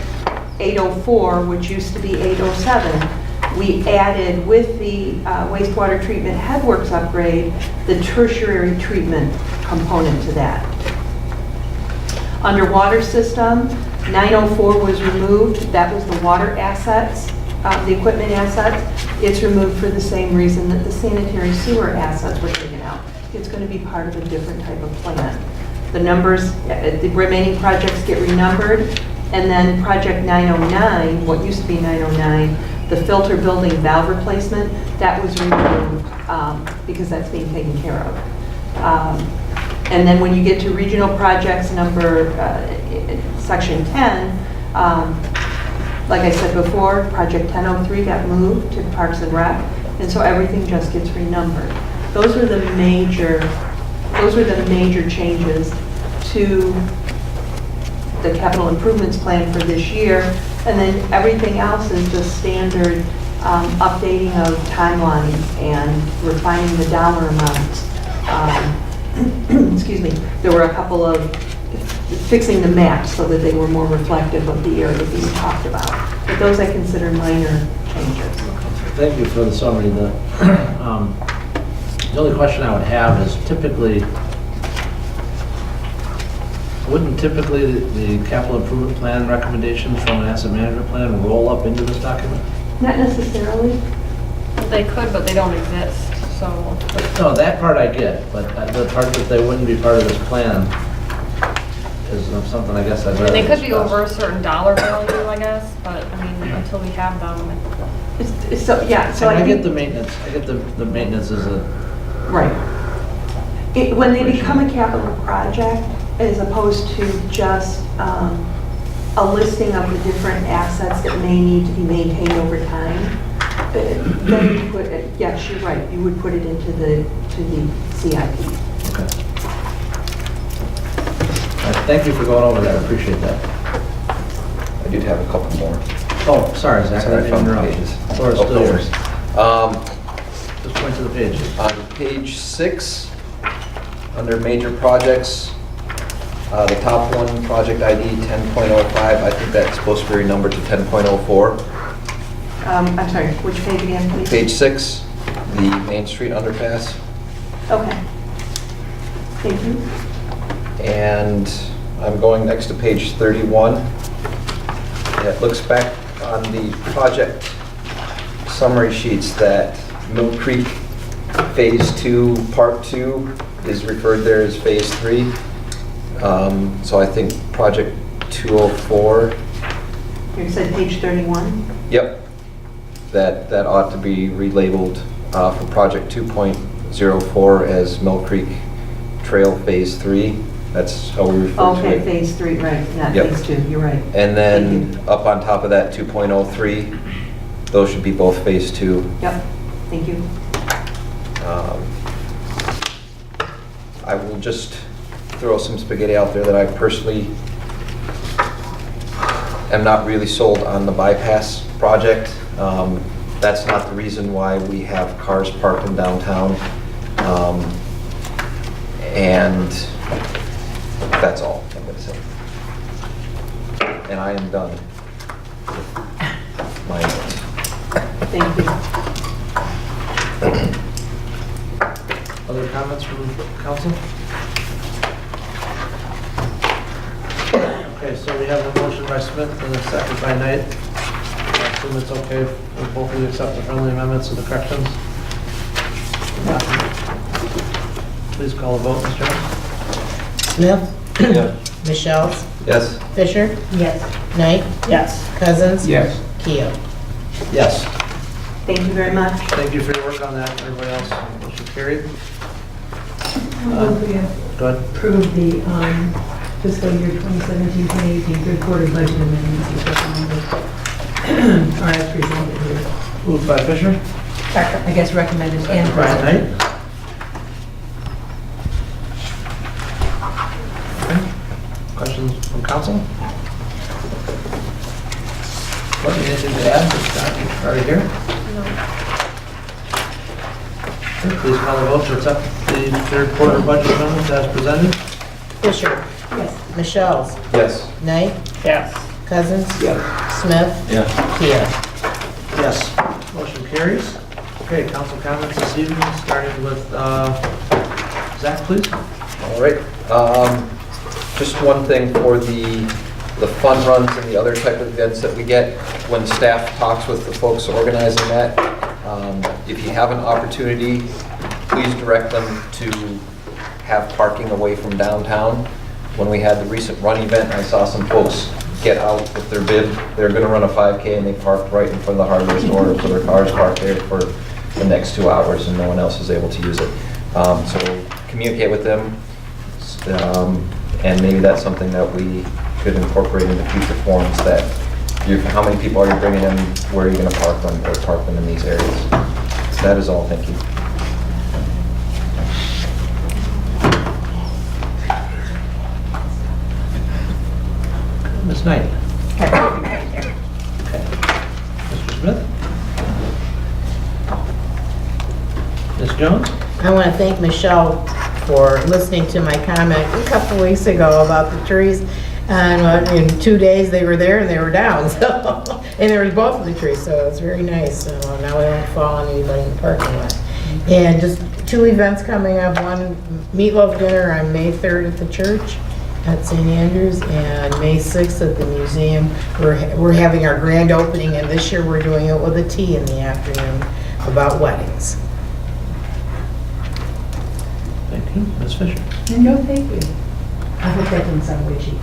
804, which used to be 807, we added with the wastewater treatment headworks upgrade, the tertiary treatment component to that. Under water system, 904 was removed. That was the water assets, the equipment assets. It's removed for the same reason that the sanitary sewer assets were taken out. It's going to be part of a different type of plan. The numbers, the remaining projects get renumbered, and then project 909, what used to be 909, the filter building valve replacement, that was removed because that's being taken care of. And then when you get to regional projects number, section 10, like I said before, project 1003 got moved to Parks and Rec, and so everything just gets renumbered. Those were the major changes to the capital improvements plan for this year, and then everything else is just standard updating of timelines and refining the dollar amounts. Excuse me, there were a couple of fixing the maps so that they were more reflective of the area being talked about. But those I consider minor changes. Thank you for the summary. The only question I would have is wouldn't typically the capital improvement plan recommendations from an asset management plan roll up into this document? Not necessarily. They could, but they don't exist, so. No, that part I get, but the part that they wouldn't be part of this plan is something I guess I'd rather And they could be discuss. over a certain dollar value, I guess, but I mean, until we have them. So, yeah, so And I get think- the maintenance, I get the maintenance is a... Right. When they become a capital project, as opposed to just a listing of the different assets that may need to be maintained over time, then you put it, yes, you're right, you would put it into the CIP. Okay. Thank you for going over that, I appreciate that. I did have a couple more. Oh, sorry, Zach, Sorry, I found the interrupt. pages. Floor is Oh, still no yours. worries. Just point to the page. On page 6, under major projects, the top one, project ID 10.05, I think that's supposed to be renumbered to 10.04. I'm sorry, which page again, please? Page 6, the Main Street underpass. Okay. Thank you. And I'm going next to page 31. It looks back on the project summary sheets that Mill Creek Phase 2, Part 2 is referred there as Phase 3. So I think project 204, You said page 31? yep, that ought to be relabeled for project 2.04 as Mill Creek Trail Phase 3. That's how we refer to it. Okay, phase 3, right, not Yep. phase 2, you're right. And then Thank up on top of that, 2.03, those should be both Phase 2. Yep, thank you. I will just throw some spaghetti out there that I personally am not really sold on the bypass project. That's not the reason why we have cars parked in downtown. And that's all I'm going to say. And I am done with my notes. Thank you. Other comments from council? Okay, so we have a motion by Smith and a second by Knight. I assume it's okay if both of you accept the friendly amendments and the corrections. Please call a vote, Ms. Jones. Smith? Yes. Michelle? Yes. Fisher? Yes. Knight? Yes. Cousins? Yes. Keo? Yes. Thank you very much. Thank you for your work on that. Everybody else, motion carried. Don't forget, Go ahead. approve the fiscal year 2017-2018 third quarter budget amendments is recommended. Or as presented here. Moved by Fisher, I guess recommended and by presented. Knight. Okay. Questions from council? What, anything to add? It's already here. Okay, please call the vote to accept the third quarter budget amendments as presented. Fisher. Yes. Michelle's. Yes. Knight. Yes. Cousins. Yes. Smith. Yeah. Kia. Yes. Motion carries. Okay, council comments this evening, starting with Zach, please. All right. Just one thing for the fun runs and the other type of events that we get, when staff talks with the folks organizing that, if you have an opportunity, please direct them to have parking away from downtown. When we had the recent run event, I saw some folks get out with their bib. They're going to run a 5K and they parked right in front of the hardware store, so their cars parked there for the next 2 hours and no one else was able to use it. So communicate with them, and maybe that's something that we could incorporate into future forums, that how many people are you bringing in, where are you going to park them, or park them in these areas. So that is all, thank you. Ms. Knight. Okay. Mr. Smith. Ms. Jones. I want to thank Michelle for listening to my comment a couple weeks ago about the trees. And in 2 days they were there and they were down. So, and there was both of the trees, so it's very nice. So now we don't fall on anybody in the parking lot. And just 2 events coming up. One, meatloaf dinner on May 3rd at the church at St. Andrews, and May 6th at the museum. We're having our grand opening, and this year we're doing it with a tea in the afternoon about weddings. Thank you. Ms. Fisher. No, thank you. I hope that didn't sound witchy.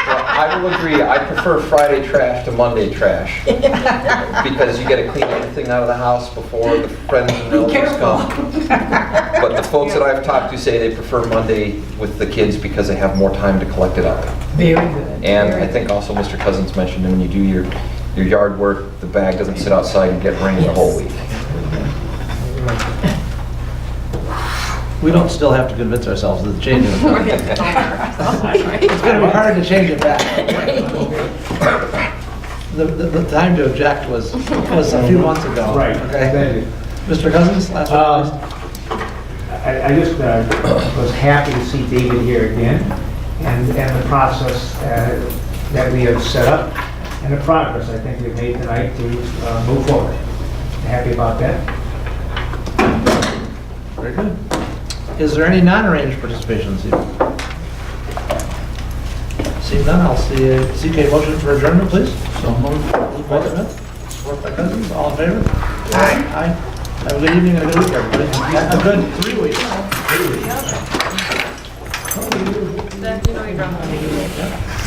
Well, I will agree, I prefer Friday trash to Monday trash, because you get to clean everything out of the house before the friends and relatives come. But the folks that I've talked to say they prefer Monday with the kids because they have more time to collect it up. Very good. And Very I think also Mr. Cousins mentioned that when you do your yard work, the bag doesn't sit outside and get rained the whole week. We don't still have to convince ourselves that the change is going to be hard to change it back. The time to object was a few months ago. Right. Okay. Mr. Cousins, last one, I just was happy to see David here again, and the process that we have set up, and the progress I think we've made tonight to move forward. Happy about that. Very good. Is there any non-arranged participation this evening? Seeing none, I'll seek a motion for adjournment, please. So moved by Smith, support by Cousins, all in favor? Aye. Aye. Have a good evening and a good week, everybody. A good 3 weeks. Zach, you know you dropped the